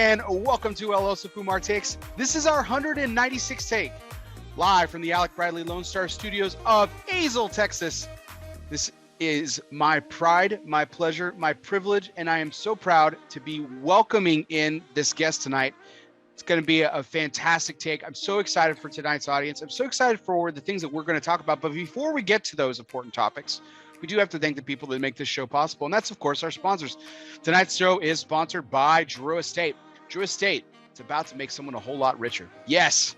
and welcome to ELOSOFUMARTAKES. This is our 196th take, live from the Alec Bradley Lone Star Studios of Azle, Texas. This is my pride, my pleasure, my privilege, and I am so proud to be welcoming in this guest tonight. It's going to be a fantastic take. I'm so excited for tonight's audience. I'm so excited for the things that we're going to talk about. But before we get to those important topics, we do have to thank the people that make this show possible. And that's, of course, our sponsors. Tonight's show is sponsored by Drew Estate. Drew Estate, it's about to make someone a whole lot richer. Yes,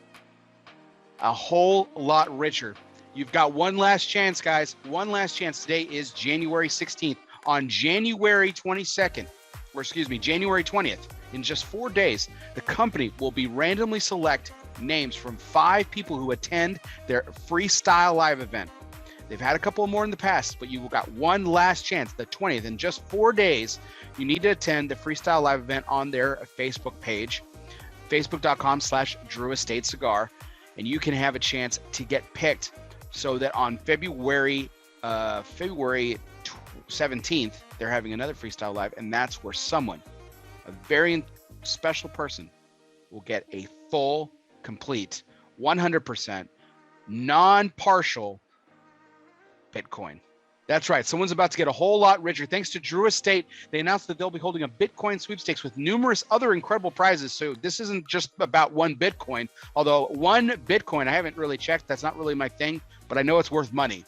a whole lot richer. You've got one last chance, guys. One last chance. Today is January 16th. On January 22nd, or excuse me, January 20th, in just 4 days, the company will be randomly select names from 5 people who attend their freestyle live event. They've had a couple more in the past, but you've got one last chance, the 20th. In just 4 days, you need to attend the freestyle live event on their Facebook page, facebook.com/Drew Estate Cigar, and you can have a chance to get picked so that on February 17th, they're having another freestyle live, and that's where someone, a very special person, will get a full, complete, 100% non-partial Bitcoin. That's right. Someone's about to get a whole lot richer. Thanks to Drew Estate, they announced that they'll be holding a Bitcoin sweepstakes with numerous other incredible prizes. So this isn't just about one Bitcoin, although one Bitcoin, I haven't really checked. That's not really my thing, but I know it's worth money.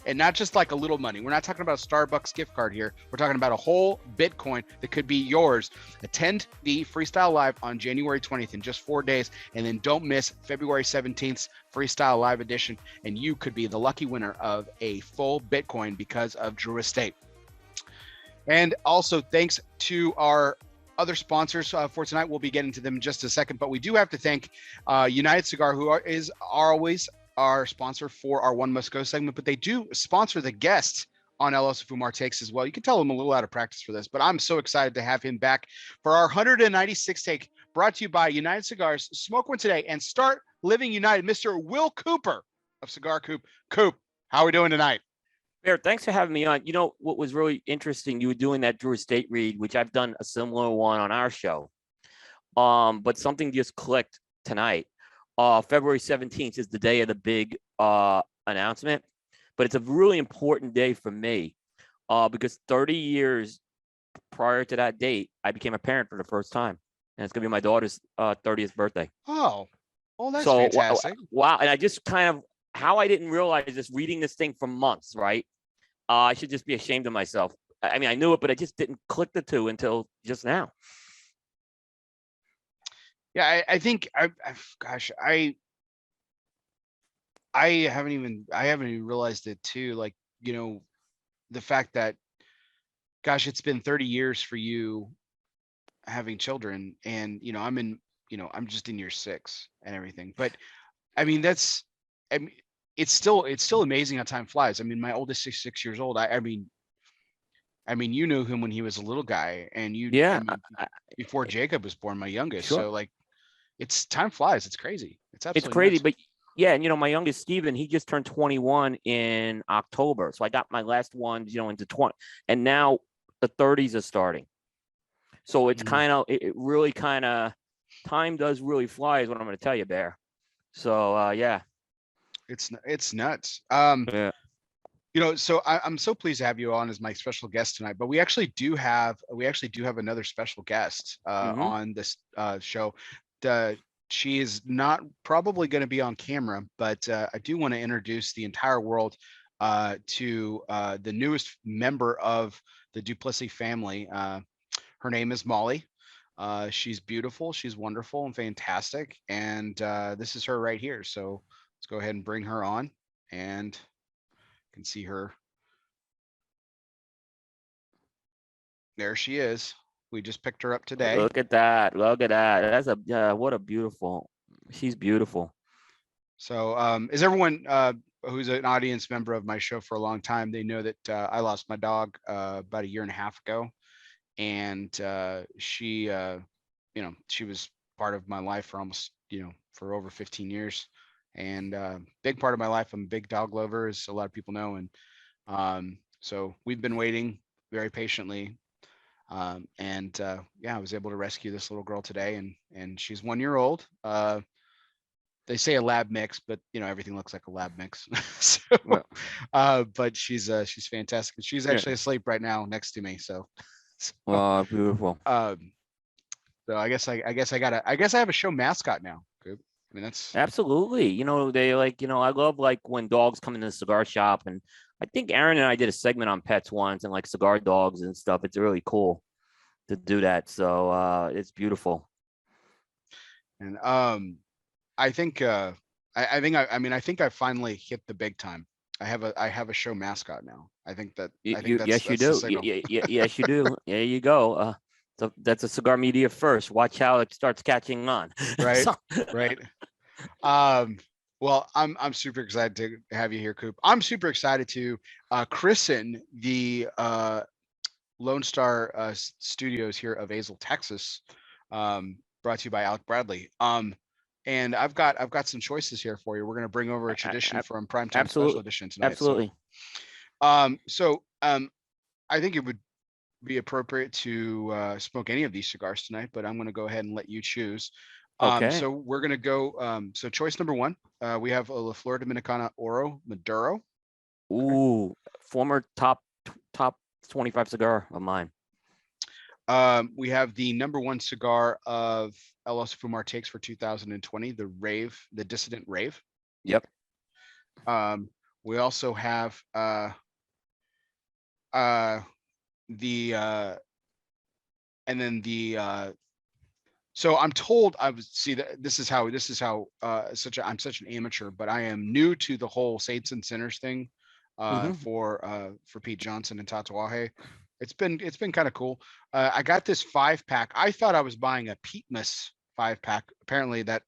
And not just like a little money. We're not talking about a Starbucks gift card here. We're talking about a whole Bitcoin that could be yours. Attend the Freestyle Live on January 20th in just 4 days. And then don't miss February 17th's Freestyle Live edition. And you could be the lucky winner of a full Bitcoin because of Drew Estate. And also thanks to our other sponsors for tonight. We'll be getting to them in just a second. But we do have to thank United Cigar, who are always our sponsor for our One Must Go segment, but they do sponsor the guests on ELOSOFUMARTAKES as well. You can tell him a little out of practice for this, but I'm so excited to have him back for our 196th take, brought to you by United Cigars. Smoke one today and start living united. Mr. Will Cooper of Cigar Coop. Coop, how are we doing tonight? Bear, thanks for having me on. You know, what was really interesting, you were doing that Drew Estate read, which I've done a similar one on our show. But something just clicked tonight. February 17th is the day of the big announcement, but it's a really important day for me because 30 years prior to that date, I became a parent for the first time, and it's going to be my daughter's 30th birthday. Oh, that's fantastic. Wow. And I just kind of, how I didn't realize this reading this thing for months, right? I should just be ashamed of myself. I mean, I knew it, but I just didn't click the two until just now. Yeah, I think I haven't even realized it too. Like, you know, the fact that, gosh, it's been 30 years for you having children, and you know, I'm just in year 6 and everything. But I mean, it's still amazing how time flies. I mean, my oldest is 6 years old. I mean, you knew him when he was a little guy, and before Jacob was born, my youngest. Sure. So like, it's time flies. It's crazy. It's crazy, nuts. But yeah, and you know, my youngest Steven, he just turned 21 in October. So I got my last one, you know, into 20, and now the 30s are starting. So it's kind of, it really kind of, time does really fly, is what I'm going to tell you, Bear. So yeah, it's nuts. Yeah. You know, so I'm so pleased to have you on as my special guest tonight. But we actually do have another special guest on this show. She is not probably going to be on camera, but I do want to introduce the entire world to the newest member of the Duplessis family. Her name is Molly. She's beautiful, she's wonderful and fantastic, and this is her right here. So let's go ahead and bring her on, and you can see her. There she is. We just picked her up today. Look at that. Look at that. That's what a beautiful. She's beautiful. So is everyone who's an audience member of my show for a long time, they know that I lost my dog about 1.5 years ago. And she was part of my life for almost, for over 15 years. And big part of my life. I'm a big dog lover, as a lot of people know. And so we've been waiting very patiently Yeah, I was able to rescue this little girl today, and she's 1 year old. They say a lab mix, but everything looks like a lab mix. So, Well, but she's fantastic. She's yeah. actually asleep right now next to me. So, so, Beautiful. um, so I guess I have a show mascot now. Coop. I mean, that's Absolutely. They I love when dogs come into the cigar shop, and I think Aaron and I did a segment on pets once and like cigar dogs and stuff. It's really cool to do that. So it's beautiful. and I think I think I finally hit the big time. I have a show mascot now. I think Yes, you that's the do. signal, Yes, you do. There you go. So that's a Cigar Media first. Watch how it starts catching on. right? So, Right. Um, well, I'm super excited to have you here, Coop. I'm super excited to christen the Lone Star Studios here of Azle, Texas. Brought to you by Alec Bradley. And I've got some choices here for you. We're gonna bring over a tradition from Primetime Special absolutely, Edition tonight. absolutely. So I think it would be appropriate to smoke any of these cigars tonight, but I'm gonna go ahead and let you choose. Okay. So we're gonna go. So choice number one, we have a La Flor Dominicana Oro Maduro. Okay. Ooh, former top 25 cigar of mine. We have the number one cigar of ELOSOFUMARTAKES for 2020, the Dissident Rave. Yep. We also have the and then the so I'm told I was see that this is how I'm such an amateur, but I am new to the whole Saints and Sinners thing for Pete Johnson and Tatuaje. It's been kind of cool. I got this 5-pack. I thought I was buying a Petemas 5-pack. Apparently that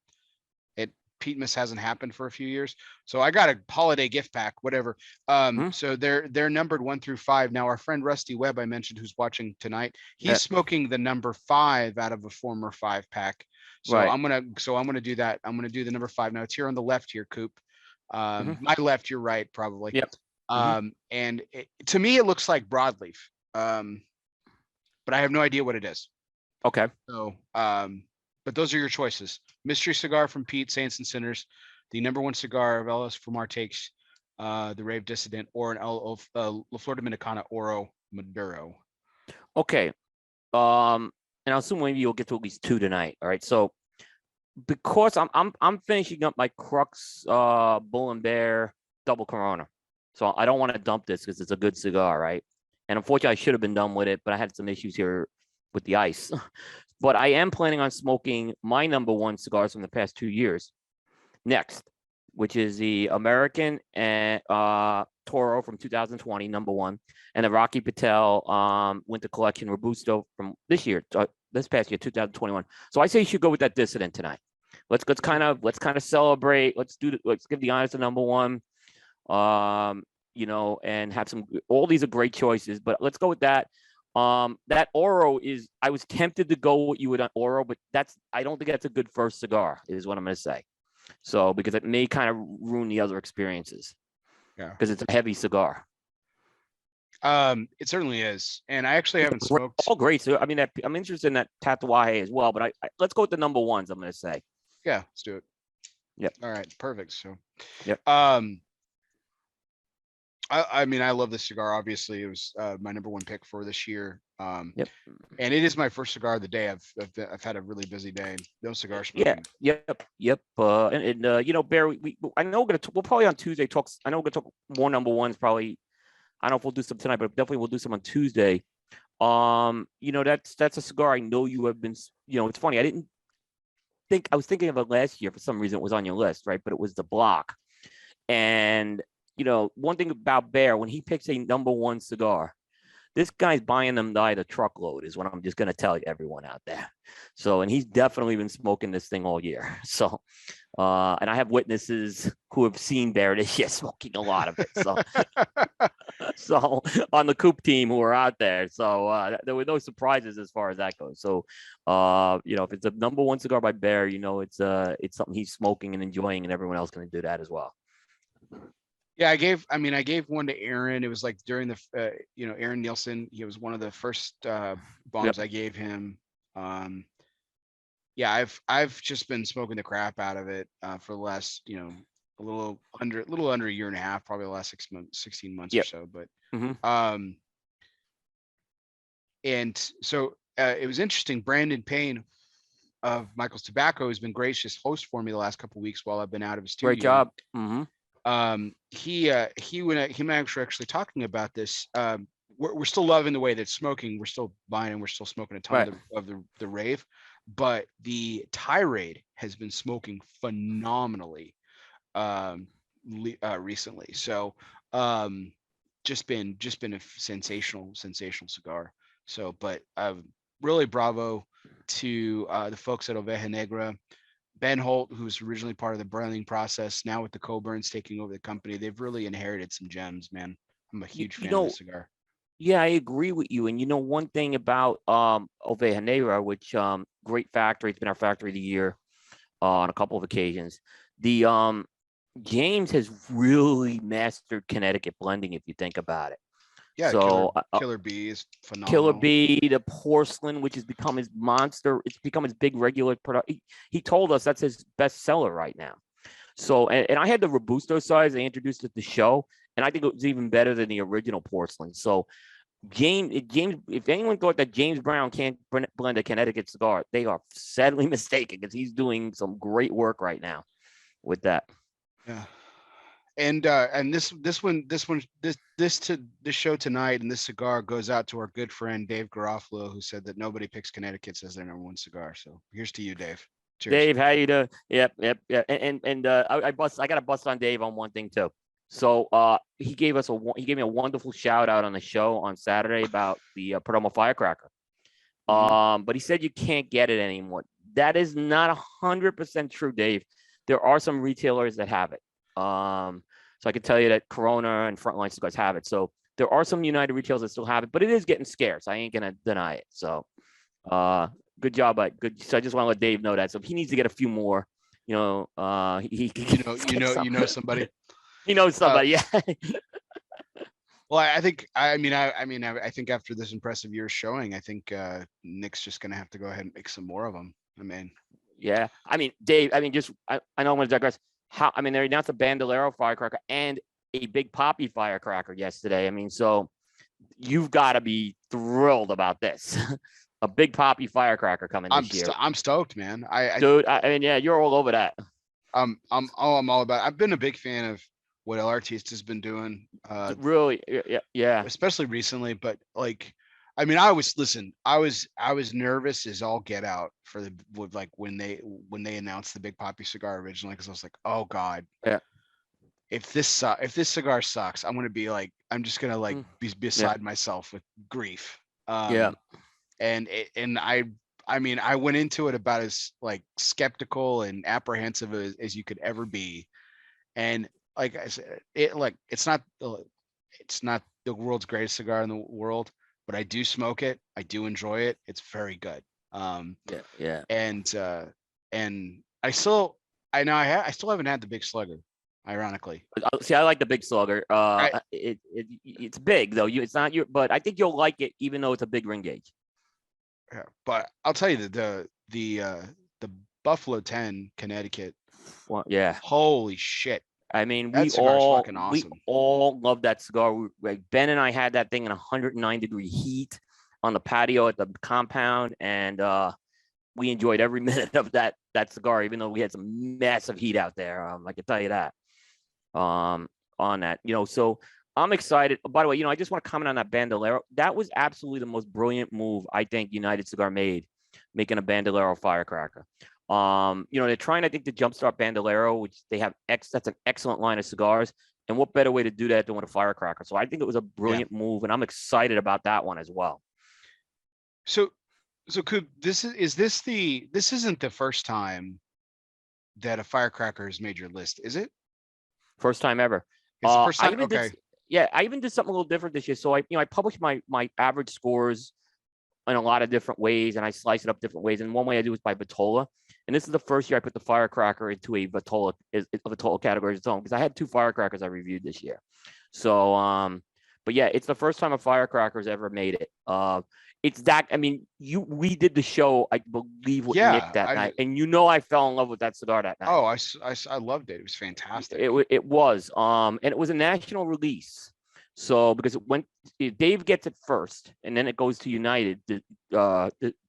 Petemas hasn't happened for a few years. So I got a holiday gift pack, whatever. So they're numbered 1 through 5. Now our friend Rusty Webb, I mentioned, who's watching tonight, he's smoking the number 5 out of a former 5-pack. So Right. I'm gonna do that. I'm gonna do the number 5. Now it's here on the left here, Coop. My left, your right, probably. Yep. And to me it looks like broadleaf. But I have no idea what it is. Okay. So but those are your choices. Mystery cigar from Pete, Saints and Sinners, the number one cigar of ELOSOFUMARTAKES, the Rave Dissident, or an La Flor Dominicana Oro Maduro. Okay. And I'll assume maybe you'll get to at least 2 tonight. All right. So because I'm finishing up my Crux Bull and Bear double Corona. So I don't want to dump this because it's a good cigar, right? And unfortunately I should have been done with it, but I had some issues here with the ice. But I am planning on smoking my number one cigars from the past 2 years next, which is the American and Toro from 2020, number one, and the Rocky Patel Winter Collection Robusto from this year, this past year, 2021. So I say you should go with that Dissident tonight. Let's kind of celebrate. Let's give the honors to number one. And have some. All these are great choices, but let's go with that. That Oro is. I was tempted to go with you with an Oro, but I don't think that's a good first cigar. Is what I'm going to say. So because it may kind of ruin the other experiences. Yeah. Because it's a heavy cigar. It certainly is, and I actually haven't smoked. All great. So I mean, I'm interested in that Tatuaje as well, but I let's go with the number ones. I'm going to say. Yeah, let's do it. Yep. All right, perfect. So. Yep. I mean, I love this cigar. Obviously, it was my number one pick for this year. Yep. And it is my first cigar of the day. I've had a really busy day. No cigar smoking. Yeah. Yep. Bear. I know we'll probably on Tuesday talk. I know we're gonna talk more number ones. Probably. I don't know if we'll do some tonight, but definitely we'll do some on Tuesday. That's a cigar I know you have been. It's funny. I was thinking of it last year for some reason. It was on your list, right? But it was the Block. And one thing about Bear, when he picks a number one cigar, this guy's buying them by the truckload is what I'm just going to tell everyone out there. So, and he's definitely been smoking this thing all year. So, and I have witnesses who have seen Bear this year smoking a lot of it. So, so on the Coop team who are out there. So there were no surprises as far as that goes. So, if it's a number one cigar by Bear, it's something he's smoking and enjoying, and everyone else can do that as well. Yeah, I gave one to Aaron. It was like during the, Aaron Nielsen. He was one of the first Yep. bombs I gave him. Um, yeah, I've just been smoking the crap out of it for the last, a little under a year and a half, probably the last 6 months, 16 months or Yep. so. But Hmm. um, and so it was interesting. Brandon Payne of Michael's Tobacco has been gracious host for me the last couple of weeks while I've been out of the Great studio. job. Hmm. He actually talking about this. We're still loving the way that smoking. We're still buying and we're still smoking a ton Right. of the rave, but the tirade has been smoking phenomenally recently. So just been a sensational cigar. So, but really bravo to the folks at Oveja Negra. Ben Holt, who's originally part of the burning process, now with the Coburns taking over the company, they've really inherited some gems, man. I'm a You, huge you fan of know, this cigar. yeah, I agree with you. And one thing about Oveja Negra, which great factory, it's been our factory of the year on a couple of occasions. The James has really mastered Connecticut blending, if you think about it. Yeah, Killer So Killer Bee is Killer phenomenal. Bee, the porcelain, which has become his monster, it's become his big regular product. He told us that's his best seller right now. So, and I had the Robusto size. They introduced it at the show, and I think it was even better than the original porcelain. So, James, if anyone thought that James Brown can't blend a Connecticut cigar, they are sadly mistaken because he's doing some great work right now with that. Yeah. And this show tonight and this cigar goes out to our good friend Dave Garofalo, who said that nobody picks Connecticut's as their number one cigar. So here's to you, Dave. Cheers. Dave, how you doing? Yep. I got to bust on Dave on one thing too. So he gave me a wonderful shout out on the show on Saturday about the Perdomo Firecracker. Mhm. But he said you can't get it anymore. That is not 100% true, Dave. There are some retailers that have it. So I can tell you that Corona and Frontline Cigars have it. So there are some United retailers that still have it, but it is getting scarce. I ain't gonna deny it. So good job, but good. So I just want to let Dave know that. So if he needs to get a few more, he You know somebody. he knows Uh, somebody. Yeah. well, I think after this impressive year showing, I think Nick's just gonna have to go ahead and make some more of them. I mean, Yeah. I mean, Dave, I know I'm going to digress. They announced a Bandolero firecracker and a Big Poppy firecracker yesterday. I mean, so you've got to be thrilled about this. A Big Poppy firecracker coming this year. I'm stoked, man. Dude, I mean, yeah, you're all over that. I'm all about. I've been a big fan of what El Artista has been doing, Really, yeah. especially recently. But like, I was nervous as all get out for when they announced the Big Poppy cigar originally, because I was like, oh god, Yeah. if this cigar sucks, I'm just gonna like Mm. be Yeah. beside myself with grief. Yeah. I went into it about as like skeptical and apprehensive as you could ever be. And like I said, it's not the world's greatest cigar in the world, but I do smoke it. I do enjoy it. It's very good. Yeah. And I still haven't had the Big Slugger, ironically. See, I like the Big Slugger. I It's big though. It's not but I think you'll like it even though it's a big ring gauge. Yeah, but I'll tell you that the Buffalo 10 Connecticut, Well, yeah. holy shit, I mean, that cigar is fucking awesome. we all love that cigar. Like Ben and I had that thing in 109-degree heat on the patio at the compound, and we enjoyed every minute of that cigar, even though we had some massive heat out there. I can tell you that. On that, so I'm excited. By the way, I just want to comment on that Bandolero. That was absolutely the most brilliant move I think United Cigar made, making a Bandolero firecracker. They're trying, I think, to jumpstart Bandolero, which they have that's an excellent line of cigars. And what better way to do that than with a firecracker? So I think it was a Yeah. brilliant move, and I'm excited about that one as well. So Coop, this isn't the first time that a firecracker has made your list, is it? First time ever. It's the first I time. even Okay. did, I even did something a little different this year. So I published my average scores in a lot of different ways, and I slice it up different ways. And one way I do is by Vitola. And this is the first year I put the firecracker into a Vitola category of its own, because I had 2 firecrackers I reviewed this year. So, but yeah, it's the first time a firecracker's ever made it. It's that, I mean, we did the show, I believe, with Nick that night, and I fell in love with that cigar that night. Oh, I loved it. It was fantastic. It was, and it was a national release. So because Dave gets it first, and then it goes to United, the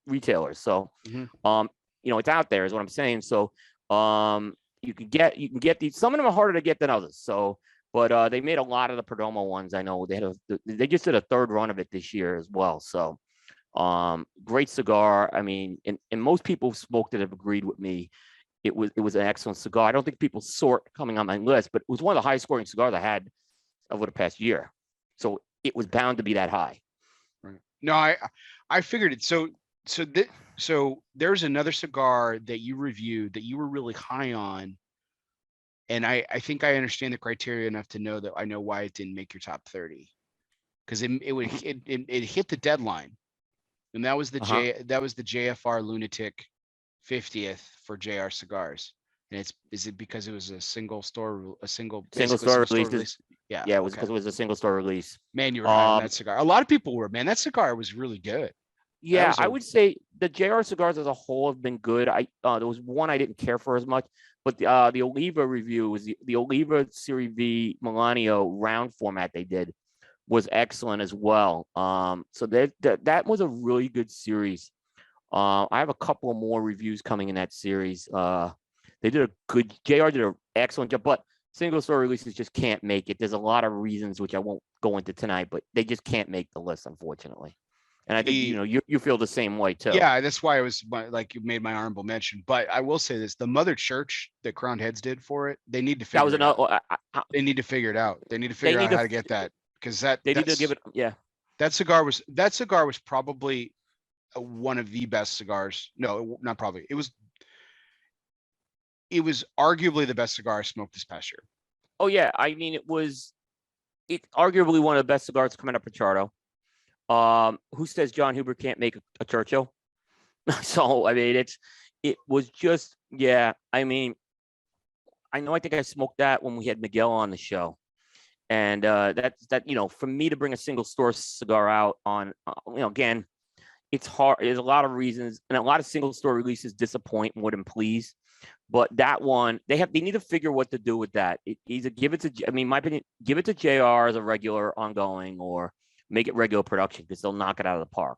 retailers. So, it's out there, is what I'm saying. So, you can get these. Some of them are harder to get than others. So, but they made a lot of the Perdomo ones. I know they just did a 3rd run of it this year as well. So, great cigar. I mean, and most people who smoked it have agreed with me. It was an excellent cigar. I don't think people saw it coming on my list, but it was one of the highest scoring cigars I had over the past year. So it was bound to be that high. Right. No, I figured it. So there's another cigar that you reviewed that you were really high on, and I think I understand the criteria enough to know that I know why it didn't make your top 30, because it hit the deadline, and that was the JFR Lunatic 50th for JR Cigars. And is it because it was a single store release? Yeah, it was because it was a single store release. Man, you were high on that cigar. A lot of people were. Man, that cigar was really good. Yeah, I would say the JR cigars as a whole have been good. There was one I didn't care for as much, but the Oliva review was the Oliva Serie V Milanio round format they did was excellent as well. So that was a really good series. I have a couple of more reviews coming in that series. They did a good. JR did an excellent job, but single store releases just can't make it. There's a lot of reasons which I won't go into tonight, but they just can't make the list, unfortunately. And I think you feel the same way too. Yeah, that's why it was like you made my honorable mention. But I will say this: the Mother Church that Crowned Heads did for it, they need to figure. They need to figure it out. They need to figure out how to get that, because they need to give it. Yeah, that cigar was probably one of the best cigars. No, not probably. It was arguably the best cigar I smoked this past year. Oh yeah, I mean it arguably one of the best cigars coming up Pichardo. Who says John Huber can't make a Churchill? So I mean it was just, yeah. I mean, I think I smoked that when we had Miguel on the show, and that's for me to bring a single store cigar out on again, it's hard. There's a lot of reasons, and a lot of single store releases disappoint more than please. But that one, they need to figure what to do with that. Either give it to, my opinion, give it to JR as a regular ongoing, or make it regular production, because they'll knock it out of the park.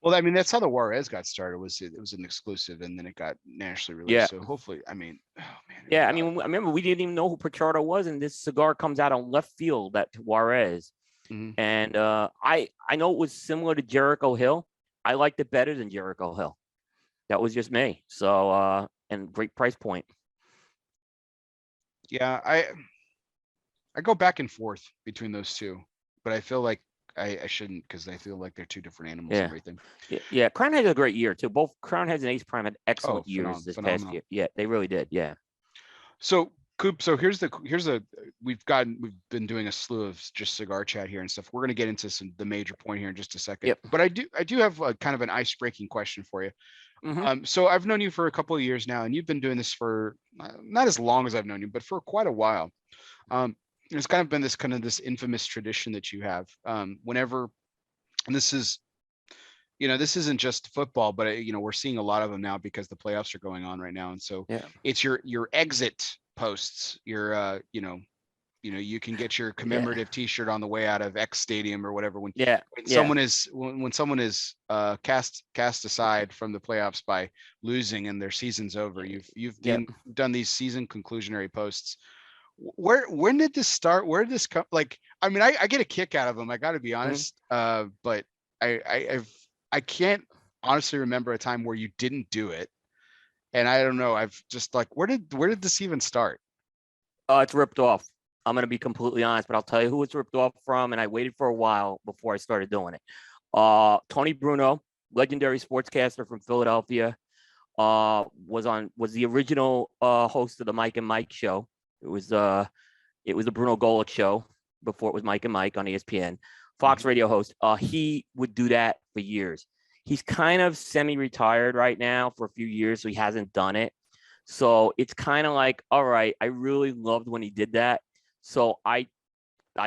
Well, I mean, that's how the Juarez got started. It was an exclusive, and then it got nationally released. Yeah. So hopefully, I mean, oh man. Yeah, I remember we didn't even know who Pichardo was, and this cigar comes out on left field, that Juarez. Mm-hmm. And I know it was similar to Jericho Hill. I liked it better than Jericho Hill. That was just me. So, and great price point. Yeah, I go back and forth between those two, but I feel like I shouldn't, because I feel like they're two different animals. Yeah. And everything. Yeah, Crown had a great year too. Both Crown Heads and Ace Prime had excellent years this past year. Yeah, they really did. Yeah. So Coop, so we've been doing a slew of just cigar chat here and stuff. We're gonna get into the major point here in just a second. Yep. But I do have a kind of an ice-breaking question for you. Mm-hmm. So I've known you for a couple of years now, and you've been doing this for not as long as I've known you, but for quite a while. There's kind of been this infamous tradition that you have. Whenever, and this isn't just football, but we're seeing a lot of them now because the playoffs are going on right now, and so it's your exit posts. You can get your commemorative T-shirt on the way out of X Stadium or whatever. When someone is cast aside from the playoffs by losing and their season's over, you've done these season conclusionary posts. When did this start? Where did this come? Like, I mean, I get a kick out of them, I got to be honest. Mm-hmm. But I can't honestly remember a time where you didn't do it, and I don't know. I've just like, where did this even start? It's ripped off. I'm going to be completely honest, but I'll tell you who it's ripped off from, and I waited for a while before I started doing it. Tony Bruno, legendary sportscaster from Philadelphia, was the original host of the Mike and Mike show. It was the Bruno Golick show before it was Mike and Mike on ESPN. Fox radio host. He would do that for years. He's kind of semi-retired right now for a few years, so he hasn't done it. So it's kind of like, all right, I really loved when he did that. So I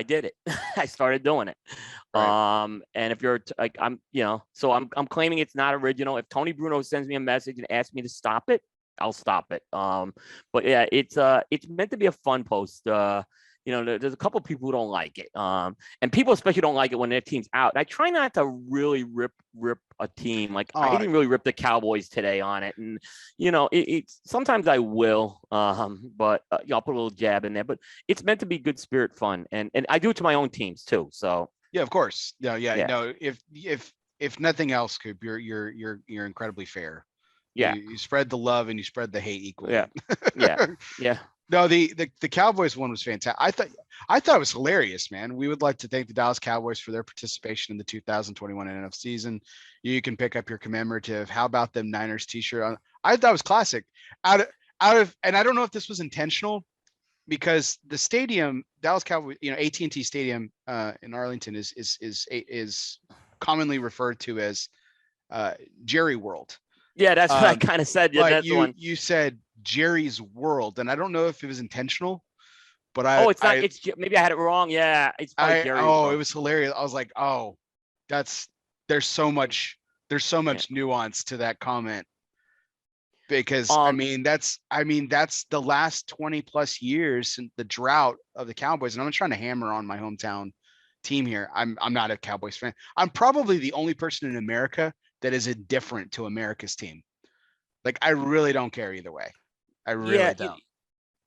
did it. I started doing it. Right. And if you're like, so I'm claiming it's not original. If Tony Bruno sends me a message and asks me to stop it, I'll stop it. But yeah, it's meant to be a fun post. There's a couple of people who don't like it. And people especially don't like it when their team's out. And I try not to really rip a team. Like I didn't really rip the Cowboys today on it. And it's sometimes I will, but I'll put a little jab in there. But it's meant to be good spirit fun, and I do it to my own teams too. So yeah, of course. No, Yeah. no. If nothing else, Coop, you're incredibly fair. yeah, You spread the love and you spread the hate equally. yeah. No, the Cowboys one was fantastic. I thought it was hilarious, man. We would like to thank the Dallas Cowboys for their participation in the 2021 NFL season. You can pick up your commemorative "How About Them Niners" T-shirt on. I thought it was classic. Out of, and I don't know if this was intentional, because the stadium, Dallas Cowboys, AT&T Stadium in Arlington is commonly referred to as Jerry World. Yeah, that's what I kind of said. Yeah, But that's the one. you said Jerry's World, and I don't know if it was intentional, but It's not. It's maybe I had it wrong. Yeah, it's probably Jerry. it was hilarious. I was like, oh, there's so much nuance to that comment, because that's the last 20 plus years and the drought of the Cowboys. And I'm not trying to hammer on my hometown team here. I'm not a Cowboys fan. I'm probably the only person in America that is indifferent to America's team. Like, I really don't care either way. I really don't.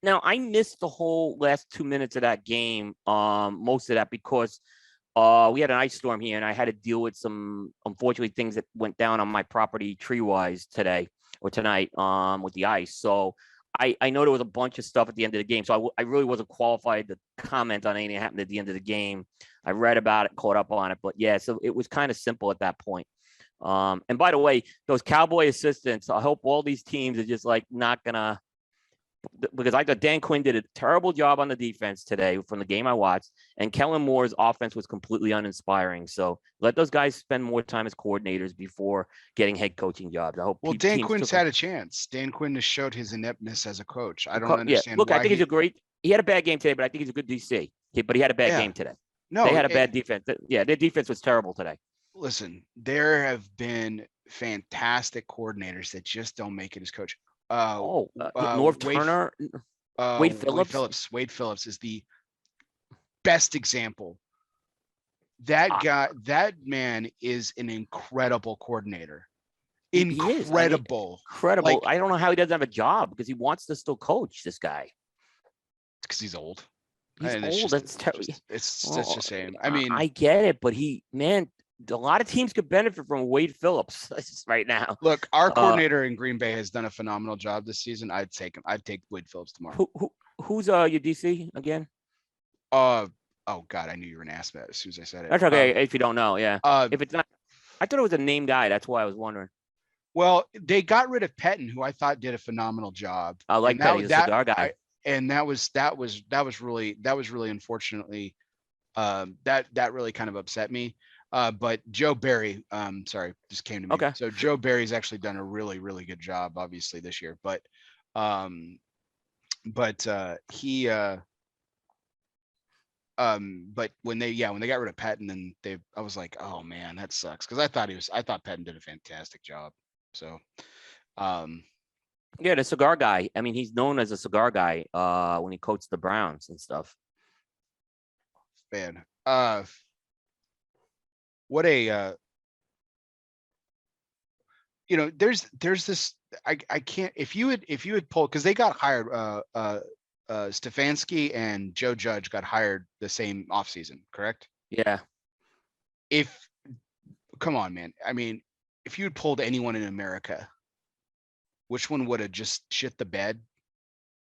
Now, I missed the whole last 2 minutes of that game, most of that, because we had an ice storm here, and I had to deal with some, unfortunately, things that went down on my property tree-wise tonight with the ice. So I know there was a bunch of stuff at the end of the game, so I really wasn't qualified to comment on anything that happened at the end of the game. I read about it, caught up on it, but yeah, so it was kind of simple at that point. And by the way, those Cowboy assistants, I hope all these teams are just like not gonna, because I thought Dan Quinn did a terrible job on the defense today from the game I watched, and Kellen Moore's offense was completely uninspiring. So let those guys spend more time as coordinators before getting head coaching jobs. I hope. Well, Dan Quinn's had a chance. Dan Quinn has showed his ineptness as a coach. I don't understand. Look, I think he had a bad game today, but I think he's a good DC. But he had a bad game today. No, they had a bad defense. Yeah, their defense was terrible today. Listen, there have been fantastic coordinators that just don't make it as coach. North Turner, Wade Phillips. Wade Phillips is the best example. That man is an incredible coordinator. Incredible. Incredible. Like, I don't know how he doesn't have a job, because he wants to still coach this guy. Because he's old. He's old. That's terrible. It's such a shame. I mean, I get it, but a lot of teams could benefit from Wade Phillips right now. Look, our coordinator in Green Bay has done a phenomenal job this season. I'd take him. I'd take Wade Phillips tomorrow. Who's your DC again? Oh God, I knew you were gonna ask that as soon as I said it. That's okay if you don't know. Yeah. If it's not, I thought it was a name guy. That's why I was wondering. Well, they got rid of Pettin, who I thought did a phenomenal job. I like that. He's a cigar guy. And that was really unfortunately, that really kind of upset me. But Joe Barry, sorry, just came to me. Okay. So Joe Barry's actually done a really, really good job, obviously, this year. But when they got rid of Patton, and I was like, oh man, that sucks, because I thought Patton did a fantastic job. So yeah, the cigar guy. I mean, he's known as a cigar guy when he coached the Browns and stuff. Man, what a there's this, I can't, if you had pulled, because they got hired, Stefanski and Joe Judge got hired the same offseason, correct? Yeah. Come on, man. I mean, if you had pulled anyone in America, which one would have just shit the bed?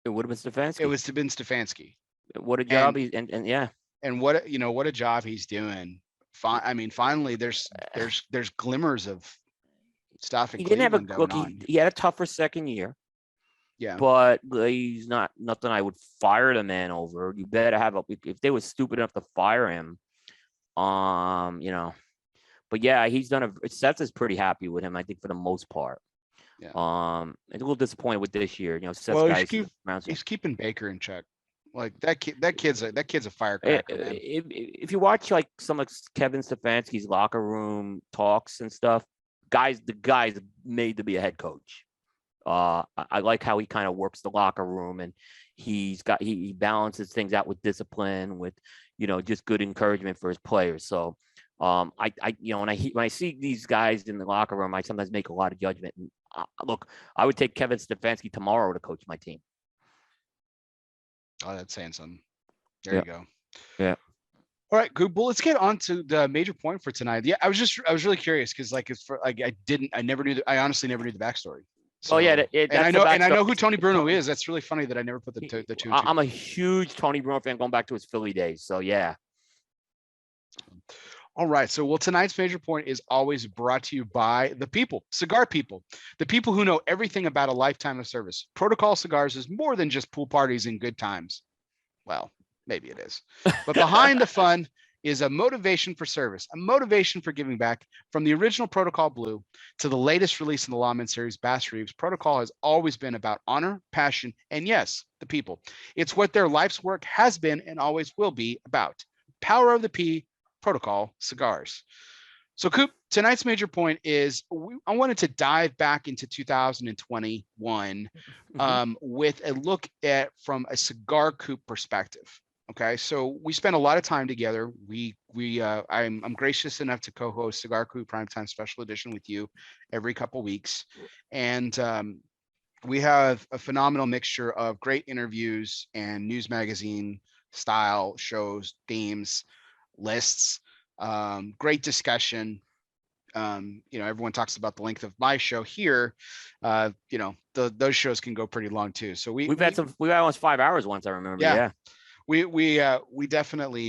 It would have been Stefanski. It was to been Stefanski. What a job and yeah. And what a job he's doing. I mean, finally, there's glimmers of stuff. He didn't have a look. He had a tougher second year. Yeah, but he's not nothing I would fire the man over. You better have if they were stupid enough to fire him, You know, but yeah, he's done Seth is pretty happy with him, I think, for the most part. Yeah. I'm a little disappointed with this year. You know, Seth's Well, guys. he's keeping Baker in check. Like that kid's a firecracker, man. If you watch like some of Kevin Stefanski's locker room talks and stuff, the guy's made to be a head coach. I like how he kind of works the locker room, and he balances things out with discipline, with just good encouragement for his players. So I when I see these guys in the locker room, I sometimes make a lot of judgment. And look, I would take Kevin Stefanski tomorrow to coach my team. Oh, that's saying something. There you go. Yeah. All right, Coop. Well, let's get on to the major point for tonight. Yeah, I was really curious because I honestly never knew the backstory. So, I know who Tony Bruno is. That's really funny that I never put the two. I'm a huge Tony Bruno fan going back to his Philly days. So yeah. All right. So, tonight's major point is always brought to you by the people, cigar people, the people who know everything about a lifetime of service. Protocol Cigars is more than just pool parties and good times. Well, maybe it is, but behind the fun is a motivation for service, a motivation for giving back. From the original Protocol Blue to the latest release in the Lawman series, Bass Reeves, Protocol has always been about honor, passion, and yes, the people. It's what their life's work has been and always will be about. Power of the P, Protocol Cigars. So, Coop, tonight's major point is I wanted to dive back into 2021 with a look at from a Cigar Coop perspective. Okay, so we spent a lot of time together. I'm gracious enough to co-host Cigar Coop Primetime Special Edition with you every couple weeks, and we have a phenomenal mixture of great interviews and news magazine style shows, themes, lists, great discussion. Everyone talks about the length of my show here. Those shows can go pretty long too. So we had almost 5 hours once, I remember. Yeah. We definitely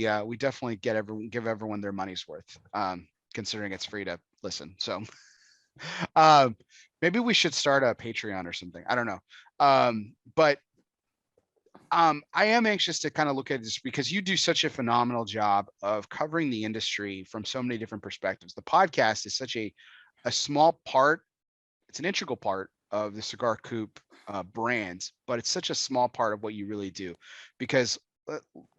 give everyone their money's worth, considering it's free to listen. So maybe we should start a Patreon or something. I don't know. But I am anxious to kind of look at this because you do such a phenomenal job of covering the industry from so many different perspectives. The podcast is such a small part. It's an integral part of the Cigar Coop brand, but it's such a small part of what you really do, because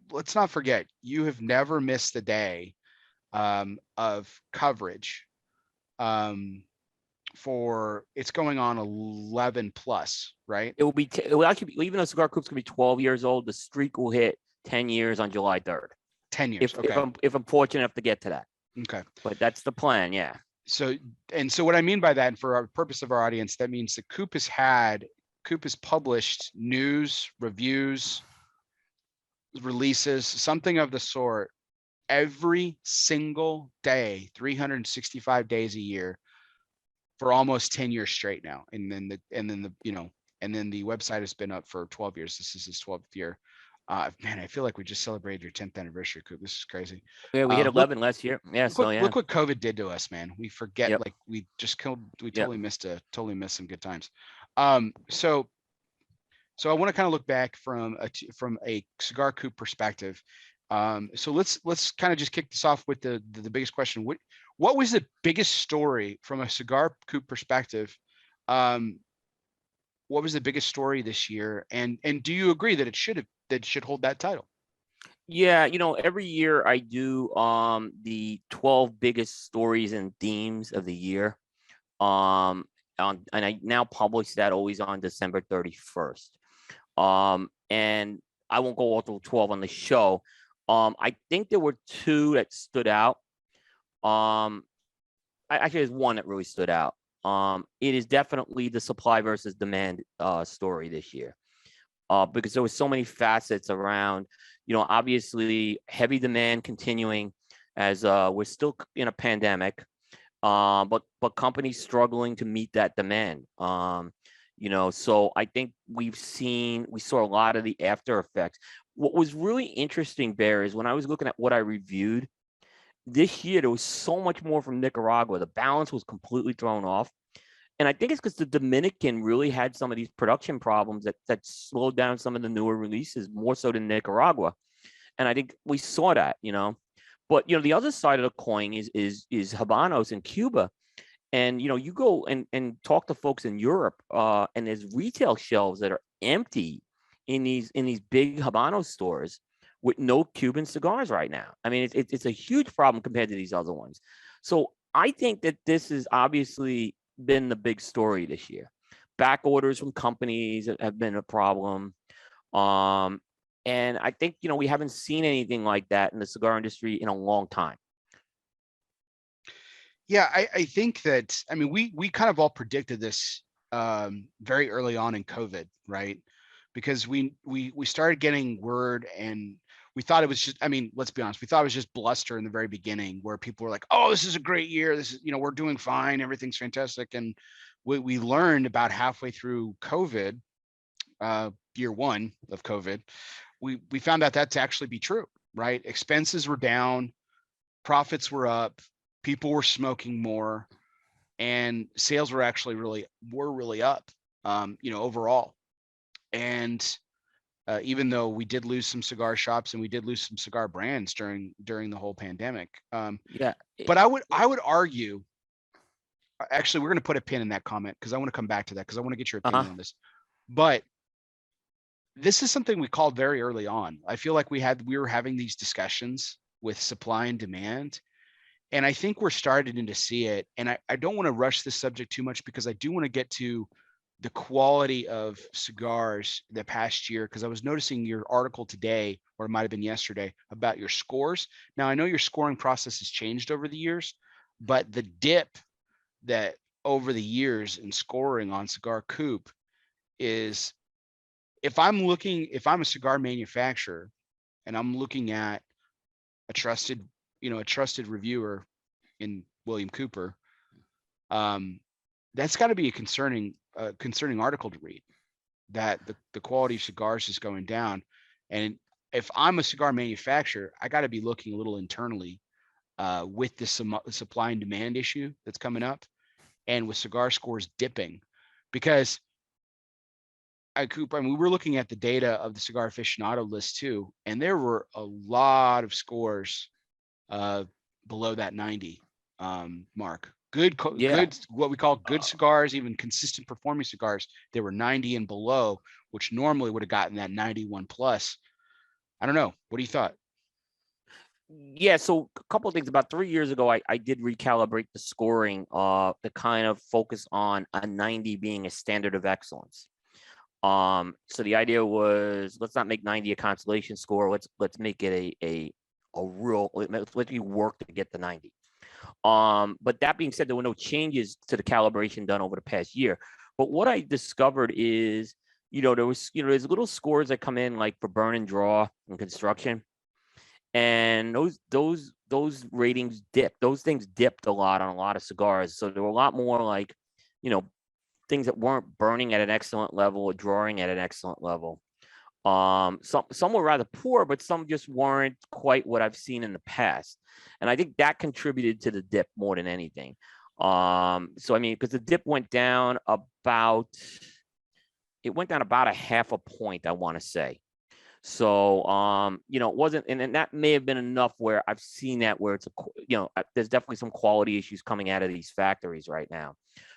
let's not forget, you have never missed a day of coverage for it's going on 11 plus, right? It will actually be, even though Cigar Coop's gonna be 12 years old, the streak will hit 10 years on July 3rd. 10 years. If I'm fortunate enough to get to that. Okay. But that's the plan, yeah. So what I mean by that, and for our purpose of our audience, that means that Coop has published news, reviews, releases, something of the sort, every single day, 365 days a year, for almost 10 years straight now. And then the website has been up for 12 years. This is his 12th year. Man, I feel like we just celebrated your 10th anniversary, Coop. This is crazy. Yeah, we hit 11 last year. Yeah, look what COVID did to us, man. We forget, like we totally missed some good times. So I want to kind of look back from a Cigar Coop perspective. So let's kind of just kick this off with the biggest question. What was the biggest story from a Cigar Coop perspective? What was the biggest story this year? And do you agree that it should hold that title? Yeah, every year I do the 12 biggest stories and themes of the year. And I now publish that always on December 31st. And I won't go all through 12 on the show. I think there were two that stood out. Actually, there's one that really stood out. It is definitely the supply versus demand story this year, because there was so many facets around, obviously heavy demand continuing as we're still in a pandemic, but companies struggling to meet that demand. So I think we saw a lot of the after effects. What was really interesting, Bear, is when I was looking at what I reviewed this year, there was so much more from Nicaragua. The balance was completely thrown off. And I think it's because the Dominican really had some of these production problems that slowed down some of the newer releases more so than Nicaragua. And I think we saw that, But the other side of the coin is Habanos in Cuba. And you go and talk to folks in Europe, and there's retail shelves that are empty in these big Habano stores with no Cuban cigars right now. I mean, it's a huge problem compared to these other ones. So I think that this has obviously been the big story this year. Back orders from companies have been a problem. And I think, we haven't seen anything like that in the cigar industry in a long time. Yeah, I think that, I mean, we kind of all predicted this very early on in COVID, right? Because we started getting word, and we thought it was just, I mean, let's be honest, we thought it was just bluster in the very beginning, where people were like, oh, this is a great year. This is, we're doing fine. Everything's fantastic. And we learned about halfway through COVID, year one of COVID, we found out that to actually be true, right? Expenses were down, profits were up, people were smoking more, and sales were actually really up, overall. And even though we did lose some cigar shops and we did lose some cigar brands during the whole pandemic, yeah. But I would argue, actually, we're going to put a pin in that comment because I want to come back to that, because I want to get your opinion on this. But this is something we called very early on. I feel like we were having these discussions with supply and demand. And I think we're starting to see it. And I don't want to rush this subject too much, because I do want to get to the quality of cigars the past year, because I was noticing your article today, or it might have been yesterday, about your scores. Now, I know your scoring process has changed over the years, but the dip that over the years in scoring on Cigar Coop is, if I'm a cigar manufacturer and I'm looking at a trusted reviewer in William Cooper, that's got to be a concerning article to read, that the quality of cigars is going down. And if I'm a cigar manufacturer, I got to be looking a little internally with this supply and demand issue that's coming up, and with cigar scores dipping, because Coop, I mean, we were looking at the data of the Cigar Aficionado list too, and there were a lot of scores below that 90 mark. Good, what we call good cigars, even consistent performing cigars, they were 90 and below, which normally would have gotten that 91 plus. I don't know. What do you thought? Yeah, so a couple of things. About 3 years ago, I did recalibrate the scoring to kind of focus on a 90 being a standard of excellence. So the idea was, let's not make 90 a consolation score. Let's make it a real, let me work to get the 90. But that being said, there were no changes to the calibration done over the past year. But what I discovered is, there's little scores that come in, like for burn and draw and construction. And those ratings dipped. Those things dipped a lot on a lot of cigars. So there were a lot more like, things that weren't burning at an excellent level or drawing at an excellent level. Some were rather poor, but some just weren't quite what I've seen in the past. And I think that contributed to the dip more than anything. So, I mean, because the dip went down about a half a point, I want to say. So, it wasn't, and that may have been enough where I've seen that, where it's there's definitely some quality issues coming out of these factories right now,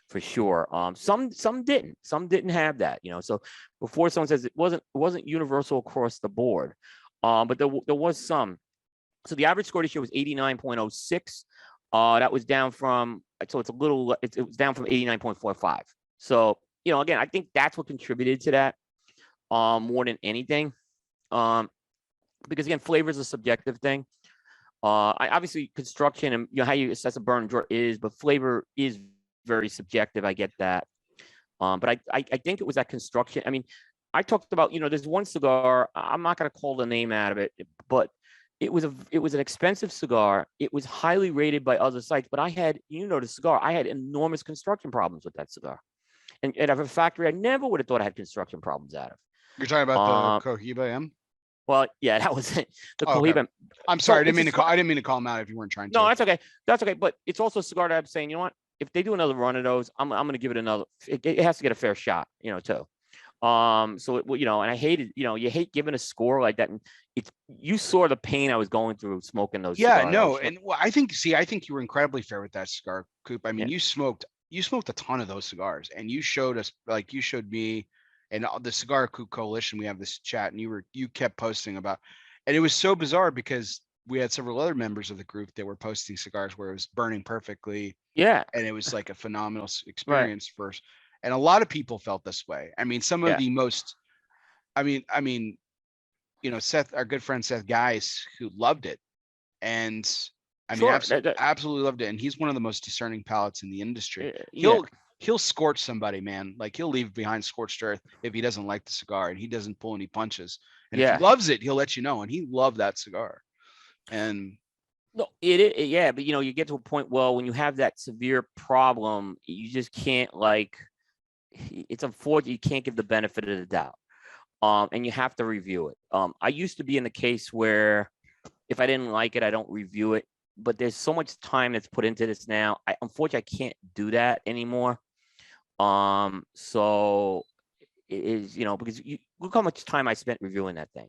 for sure. Some didn't have that, so before someone says it wasn't universal across the board, but there was some. So the average score this year was 89.06. That was down from, so it's it was down from 89.45. So, again, I think that's what contributed to that, more than anything. Because again, flavor is a subjective thing. I obviously, construction and how you assess a burn and draw is, but flavor is very subjective. I get that. But I think it was that construction. I mean, I talked about, there's one cigar, I'm not going to call the name out of it, but it was an expensive cigar. It was highly rated by other sites, but I had, the cigar, I had enormous construction problems with that cigar. And at a factory, I never would have thought I had construction problems out of. You're talking about the Cohiba M? Well, yeah, that was it. The Cohiba. Okay. I'm sorry, I didn't mean to call him out if you weren't trying to. No, that's okay. That's okay. But it's also a cigar that I'm saying, you know what? If they do another run of those, I'm going to give it another. It has to get a fair shot, too. So it, you know, and I hated, you know, you hate giving a score like that, and it's, you saw the pain I was going through smoking those Yeah, cigars. no, and well, I think you were incredibly fair with that cigar, Coop. I mean, Yeah, you smoked a ton of those cigars, and you showed us, like you showed me, and the Cigar Coop Coalition. We have this chat, and you kept posting about, and it was so bizarre because we had several other members of the group that were posting cigars where it was burning perfectly, yeah, and it was like a phenomenal right, experience first. And a lot of people felt this way. I mean, some of yeah, the most, I mean, you know, Seth, our good friend Seth Guys, who loved it, and I mean, sure, absolutely loved it. And he's one of the most discerning palates in the industry. yeah, He'll scorch somebody, man. Like he'll leave behind scorched earth if he doesn't like the cigar, and he doesn't pull any punches. And if he yeah. loves it, he'll let you know. And he loved that cigar. And No, yeah, but you know, you get to a point, well, when you have that severe problem, you just can't, like, it's unfortunate you can't give the benefit of the doubt. And you have to review it. I used to be in the case where if I didn't like it, I don't review it. But there's so much time that's put into this now. Unfortunately, I can't do that anymore. So it is, you know, because you look how much time I spent reviewing that thing.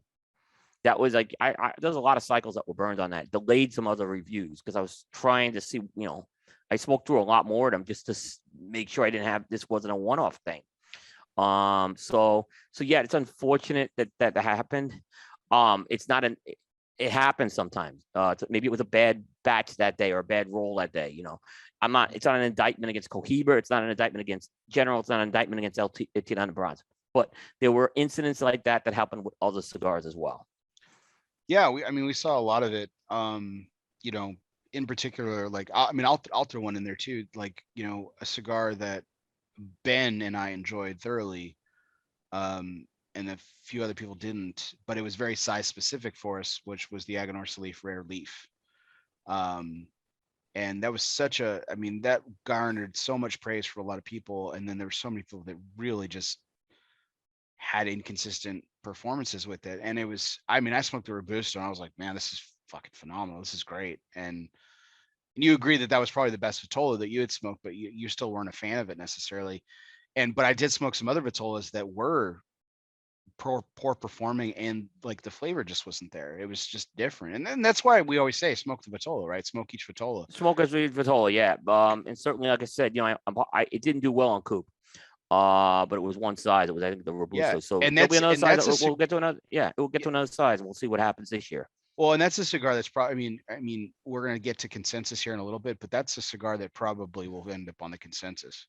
That was like, there's a lot of cycles that were burned on that. Delayed some other reviews because I was trying to see, you know, I smoked through a lot more of them just to make sure I didn't have, this wasn't a one-off thing. So yeah, it's unfortunate that happened. It's not an, it happens sometimes. Maybe it was a bad batch that day or a bad roll that day. You know, it's not an indictment against Cohiba. It's not an indictment against General. It's not an indictment against LT and Bronze. But there were incidents like that happened with other cigars as well. yeah, I mean, we saw a lot of it. You know, in particular, like I mean, I'll throw one in there too. Like, you know, a cigar that Ben and I enjoyed thoroughly, and a few other people didn't, but it was very size specific for us, which was the Aganorsa Salif Rare Leaf. Um, and that was I mean, that garnered so much praise for a lot of people. And then there were so many people that really just had inconsistent performances with it. And it was, I mean, I smoked the Robusto and I was like, man, this is fucking phenomenal. This is great. And you agree that that was probably the best Vitola that you had smoked, but you still weren't a fan of it necessarily. But I did smoke some other Vitolas that were poor performing, and like the flavor just wasn't there. It was just different. And then that's why we always say smoke the Vitola, right? Smoke each Vitola. Smokers read Vitola, yeah. And certainly, like I said, you know, it didn't do well on Coop. But it was one size. It was, I think, the Yeah. Robusto. So And there'll be another size. that's We'll get to another. Yeah, we'll get to another size, and we'll see what happens this year. well, and that's a cigar that's probably, I mean, we're going to get to consensus here in a little bit, but that's a cigar that probably will end up on the consensus.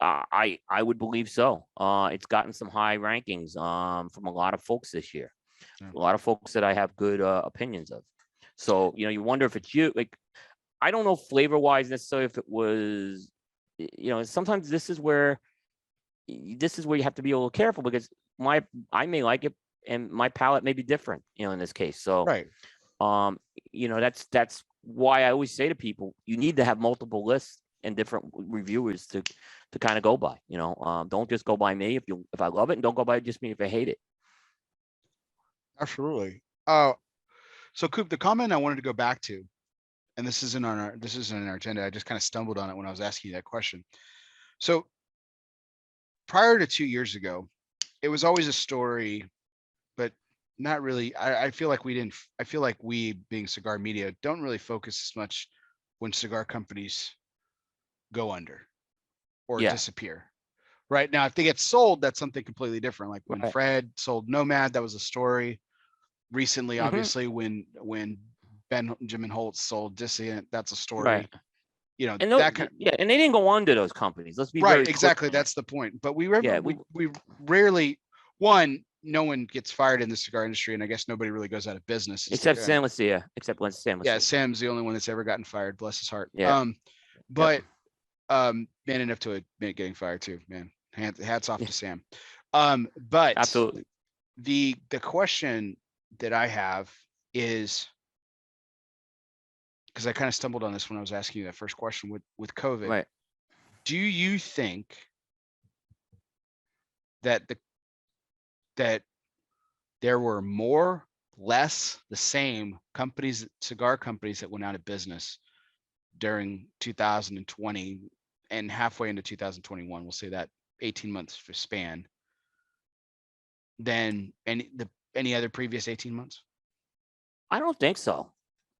I would believe so. It's gotten some high rankings from a lot of folks this year. Yeah. A lot of folks that I have good opinions of. So, you know, you wonder if it's you. Like, I don't know flavor wise necessarily if it was, you know, sometimes this is where you have to be a little careful because I may like it and my palate may be different, you know, in this case. So, Right. you know, that's why I always say to people, you need to have multiple lists and different reviewers to kind of go by. You know, don't just go by me if I love it, and don't go by just me if I hate it. Absolutely. So Coop, the comment I wanted to go back to, and this isn't in our agenda. I just kind of stumbled on it when I was asking you that question. So prior to 2 years ago, it was always a story, but not really. I feel like we being Cigar Media don't really focus as much when cigar companies go under or Yeah. disappear. Right now, if they get sold, that's something completely different. Like when Right. Fred sold Nomad, that was a story. Recently, obviously, when Benjamin Holtz sold Dissident, that's a story. Right. You know, And that kind of, yeah, and they didn't go under those companies. Let's be right, very clear. exactly. That's the point. But we Yeah, rarely, no one gets fired in the cigar industry, and I guess nobody really goes out of business. except Sam Lucia, Sam Lucia. Yeah, Sam's the only one that's ever gotten fired. Bless his heart. Yeah. But man enough to admit getting fired too, man. Hats off to Sam. But absolutely, the question that I have is, because I kind of stumbled on this when I was asking you that first question with COVID. right. Do you think that that there were more, less, the same cigar companies that went out of business during 2020 and halfway into 2021? We'll say that 18 months span. than any other previous 18 months? I don't think so,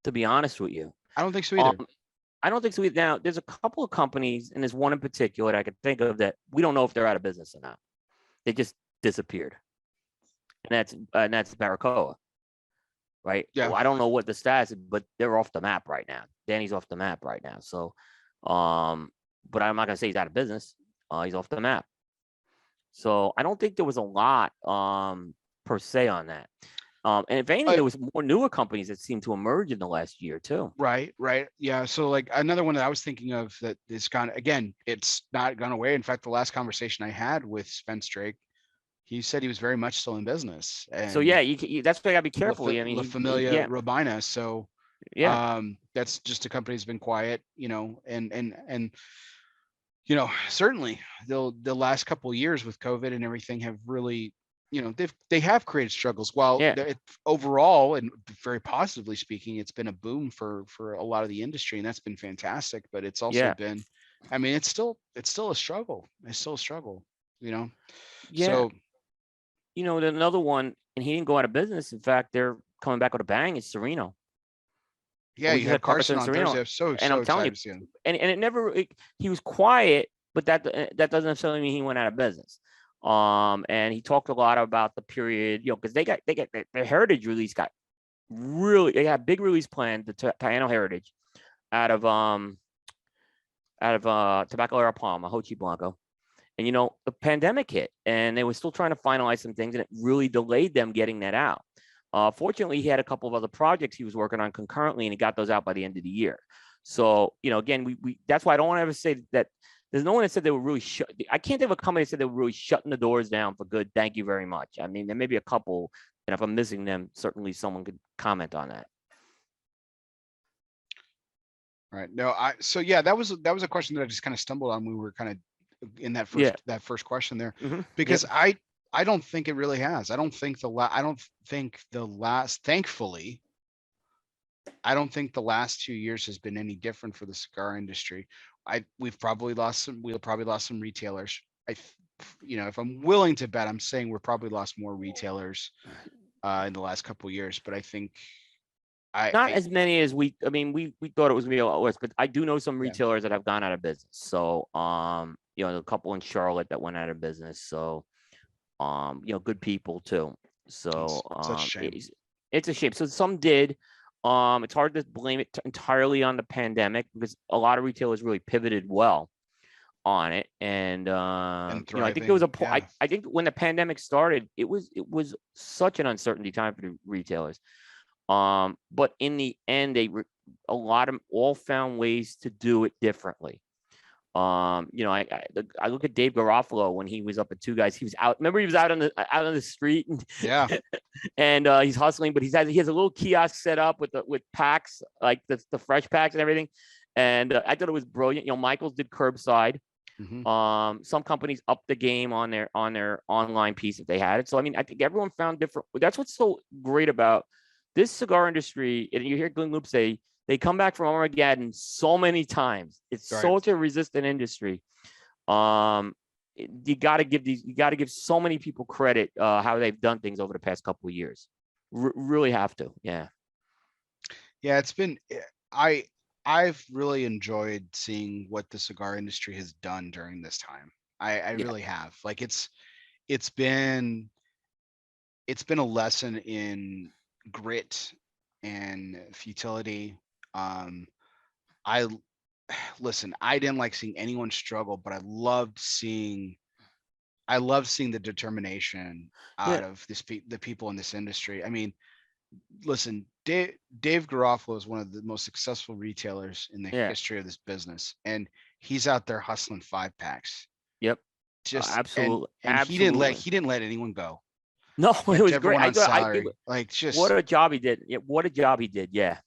to be honest with you. I don't think so either. I don't think so either. Now, there's a couple of companies, and there's one in particular that I could think of that we don't know if they're out of business or not. They just disappeared, and that's Baracoa, right? Yeah. Well, I don't know what the status is, but they're off the map right now. Danny's off the map right now. So, but I'm not gonna say he's out of business. He's off the map. So I don't think there was a lot per se on that. And if anything, there was more newer companies that seemed to emerge in the last year too. Right. Yeah. So like another one that I was thinking of that is gone again, it's not gone away. In fact, the last conversation I had with Spence Drake, he said he was very much still in business. And So yeah, that's why I gotta be careful. I mean, La Familia Robina. So yeah, that's just a company that's been quiet, and certainly the last couple of years with COVID and everything have really, they have created struggles. While overall and very positively speaking, it's been a boom for a lot of the industry, and that's been fantastic. But it's also been, I mean, it's still a struggle. It's still a struggle, Yeah. So, another one, and he didn't go out of business. In fact, they're coming back with a bang. It's Sereno. Yeah, you had Carson on Sereno. Thursday. I'm and I'm telling you, to see him. And it never. He was quiet, but that doesn't necessarily mean he went out of business. And he talked a lot about the period, because they got their Heritage release got they got a big release plan, the Taino Heritage, out of Tabacalera Palma, Hochi Blanco. And the pandemic hit, and they were still trying to finalize some things, and it really delayed them getting that out. Fortunately, he had a couple of other projects he was working on concurrently, and he got those out by the end of the year. So, again, we that's why I don't want to ever say that there's no one that said they were really I can't think of a company that said they were really shutting the doors down for good. Thank you very much. I mean, there may be a couple, and if I'm missing them, certainly someone could comment on that. Right. No, so yeah, that was a question that I just kind of stumbled on when we were kind of in that first question there, because I don't think it really has. I don't think the last thankfully, I don't think the last 2 years has been any different for the cigar industry. We'll probably lost some retailers. If I'm willing to bet, I'm saying we're probably lost more retailers in the last couple of years, but I think not as many as we thought it was gonna be a lot worse, but I do know some retailers that have gone out of business. So a couple in Charlotte that went out of business. So good people too. So it's a shame. So some did. It's hard to blame it entirely on the pandemic, because a lot of retailers really pivoted well on it. And I think there was a point. I think when the pandemic started, it was such an uncertainty time for the retailers. But in the end, a lot of them all found ways to do it differently. I look at Dave Garofalo when he was up at Two Guys. He was out. Remember, he was out on the street, and and he's hustling. But he has a little kiosk set up with packs, like the fresh packs and everything. And I thought it was brilliant. Michaels did curbside. Some companies upped the game on their online piece if they had it. So I think everyone found different. That's what's so great about this cigar industry. And you hear Glenn Loop say they come back from Armageddon so many times. It's such a resistant industry. You got to give so many people credit how they've done things over the past couple of years. Really have to. Yeah. It's been I've really enjoyed seeing what the cigar industry has done during this time. I really have. Like it's been a lesson in grit and futility. I didn't like seeing anyone struggle, but I loved seeing the determination out of the people in this industry. I mean, listen, Dave Garofalo is one of the most successful retailers in the history of this business, and he's out there hustling 5-packs. Yep. Just absolutely. And absolutely. he didn't let anyone go. No, it was great. What a job he did. What a job he did. Yeah.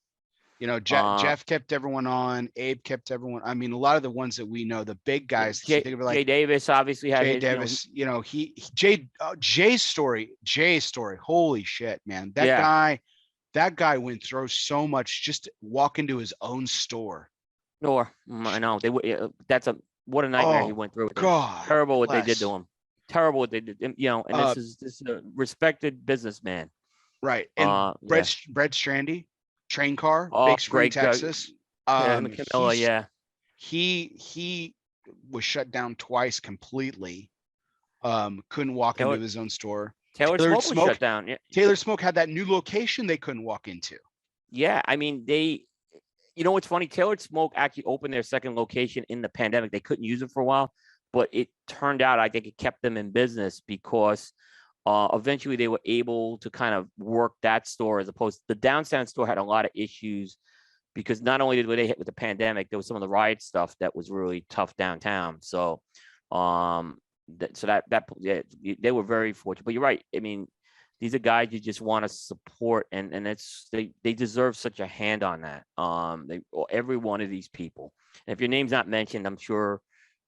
Jeff kept everyone on. Abe kept everyone. I mean, a lot of the ones that we know, the big guys. Jay Davis obviously had Jay Davis. Jay's story. Holy shit, man! That guy went through so much just to walk into his own store. I know what a nightmare he went through. God, terrible what they did to him. terrible what they did. And, and Uh, this is a respected businessman. right. And Yeah. Brett Strandy, Train Car, Oh, Big Spring, great guy. Texas. Yeah, McCamilla, yeah. He was shut down twice completely. Couldn't walk into Taylor, his own store. Taylor Smoke was shut down. Yeah. Taylor Smoke had that new location they couldn't walk into. Yeah. I mean, what's funny? Taylor Smoke actually opened their second location in the pandemic. They couldn't use it for a while, but it turned out, I think it kept them in business because eventually they were able to kind of work that store as opposed to the downtown store had a lot of issues because not only were they hit with the pandemic, there was some of the riot stuff that was really tough downtown. So, yeah, they were very fortunate. But you're right. I mean, these are guys you just want to support, and they deserve such a hand on that. Every one of these people. And if your name's not mentioned, I'm sure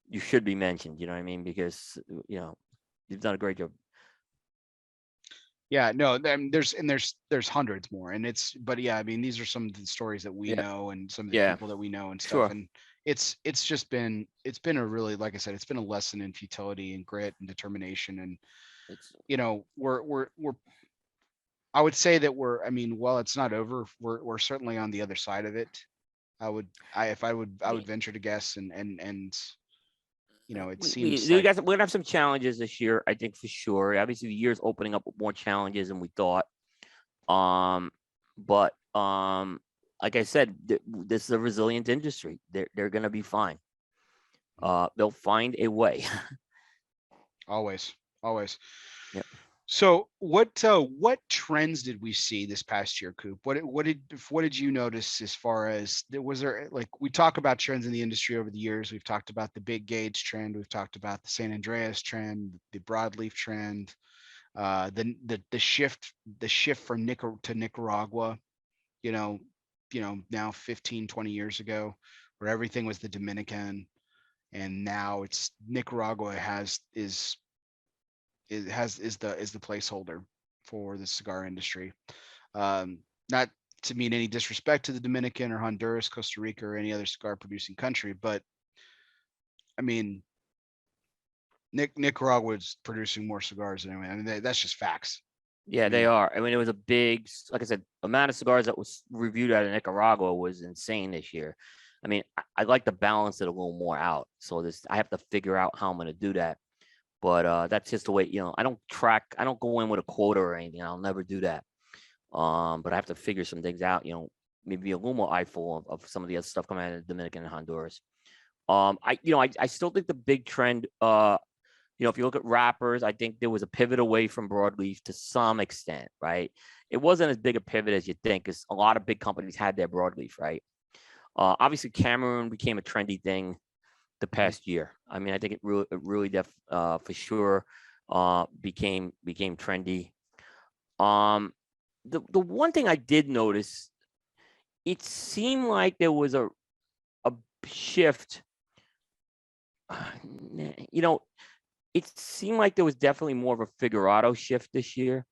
you should be mentioned. You know what I mean? Because you've done a great job. Yeah, no, there's hundreds more, and but yeah, I mean, these are some of the stories that we know and some of the people that we know and stuff, and it's been a really, like I said, it's been a lesson in futility and grit and determination, and we're I would say that I mean, while it's not over, we're certainly on the other side of it. I would venture to guess, and it seems we're gonna have some challenges this year, I think, for sure. Obviously, the year's opening up with more challenges than we thought. But like I said, this is a resilient industry. They're gonna be fine. They'll find a way. Always. Yep. So what trends did we see this past year, Coop? What did you notice as far as was there, like, we talk about trends in the industry over the years. We've talked about the big gauge trend. We've talked about the San Andreas trend, the broadleaf trend, the shift from to Nicaragua, now 15, 20 years ago, where everything was the Dominican, and now it's Nicaragua is the placeholder for the cigar industry. Not to mean any disrespect to the Dominican or Honduras, Costa Rica, or any other cigar producing country, but I mean, Nicaragua is producing more cigars than anyone. I mean, that's just facts. Yeah, they are. I mean, it was a big, like I said, amount of cigars that was reviewed out of Nicaragua was insane this year. I mean, I like to balance it a little more out. So I have to figure out how I'm going to do that. But that's just the way, I don't go in with a quota or anything. I'll never do that. But I have to figure some things out, maybe a little more eyeful of some of the other stuff coming out of the Dominican and Honduras. I still think the big trend, if you look at wrappers, I think there was a pivot away from broadleaf to some extent, right? It wasn't as big a pivot as you think, because a lot of big companies had their broadleaf, right? Obviously, Cameroon became a trendy thing the past year. I mean, I think it really for sure became trendy. The one thing I did notice, it seemed like there was a shift. It seemed like there was definitely more of a Figurado shift this year,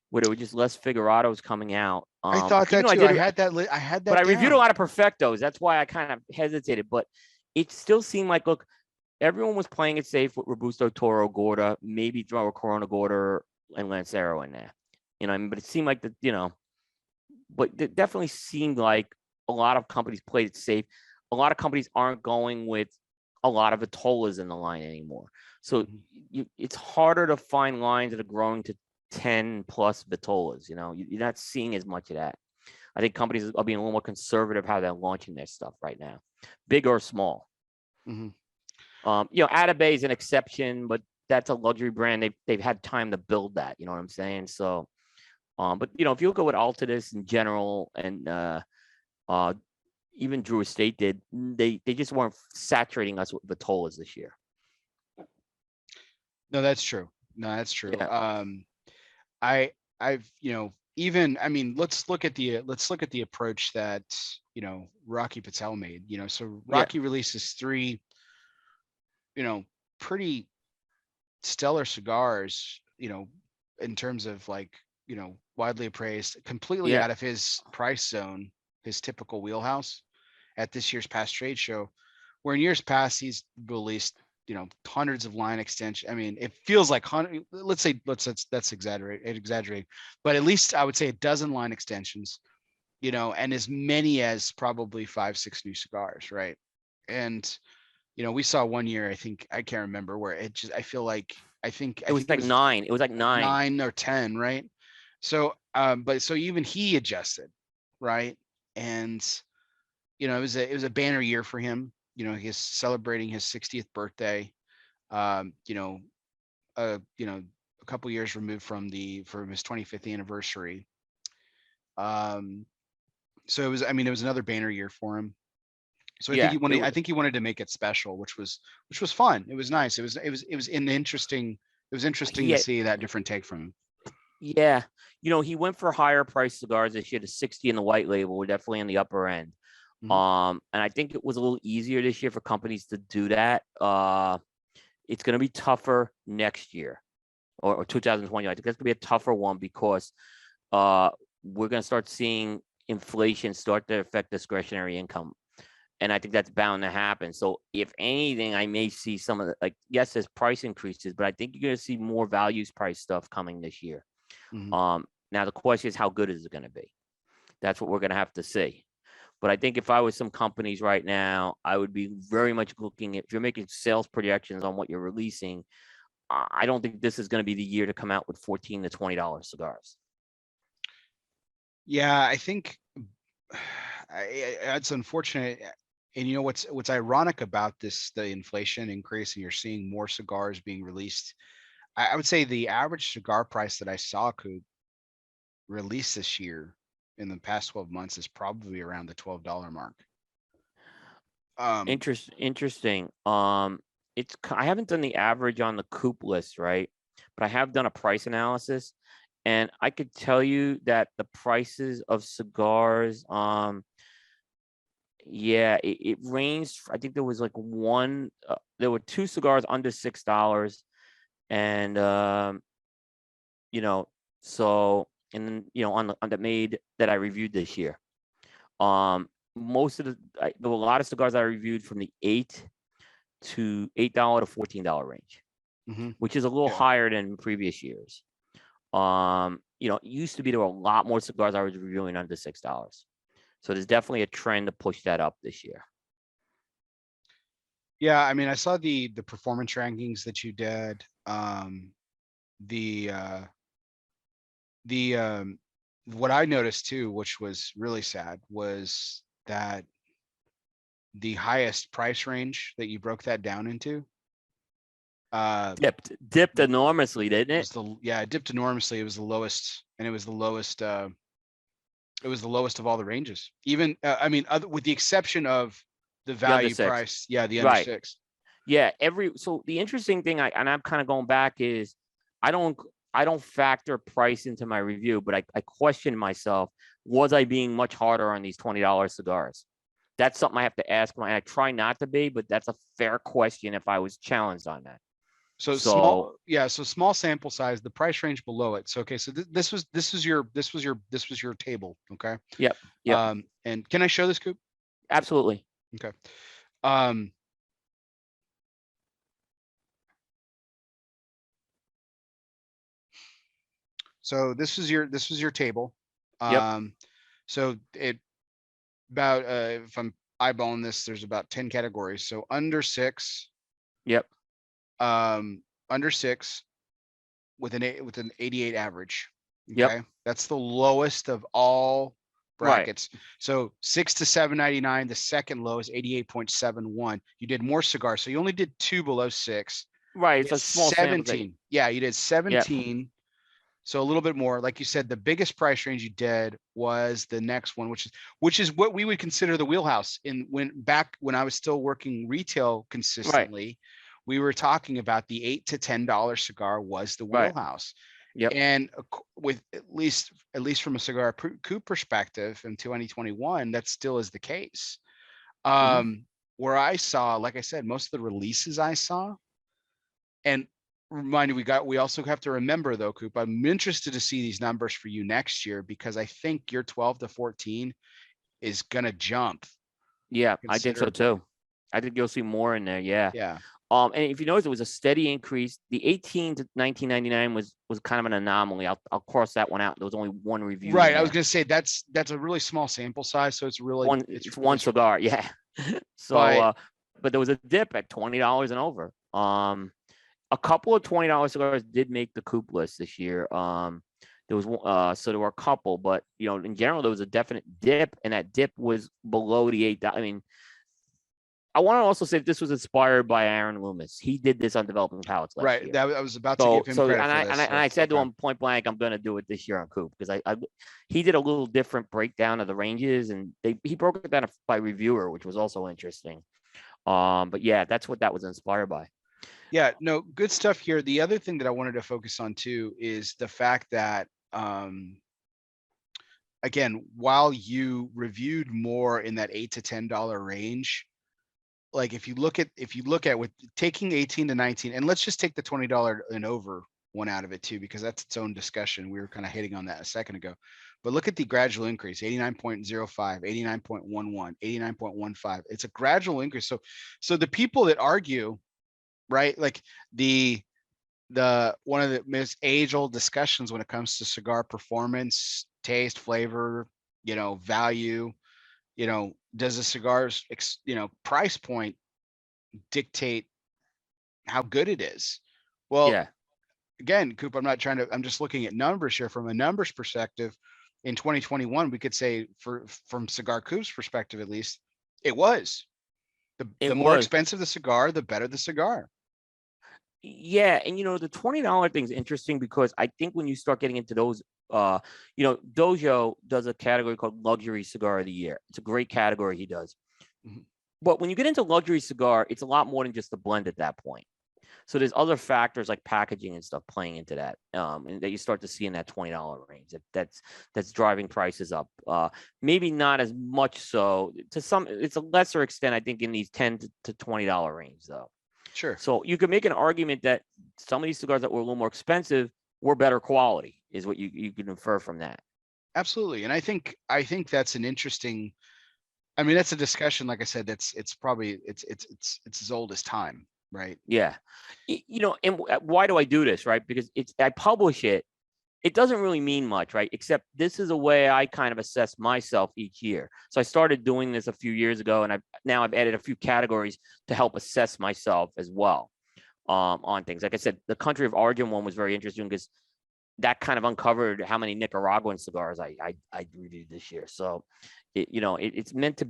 where there were just less Figurados coming out. I thought that too. I had that. But I reviewed a lot of Perfectos. That's why I kind of hesitated. But it still seemed like, look, everyone was playing it safe with Robusto, Toro, Gorda, maybe throw a Corona Gorda and Lancero in there. But it seemed like but it definitely seemed like a lot of companies played it safe. A lot of companies aren't going with a lot of Vitolas in the line anymore. So it's harder to find lines that are growing to 10 plus Vitolas. You're not seeing as much of that. I think companies are being a little more conservative how they're launching their stuff right now, big or small. Atabay is an exception, but that's a luxury brand. They've had time to build that. You know what I'm saying? So, but if you look at what Altadis in general and even Drew Estate did, they just weren't saturating us with Vitolas this year. No, that's true. Yeah. Let's look at the approach that Rocky Patel made. So Rocky releases 3 pretty stellar cigars, in terms of, like, widely appraised, completely out of his price zone, his typical wheelhouse, at this year's past trade show, where in years past he's released hundreds of line extensions. I mean, it feels like that's exaggerating, but at least I would say a dozen line extensions, and as many as probably 5-6 new cigars, right? And we saw one year, I can't remember where I feel like I think It was like 9. It was like 9. 9 or 10, right? So but so even he adjusted, right? And it was a banner year for him. He's celebrating his 60th birthday. Um, you know, a couple years removed from his 25th anniversary. So it was another banner year for him. So I think Yeah, he wanted to make it special, which was fun. It was nice. It was interesting to see that different take from him. Yeah, he went for higher price cigars this year. The 60 and the white label were definitely on the upper end. And I think it was a little easier this year for companies to do that. It's going to be tougher next year or 2020. I think that's going to be a tougher one because we're going to start seeing inflation start to affect discretionary income. And I think that's bound to happen. So if anything, I may see some of the, yes, there's price increases, but I think you're going to see more values price stuff coming this year. Now the question is, how good is it going to be? That's what we're going to have to see. But I think if I was some companies right now, I would be very much looking at, if you're making sales projections on what you're releasing, I don't think this is going to be the year to come out with $14 to $20 cigars. Yeah, I think it's unfortunate. And what's ironic about the inflation increase, and you're seeing more cigars being released. I would say the average cigar price that I saw Coop release this year in the past 12 months is probably around the $12 mark. Interesting. I haven't done the average on the Coop list, right? But I have done a price analysis, and I could tell you that the prices of cigars, it ranged. I think there was there were 2 cigars under $6, and so, and then on the made that I reviewed this year, most of there were a lot of cigars I reviewed from the $8 to $14 range, which is a little higher than previous years. It used to be there were a lot more cigars I was reviewing under $6. So there's definitely a trend to push that up this year. Yeah, I saw the performance rankings that you did. What I noticed too, which was really sad, was that the highest price range that you broke that down into dipped enormously, didn't it? It dipped enormously. It was the lowest, and it was the lowest. It was the lowest of all the ranges. Even with the exception of the value price. Yeah, the under 6. Yeah, so the interesting thing, I'm kind of going back, is I don't factor price into my review, but I question myself, was I being much harder on these $20 cigars? That's something I have to ask. I try not to be, but that's a fair question if I was challenged on that. So small sample size, the price range below it. So okay, so this was your table, okay? Yep. And can I show this, Coop? Absolutely. Okay. So this was your table. So if I'm eyeballing this, there's about 10 categories. So under 6. Yep. Under 6 with an 88 average. Okay. Yep. That's the lowest of all brackets. Right. So 6 to 799, the second low is 88.71. You did more cigars. So you only did 2 below 6. Right. It's a small 17. Yeah, you did 17. Yep. So a little bit more. Like you said, the biggest price range you did was the next one, which is what we would consider the wheelhouse. When I was still working retail consistently, right, we were talking about the $8 to $10 cigar was the wheelhouse. Right. Yep. And with at least from a Cigar Coop perspective in 2021, that still is the case. Where I saw, like I said, most of the releases I saw, and remind you, we also have to remember though, Coop, I'm interested to see these numbers for you next year, because I think your 12 to 14 is gonna jump. Yeah, I think so too. I think you'll see more in there. Yeah. Yeah. And if you notice, it was a steady increase. The 18 to 1999 was kind of an anomaly. I'll cross that one out. There was only one review. Right. In I was there. going to say that's a really small sample size, so it's really It's one cigar, yeah. So, but there was a dip at $20 and over. A couple of $20 cigars did make the Coop list this year. There was so there were a couple, but in general, there was a definite dip, and that dip was below the $8. I mean, I want to also say this was inspired by Aaron Loomis. He did this on Developing Palates last year. That I was about to give him credit for this. And I said to him point blank, I'm going to do it this year on Coop, because he did a little different breakdown of the ranges, and he broke it down by reviewer, which was also interesting. But yeah, that's what that was inspired by. Yeah, no, good stuff here. The other thing that I wanted to focus on too is the fact that again, while you reviewed more in that $8 to $10 range, like if you look at with taking 18 to 19, and let's just take the $20 and over one out of it too, because that's its own discussion. We were kind of hitting on that a second ago, but look at the gradual increase: 89.05, 89.11, 89.15. It's a gradual increase. So the people that argue, right, like the one of the most age-old discussions when it comes to cigar performance, taste, flavor, value, does a cigar's price point dictate how good it is? Well, yeah. Again, Coop, I'm just looking at numbers here. From a numbers perspective, in 2021, we could say from Cigar Coop's perspective, at least, it was the more expensive the cigar, the better the cigar. Yeah, and the $20 thing is interesting, because I think when you start getting into those, Dojo does a category called Luxury Cigar of the Year. It's a great category he does. Mm-hmm. But when you get into luxury cigar, it's a lot more than just the blend at that point. So there's other factors like packaging and stuff playing into that, and that you start to see in that $20 range. That's driving prices up. Maybe not as much so. It's a lesser extent, I think, in these $10 to $20 range, though. Sure. So you can make an argument that some of these cigars that were a little more expensive were better quality, is what you can infer from that. Absolutely. And I think that's an interesting, I mean, that's a discussion, like I said, it's probably it's as old as time, right? Yeah. And why do I do this, right? Because I publish it. It doesn't really mean much, right? Except this is a way I kind of assess myself each year. So I started doing this a few years ago, and I've added a few categories to help assess myself as well, on things. Like I said, the country of origin one was very interesting, because that kind of uncovered how many Nicaraguan cigars I reviewed this year. So, it's meant to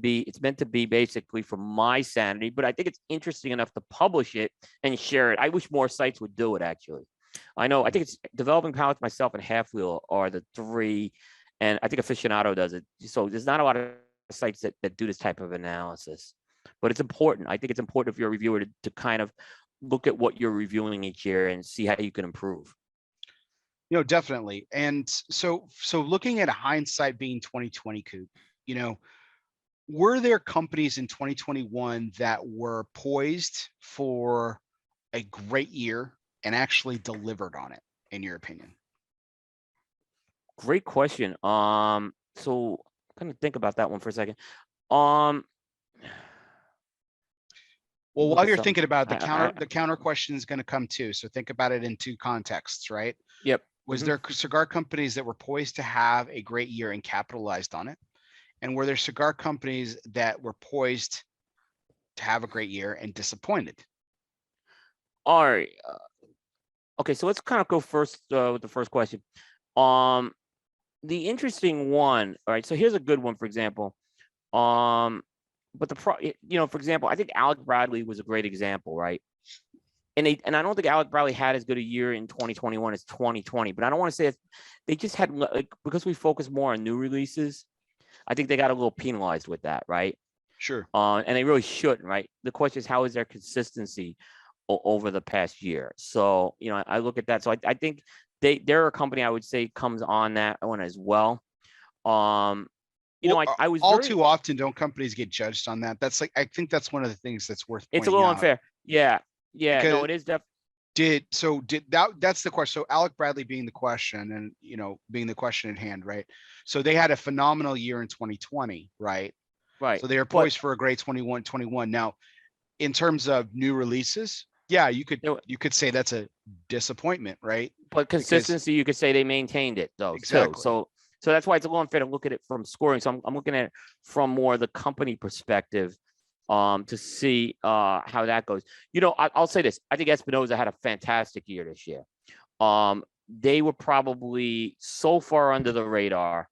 be basically for my sanity, but I think it's interesting enough to publish it and share it. I wish more sites would do it, actually. I think it's Developing Palates, myself, and Half Wheel are the three, and I think Aficionado does it. So there's not a lot of sites that do this type of analysis, but it's important. I think it's important if you're a reviewer to kind of look at what you're reviewing each year and see how you can improve. Definitely. And so looking at hindsight being 2020, Coop, were there companies in 2021 that were poised for a great year and actually delivered on it, in your opinion? Great question. So I'm gonna think about that one for a second. Well, while you're thinking about it, the counter question is going to come too. So think about it in two contexts, right? Yep. Was there cigar companies that were poised to have a great year and capitalized on it? And were there cigar companies that were poised to have a great year and disappointed? All right. Okay, so let's kind of go first with the first question. The interesting one. All right, so here's a good one, for example. But for example, I think Alec Bradley was a great example, right? And I don't think Alec Bradley had as good a year in 2021 as 2020, but I don't want to say they just had, like, because we focus more on new releases, I think they got a little penalized with that, right? Sure. And they really shouldn't, right? The question is, how is their consistency over the past year? So, I look at that. So I think they're a company I would say comes on that one as well. I was too often don't companies get judged on that? That's I think that's one of the things that's worth pointing out. It's a little unfair. Yeah. No, it is definitely. That's the question. So Alec Bradley being the question, and being the question at hand, right? So they had a phenomenal year in 2020, right? Right. So they are poised for a great 21. Now, in terms of new releases, yeah, you You know, could say that's a disappointment, right? but Because consistency, you could say they maintained it though too. exactly. So that's why it's a little unfair to look at it from scoring. So I'm looking at it from more the company perspective, to see how that goes. You know, I'll say this: I think Espinosa had a fantastic year this year. They were probably so far under the radar.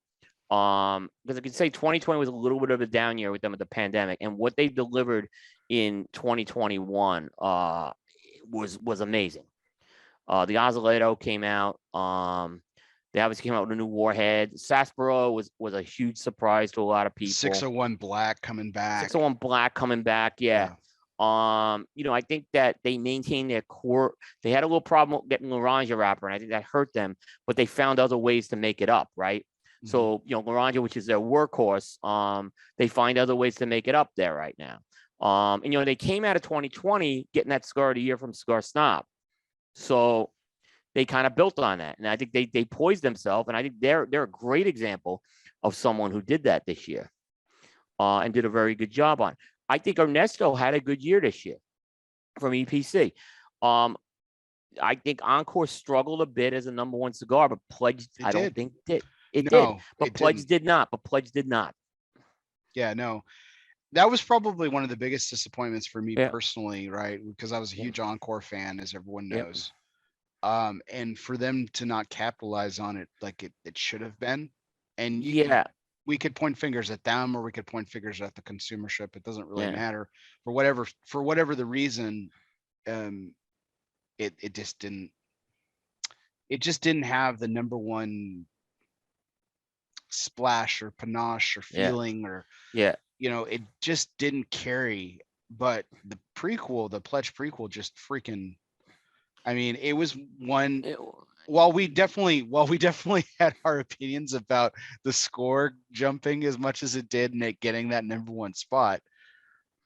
Because I could say 2020 was a little bit of a down year with them with the pandemic, and what they delivered in 2021 was amazing. The Azuleto came out. They obviously came out with a new warhead. Sarsaparilla was a huge surprise to a lot of people. 601 Black coming back. 601 Black coming back, yeah. You know, I think that they maintained their core. They had a little problem getting Laranja wrapper, and I think that hurt them, but they found other ways to make it up, right? Mm-hmm. So, you know, Laranja, which is their workhorse, they find other ways to make it up there right now. And, you know, they came out of 2020 getting that cigar of the year from Cigar Snob. So they kind of built on that. And I think they poised themselves. And I think they're a great example of someone who did that this year, and did a very good job on. I think Ernesto had a good year this year from EPC. I think Encore struggled a bit as a #1 cigar, but Pledge, I don't think did. It did. But Pledge did not. But Pledge did not. Yeah, no. That was probably one of the biggest disappointments for me personally, right? Because I was a huge Encore fan, as everyone knows. And for them to not capitalize on it like it should have been. And we could point fingers at them, or we could point fingers at the consumership. It doesn't really matter. For whatever the reason, it just didn't have the -- splash or panache or feeling or you know, it just didn't carry. But the Pledge prequel, just freaking, I mean, it was one. While we definitely had our opinions about the score jumping as much as it did and it getting that #1 spot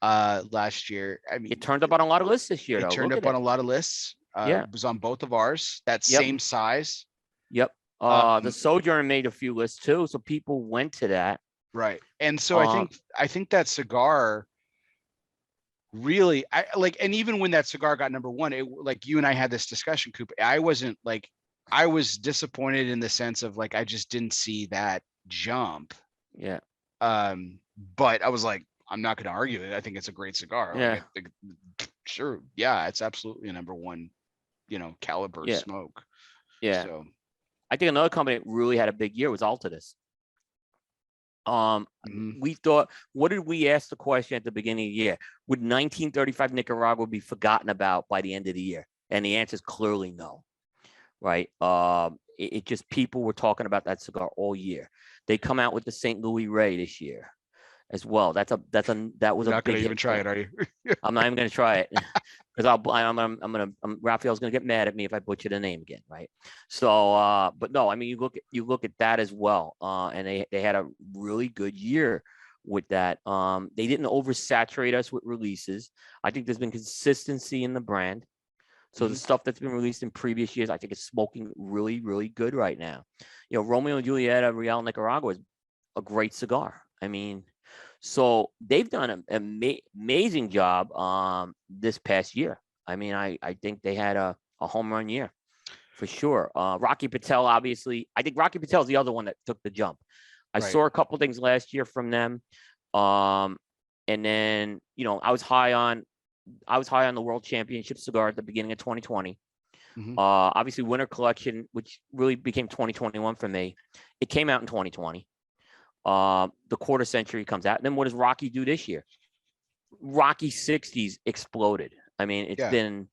last year, I mean, it turned up on a lot of lists this year. It turned up on a lot of lists. It was on both of ours. That same size. Yep. The Sojourner made a few lists too, so people went to that. Right. And so I think that cigar really, and even when that cigar got #1, it, like you and I had this discussion, Coop, I was disappointed in the sense of like I just didn't see that jump. Yeah. But I was like, I'm not going to argue it. I think it's a great cigar. Yeah. Like, sure. Yeah, it's absolutely a #1, you know, caliber smoke. Yeah. So I think another company that really had a big year was Altadis. We thought, what did we ask the question at the beginning of the year? Would 1935 Nicaragua be forgotten about by the end of the year? And the answer is clearly no. Right. It just, people were talking about that cigar all year. They come out with the St. Louis Ray this year as well. That was You're a not big gonna even try it, are you? I'm not even gonna try it because Raphael's gonna get mad at me if I butcher the name again, right? So, but no, I mean, you look at that as well, and they had a really good year with that. They didn't oversaturate us with releases. I think there's been consistency in the brand. So the stuff that's been released in previous years, I think is smoking really, really good right now. You know, Romeo and Julieta Real Nicaragua is a great cigar. I mean, so they've done an amazing job this past year. I mean, I think they had a home run year for sure. Rocky Patel, obviously, I think Rocky Patel is the other one that took the jump. I saw a couple things last year from them. And then, you know, I was high on the World Championship cigar at the beginning of 2020. Obviously, Winter Collection, which really became 2021 for me, it came out in 2020. The Quarter Century comes out. And then what does Rocky do this year? Rocky 60s exploded. I mean, it's been,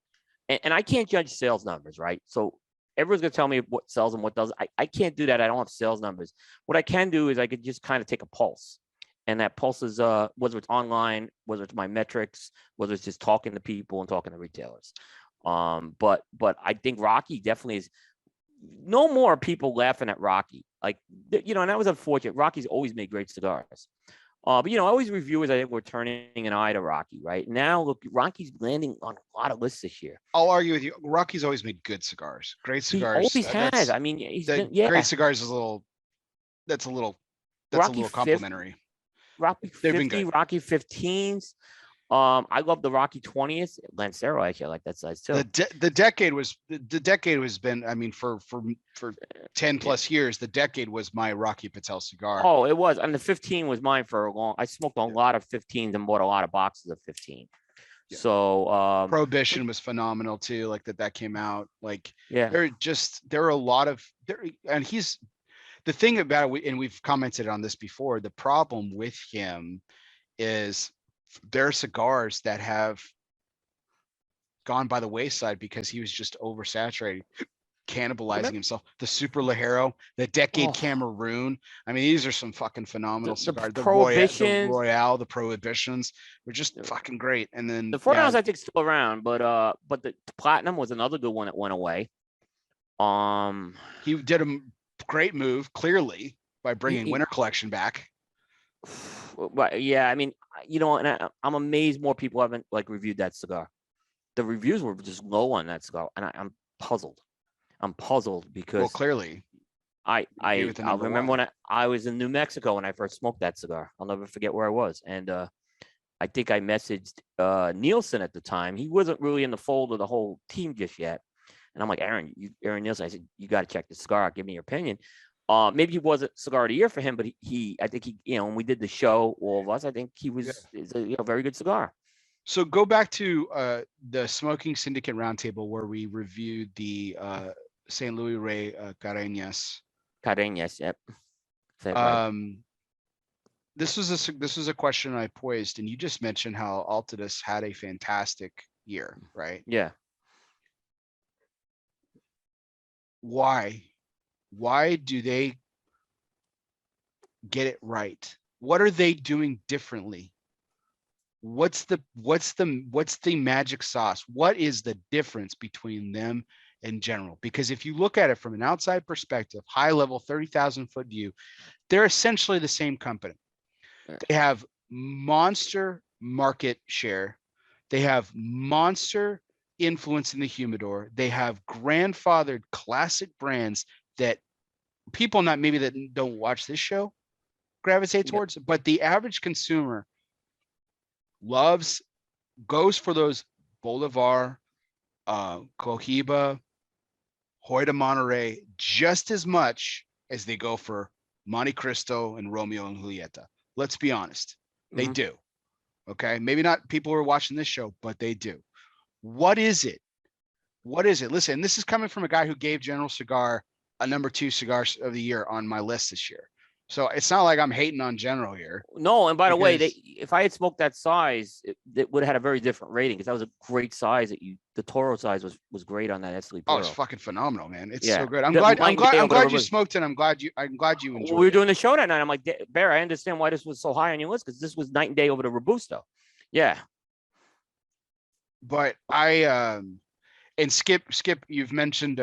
and I can't judge sales numbers, right? So everyone's going to tell me what sells and what doesn't. I can't do that. I don't have sales numbers. What I can do is I could just kind of take a pulse. And that pulse is whether it's online, whether it's my metrics, whether it's just talking to people and talking to retailers. But I think Rocky definitely is. No more people laughing at Rocky, like, you know, and that was unfortunate. Rocky's always made great cigars, but you know, always reviewers, I think, were turning an eye to Rocky. Right now, look, Rocky's landing on a lot of lists this year. I'll argue with you. Rocky's always made good cigars, great cigars. He always has. I mean, he's been, great cigars is a little complimentary. Rocky 50, Rocky 15s. I love the Rocky 20th. Lancero, actually, I like that size too. The decade has been, I mean, for 10 plus years, the decade was my Rocky Patel cigar. Oh, it was. And the 15 was mine for a long. I smoked a lot of 15s and bought a lot of boxes of 15. Yeah. So Prohibition was phenomenal too. Like that came out. Like yeah, there are a lot of there, and he's the thing about it, and we've commented on this before. The problem with him is there are cigars that have gone by the wayside because he was just oversaturated, cannibalizing himself. The Super Ligero, the Decade Cameroon. I mean, these are some fucking phenomenal cigars. The Royale, the Prohibitions were just fucking great. And then the 49ers I think still around, but the Platinum was another good one that went away. He did a great move, clearly, by bringing Winter Collection back. But yeah, I mean, you know, and I'm amazed more people haven't like reviewed that cigar. The reviews were just low on that cigar, and I'm puzzled. I'm puzzled because clearly, I remember when I was in New Mexico when I first smoked that cigar. I'll never forget where I was, and I think I messaged Nielsen at the time. He wasn't really in the fold of the whole team just yet, and I'm like, Aaron Nielsen. I said, you got to check the cigar out. Give me your opinion. Maybe he wasn't cigar of the year for him, but I think he, you know, when we did the show, all of us, I think he was a very good cigar. So go back to the Smoking Syndicate Roundtable where we reviewed the St. Louis Rey Careñas. Careñas, yep. This was a question I posed, and you just mentioned how Altadis had a fantastic year, right? Yeah. Why do they get it right? What are they doing differently? What's the magic sauce? What is the difference between them and General? Because if you look at it from an outside perspective, high level 30,000 foot view, they're essentially the same company. They have monster market share. They have monster influence in the humidor. They have grandfathered classic brands that people that don't watch this show gravitate towards, but the average consumer goes for those Bolivar, Cohiba, Hoy de Monterrey just as much as they go for Monte Cristo and Romeo and Julieta. Let's be honest. They do. Okay. Maybe not people who are watching this show, but they do. What is it? Listen, this is coming from a guy who gave General Cigar a #2 cigar of the year on my list this year. So it's not like I'm hating on General here. No, and by the way, if I had smoked that size, it would have had a very different rating because that was a great size. The Toro size was great on that Esteli Puro. Oh, it's fucking phenomenal, man! It's so good. I'm glad you smoked it. I'm glad you enjoyed. We were doing the show that night. I'm like, Bear, I understand why this was so high on your list because this was night and day over the Robusto. Yeah, but and Skip, you've mentioned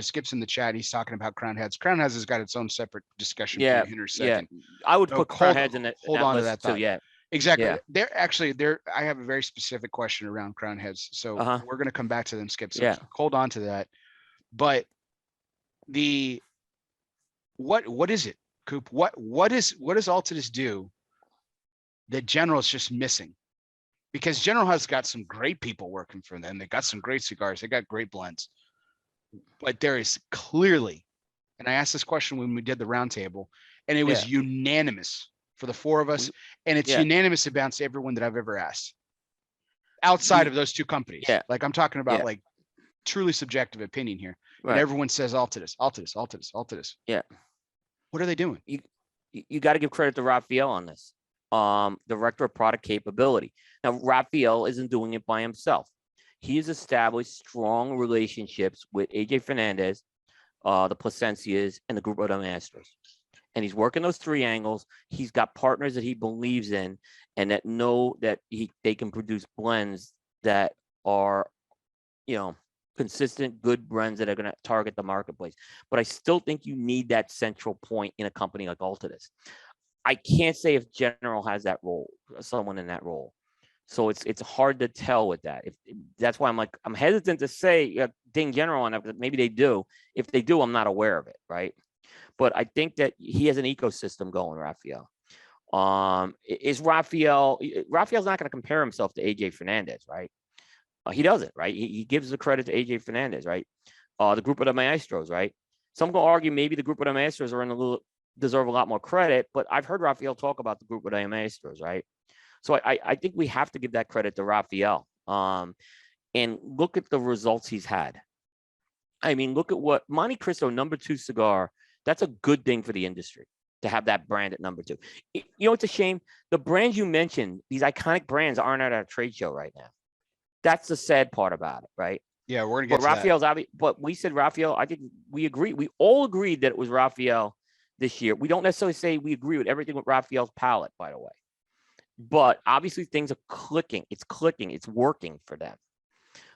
Skip's in the chat. He's talking about Crown Heads. Crown Heads has got its own separate discussion. Yeah, in a second. Yeah. I would put Crown Heads in that. Hold on to that thought. Yeah, exactly. Yeah. I have a very specific question around Crown Heads, so we're going to come back to them, Skip. So hold on to that. But what is it, Coop? What does Altadis do that General is just missing? Because General has got some great people working for them. They got some great cigars. They got great blends. But there is clearly, and I asked this question when we did the roundtable, and it was unanimous for the four of us, and it's unanimous about everyone that I've ever asked outside of those two companies. Yeah. Like I'm talking about like truly subjective opinion here. Right. And everyone says Altadis. Yeah. What are they doing? You got to give credit to Raphael on this. Director of Product Capability. Now, Raphael isn't doing it by himself. He has established strong relationships with AJ Fernandez, the Plasencias, and the group of the Masters. And he's working those three angles. He's got partners that he believes in and that know that they can produce blends that are, consistent, good blends that are going to target the marketplace. But I still think you need that central point in a company like Altadis. I can't say if General has that role, someone in that role. So it's hard to tell with that. That's why I'm hesitant to say ding General on it. Maybe they do. If they do, I'm not aware of it, right? But I think that he has an ecosystem going, Raphael. Is Rafael's not going to compare himself to AJ Fernandez, right? He doesn't, right? He gives the credit to AJ Fernandez, right? The group of the Maestros, right? Some will argue maybe the group of the Maestros deserve a lot more credit, but I've heard Rafael talk about the group of the Maestros, right? So I think we have to give that credit to Rafael. And look at the results he's had. I mean, look at what Monte Cristo #2 cigar. That's a good thing for the industry to have that brand at #2. You know, it's a shame. The brands you mentioned, these iconic brands, aren't at a trade show right now. That's the sad part about it, right? Yeah, we're gonna get but Rafael's obvious. But we said Rafael. I think we agree. We all agreed that it was Rafael this year. We don't necessarily say we agree with everything with Rafael's palette, by the way. But obviously things are clicking. It's clicking. It's working for them.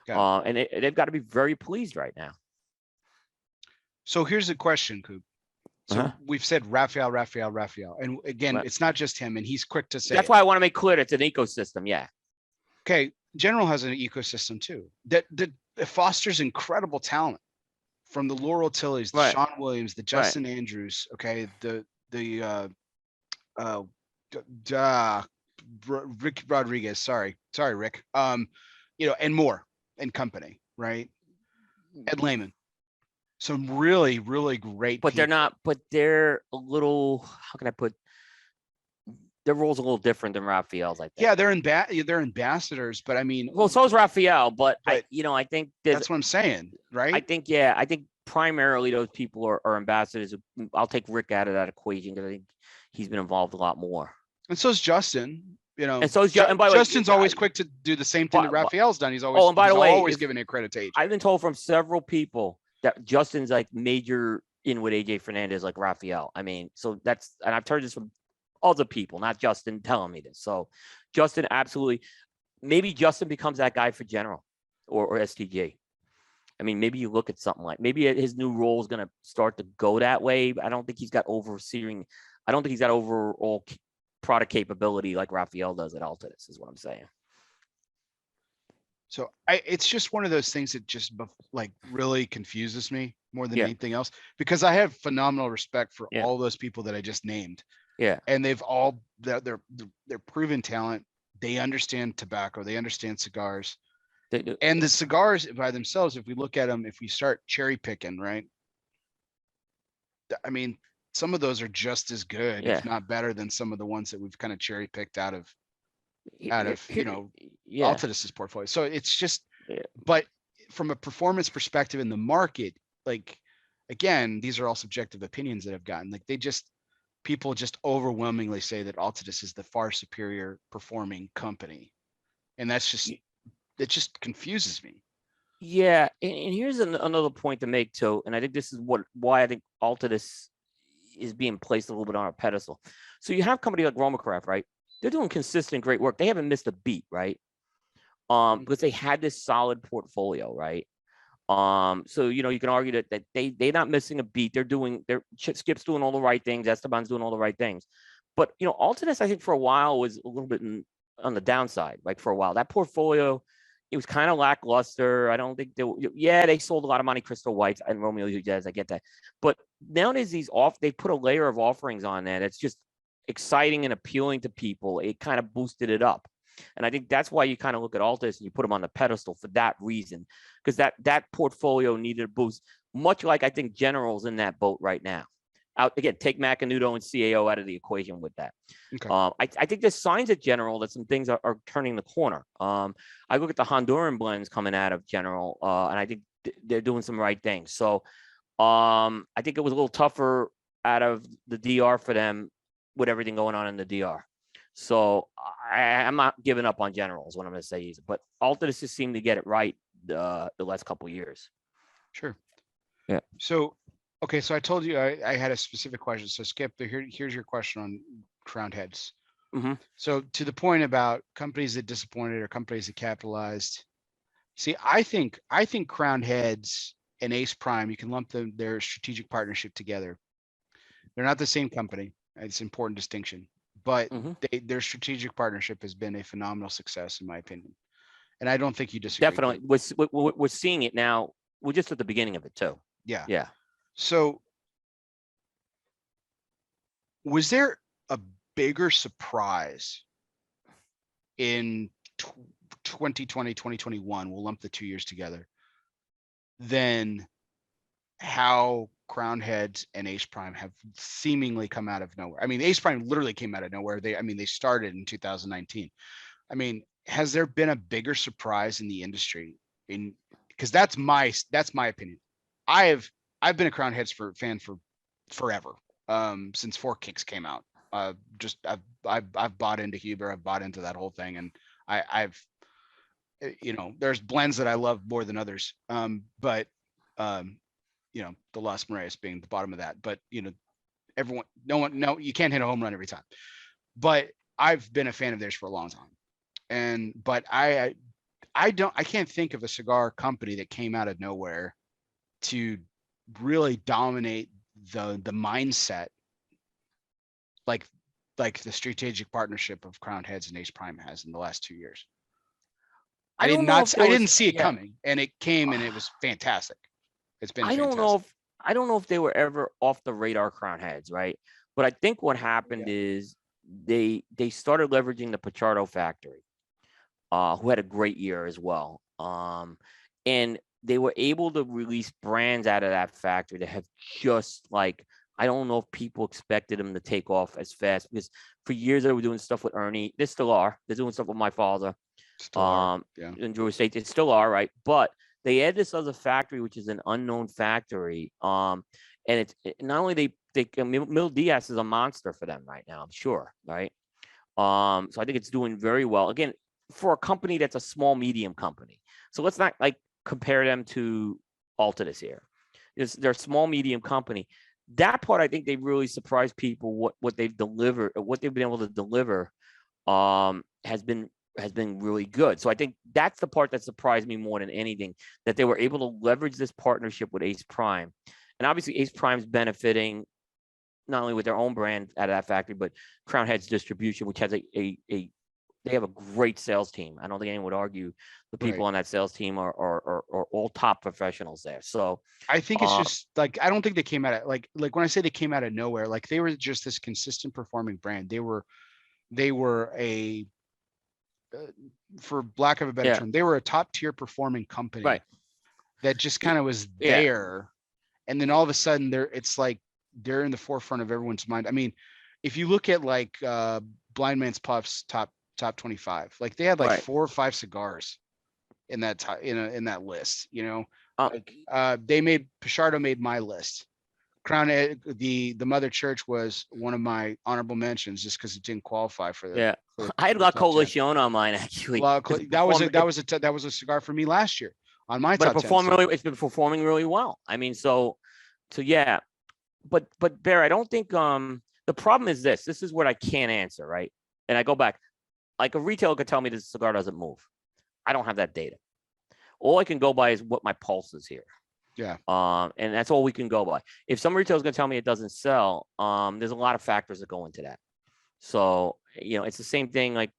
And they've got to be very pleased right now. So here's the question, Coop. So we've said Rafael. And again, it's not just him, and he's quick to say that's why I want to make clear it's an ecosystem. Yeah. Okay. General has an ecosystem too that fosters incredible talent, from the Laurel Tillys, the Sean Williams, the Justin Andrews. Okay. Rick Rodriguez. Sorry, Rick. You know, and more, and company, right? Ed Lehman. Some really, really great but people. They're not, but they're a little, how can I put, their role's a little different than Rafael's, I think. Yeah, they're ambassadors, but I mean, well, so is Rafael, but I think that's what I'm saying, right? I think primarily those people are ambassadors. I'll take Rick out of that equation because I think he's been involved a lot more. And so is Justin. You know, and so is and by Justin's always quick to do the same thing that Rafael's done. He's always always giving it credit to AJ. I've been told from several people that Justin's like major in with AJ Fernandez, like Rafael. I mean, so that's, and I've heard this from other people, not Justin telling me this. So Justin, absolutely. Maybe Justin becomes that guy for General or STG. I mean, maybe you look at something like, maybe his new role is going to start to go that way. But I don't think he's got overall product capability like Rafael does at Altadis, is what I'm saying. So it's just one of those things that just like really confuses me more than anything else, because I have phenomenal respect for all those people that I just named. Yeah. And they've all, they're proven talent. They understand tobacco. They understand cigars. And the cigars by themselves, if we look at them, if we start cherry picking, right? I mean, some of those are just as good, if not better, than some of the ones that we've kind of cherry picked out of Altadis's portfolio. So it's just, but from a performance perspective in the market, like, again, these are all subjective opinions that I've gotten. Like, people just overwhelmingly say that Altadis is the far superior performing company. And that's just, it just confuses me. Yeah. And here's another point to make too. And I think this is why I think Altadis is being placed a little bit on a pedestal. So you have company like Romacraft, right? They're doing consistent, great work. They haven't missed a beat, right? Because they had this solid portfolio, right? So, you know, you can argue that they're not missing a beat. Skip's doing all the right things. Esteban's doing all the right things. But, you know, Altadis, I think for a while was a little bit on the downside, like for a while. That portfolio, it was kind of lackluster. I don't think they sold a lot of Monte Cristo Whites and Romeo Juarez. I get that. But nowadays they put a layer of offerings on that. It's just exciting and appealing to people. It kind of boosted it up. And I think that's why you kind of look at Altadis and you put them on the pedestal for that reason, because that portfolio needed a boost, much like I think General's in that boat right now. Again, take Macanudo and CAO out of the equation with that. Okay. I think there's signs at General that some things are turning the corner. I look at the Honduran blends coming out of General, and I think they're doing some right things. So I think it was a little tougher out of the DR for them with everything going on in the DR. So I'm not giving up on General is what I'm going to say either. But Altadis just seemed to get it right the last couple of years. Sure. Yeah. So, okay. So I told you I had a specific question. So Skip, here's your question on crowned heads. Mm-hmm. So to the point about companies that disappointed or companies that capitalized. See, I think crowned heads and Ace Prime, you can lump their strategic partnership together. They're not the same company. It's an important distinction. But their strategic partnership has been a phenomenal success, in my opinion. And I don't think you disagree. Definitely. We're seeing it now. We're just at the beginning of it, too. Yeah. Yeah. So was there a bigger surprise in 2020, 2021, we'll lump the 2 years together, than how Crown Heads and Ace Prime have seemingly come out of nowhere. I mean, Ace Prime literally came out of nowhere. They started in 2019. I mean, has there been a bigger surprise in the industry? Because that's my opinion. I've been a Crown Heads fan for forever, since Four Kicks came out. I've bought into Huber. I've bought into that whole thing, and I've there's blends that I love more than others. But the Las Mareas being the bottom of that. But everyone, no, you can't hit a home run every time. But I've been a fan of theirs for a long time, but I can't think of a cigar company that came out of nowhere to really dominate the mindset like the strategic partnership of Crown Heads and Ace Prime has in the last 2 years. I didn't see it coming, and it came, and it was fantastic. It's been fantastic. I don't know if they were ever off the radar, Crown Heads, right? But I think what happened is they started leveraging the Pichardo factory, who had a great year as well. And they were able to release brands out of that factory that have just like, I don't know if people expected them to take off as fast, because for years they were doing stuff with Ernie. They still are. They're doing stuff with my father. Still are, yeah. In Drew Estate, they still are, right? But they add this other factory, which is an unknown factory. And it's not only Mil Diaz is a monster for them right now, I'm sure, right? So I think it's doing very well. Again, for a company that's a small, medium company. So let's not like compare them to Alta this year. They're a small, medium company. That part, I think they really surprised people what they've delivered, what they've been able to deliver, has been really good. So I think that's the part that surprised me more than anything, that they were able to leverage this partnership with Ace Prime. And obviously Ace Prime's benefiting not only with their own brand out of that factory, but Crown Heads distribution, which has they have a great sales team. I don't think anyone would argue the people on that sales team are all top professionals there. So I think it's just like, I don't think they came out of like when I say they came out of nowhere, like they were just this consistent performing brand. They were a for lack of a better term, they were a top tier performing company that just kind of was there. And then all of a sudden it's like they're in the forefront of everyone's mind. I mean, if you look at like Blind Man's Puff's top 25, like they had like 4 or 5 cigars in that in that list, Pichardo made my list. Crown, the Mother Church was one of my honorable mentions just because it didn't qualify for the. I had La Coalition on mine actually. That was a cigar for me last year on my top 10. It's been performing really well. I mean, so yeah, but Bear, I don't think the problem is this. This is what I can't answer, right? And I go back, like a retailer could tell me this cigar doesn't move. I don't have that data. All I can go by is what my pulse is here. Yeah. And that's all we can go by. If some retailer is going to tell me it doesn't sell, there's a lot of factors that go into that. So, it's the same thing. Like,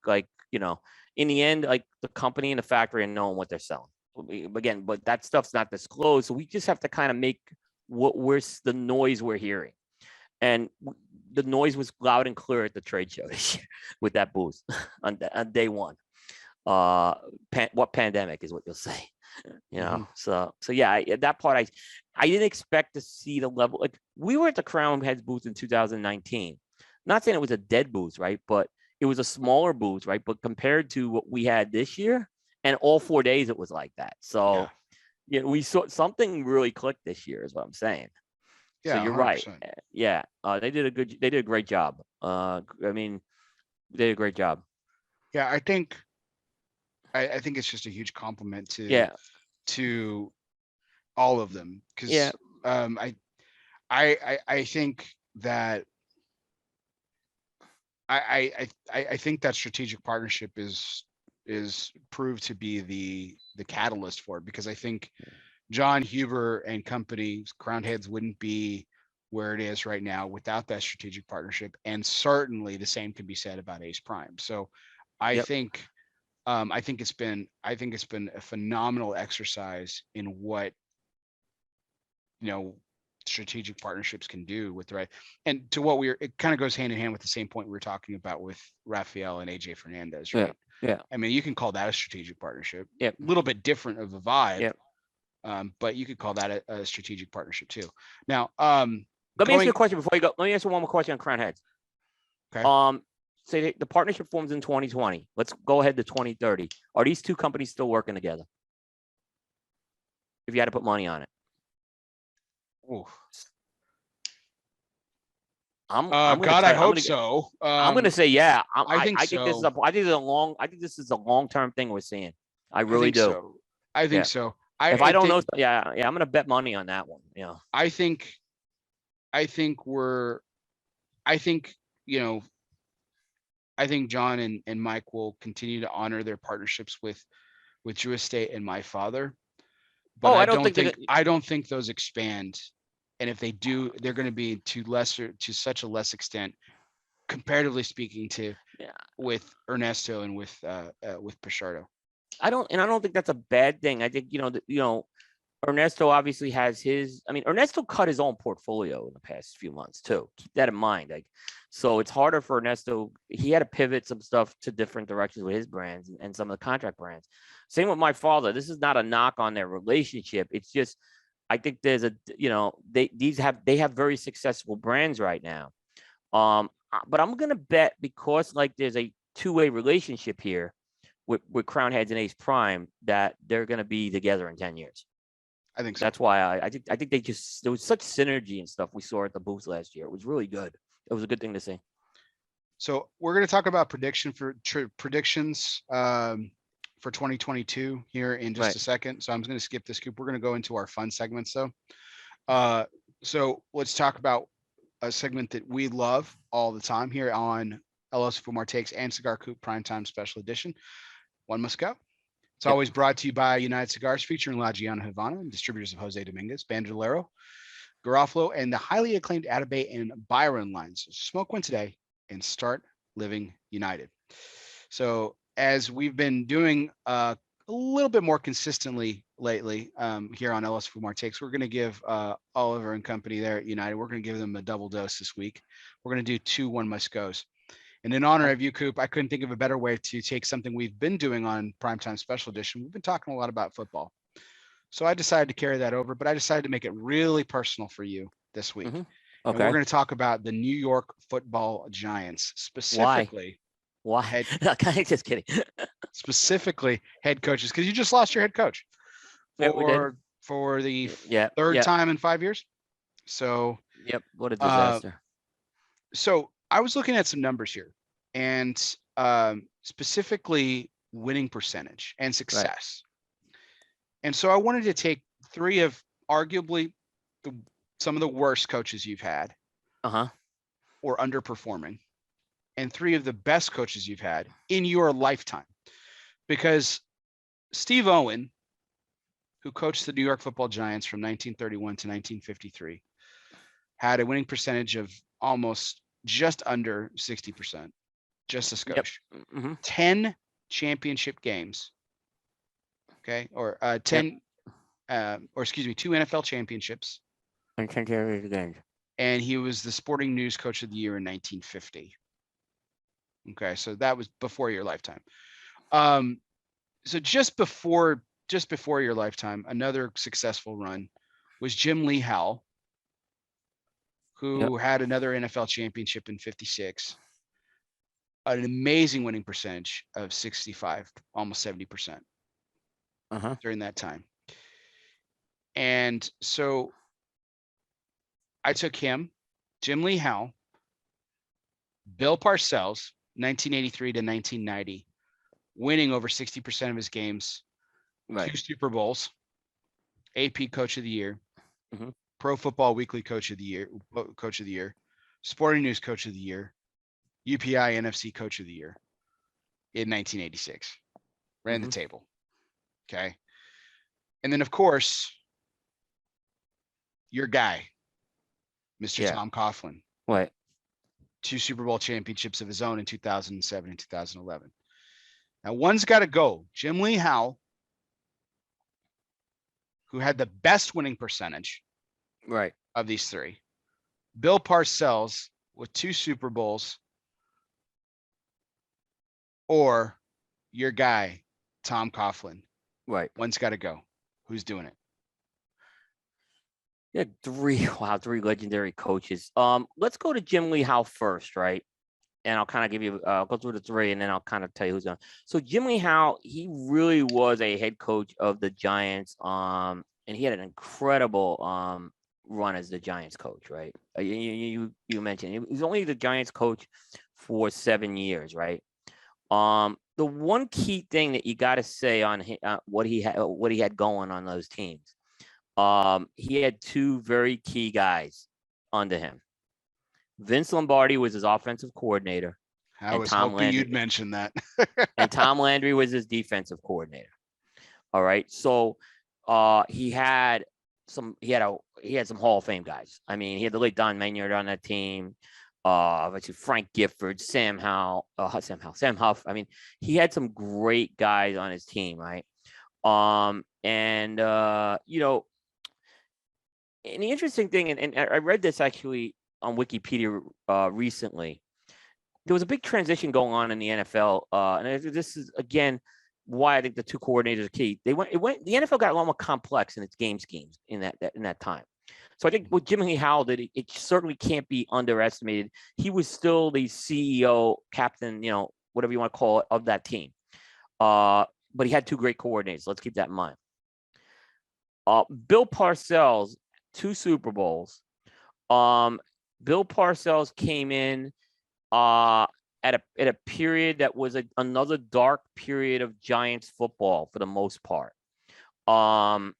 in the end, like the company and the factory and knowing what they're selling. Again, but that stuff's not disclosed. So we just have to kind of make the noise we're hearing. And the noise was loud and clear at the trade show this year with that booth on day one. What pandemic is what you'll say. So yeah, that part I didn't expect to see the level. Like we were at the Crown Heads booth in 2019. Not saying it was a dead booth, right? But it was a smaller booth, right? But compared to what we had this year, and all 4 days, it was like that. So we saw something really clicked this year, is what I'm saying. Yeah, so you're 100%. Right. Yeah, they did a great job. I mean, they did a great job. Yeah, I think it's just a huge compliment to all of them, because I think that I think that strategic partnership is proved to be the catalyst for it, because I think John Huber and company, Crown Heads, wouldn't be where it is right now without that strategic partnership, and certainly the same can be said about Ace Prime. So I think it's been a phenomenal exercise in what strategic partnerships can do with the right. And to what it kind of goes hand in hand with the same point we were talking about with Rafael and AJ Fernandez, right? Yeah. I mean, you can call that a strategic partnership. Yep. A little bit different of a vibe. Yep. But you could call that a strategic partnership too. Now, let me ask you a question before you go. Let me answer one more question on Crown Heads. Okay. Say the partnership forms in 2020. Let's go ahead to 2030. Are these two companies still working together? If you had to put money on it. Ooh. I hope so. I'm going to say yeah. I think this is this is a long-term thing we're seeing. I really do. So. I think so. If I don't know, I'm going to bet money on that one. Yeah. I think John and Mike will continue to honor their partnerships with Drew Estate and my father. But I don't think those expand. And if they do, they're going to be to such a less extent, comparatively speaking, with Ernesto and with Pichardo. I don't think that's a bad thing. I think Ernesto obviously has his. I mean, Ernesto cut his own portfolio in the past few months too. Keep that in mind. So it's harder for Ernesto. He had to pivot some stuff to different directions with his brands and some of the contract brands. Same with my father. This is not a knock on their relationship. It's just I think there's they have very successful brands right now. But I'm gonna bet because there's a two-way relationship here with Crown Heads and Ace Prime that they're gonna be together in 10 years. I think so. That's why I think there was such synergy and stuff we saw at the booth last year. It was really good. It was a good thing to see. So we're going to talk about predictions for 2022 here in just a second. So I'm going to skip this, Coop. We're going to go into our fun segments though. So let's talk about a segment that we love all the time here on ELOSOFUMARTAKES and Cigar Coop Primetime Special Edition. One must go. It's always brought to you by United Cigars, featuring La Giana Havana and distributors of Jose Dominguez, Bandolero, Garofalo, and the highly acclaimed Atabey and Byron lines. Smoke one today and start living united. So as we've been doing a little bit more consistently lately here on ELOSOFUMARTAKES, we're going to give Oliver and company there at United, we're going to give them a double dose this week. We're going to do 2 one must goes. And in honor of you, Coop, I couldn't think of a better way to take something we've been doing on Primetime Special Edition. We've been talking a lot about football. So I decided to carry that over, but I decided to make it really personal for you this week. Mm-hmm. Okay. And we're going to talk about the New York Football Giants, specifically. Why? Just kidding. Specifically head coaches, because you just lost your head coach for the third time in 5 years. So what a disaster. So I was looking at some numbers here, and specifically winning percentage and success. Right. And so I wanted to take 3 of arguably some of the worst coaches you've had or underperforming, and 3 of the best coaches you've had in your lifetime. Because Steve Owen, who coached the New York Football Giants from 1931 to 1953, had a winning percentage of almost just under 60%, just a skosh. Yep. Mm-hmm. 10 championship games. Okay. Or 2 NFL championships. And 10 championship games. And he was the Sporting News Coach of the Year in 1950. Okay. So that was before your lifetime. So just before your lifetime, another successful run was Jim Lee Howell, who had another NFL championship in 56, an amazing winning percentage of 65, almost 70% during that time. And so I took him, Jim Lee Howell, Bill Parcells, 1983 to 1990, winning over 60% of his games, 2 Super Bowls, AP Coach of the Year, Pro Football Weekly Coach of the Year, Sporting News Coach of the Year, UPI NFC Coach of the Year in 1986. Ran the table. Okay. And then, of course, your guy, Mr. Tom Coughlin. Right. 2 Super Bowl championships of his own in 2007 and 2011. Now, one's got to go. Jim Lee Howell, who had the best winning percentage of these three? Bill Parcells with 2 Super Bowls, or your guy, Tom Coughlin? Right. One's got to go. Who's doing it? Yeah, three legendary coaches. Let's go to Jim Lee Howe first, right? And I'll kind of give you, I'll go through the three, and then I'll kind of tell you who's on. So Jim Lee Howe, he really was a head coach of the Giants. And he had an incredible run as the Giants coach, right? You mentioned he was only the Giants coach for 7 years, right? The one key thing that you got to say on what he had going on those teams, he had 2 very key guys under him. Vince Lombardi was his offensive coordinator. I was hoping you'd mention that. And Tom Landry was his defensive coordinator. All right. So he had some Hall of Fame guys. I mean, he had the late Don Maynard on that team. Frank Gifford, Sam Huff. I mean, he had some great guys on his team, right? And the interesting thing, and I read this actually on Wikipedia recently, there was a big transition going on in the NFL, and this is again why I think the 2 coordinators are key. The NFL got a lot more complex in its game schemes in that time. So I think what Jim Lee Howe did, it certainly can't be underestimated. He was still the CEO, captain, whatever you want to call it, of that team. But he had 2 great coordinators. Let's keep that in mind. Bill Parcells, 2 Super Bowls. Bill Parcells came in at a period that was another dark period of Giants football for the most part. And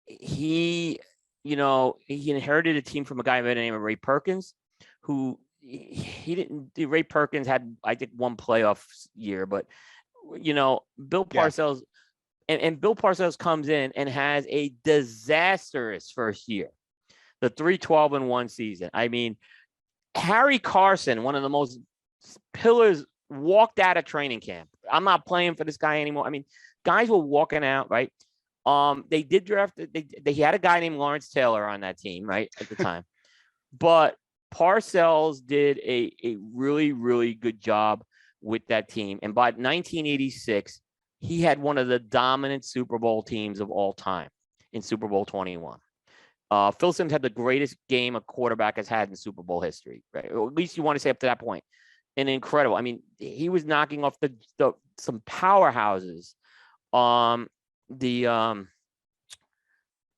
he inherited a team from a guy by the name of Ray Perkins, who Ray Perkins had, I think, 1 playoff year, but Bill Parcells, and Bill Parcells comes in and has a disastrous first year, the 3-12-1 season. I mean, Harry Carson, one of the most pillars, walked out of training camp. I'm not playing for this guy anymore. I mean, guys were walking out, right? They did draft. They had a guy named Lawrence Taylor on that team, right, at the time. But Parcells did a really, really good job with that team. And by 1986, he had one of the dominant Super Bowl teams of all time in Super Bowl 21. Phil Simms had the greatest game a quarterback has had in Super Bowl history, right? Or at least you want to say up to that point. And incredible. I mean, he was knocking off some powerhouses. The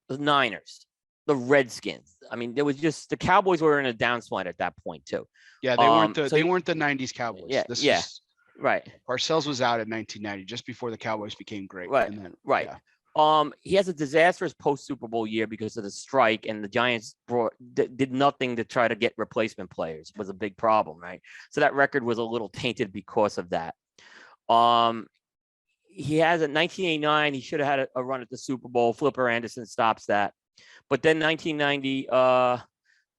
Niners, the Redskins. I mean, there was just the Cowboys were in a downswing at that point too. Yeah, they weren't the 90s Cowboys. Yeah, right. Parcells was out in 1990, just before the Cowboys became great. Right. And then, right. Yeah. He has a disastrous post Super Bowl year because of the strike, and the Giants did nothing to try to get replacement players. It was a big problem, right? So that record was a little tainted because of that. He has in 1989, he should have had a run at the Super Bowl. Flipper Anderson stops that. But then 1990,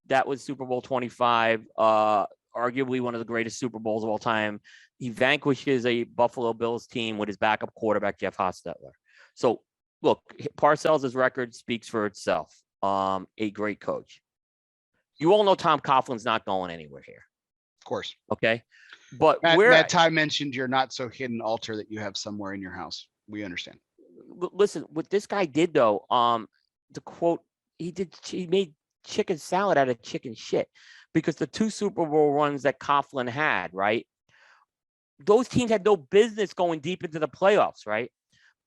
that was Super Bowl 25, arguably one of the greatest Super Bowls of all time. He vanquishes a Buffalo Bills team with his backup quarterback, Jeff Hostetler. So, look, Parcells' record speaks for itself. A great coach. You all know Tom Coughlin's not going anywhere here. Of course. Okay. But Matt Ty mentioned your not so hidden altar that you have somewhere in your house. We understand. Listen, what this guy did though, the quote, he made chicken salad out of chicken shit, because the 2 Super Bowl runs that Coughlin had, right? Those teams had no business going deep into the playoffs, right?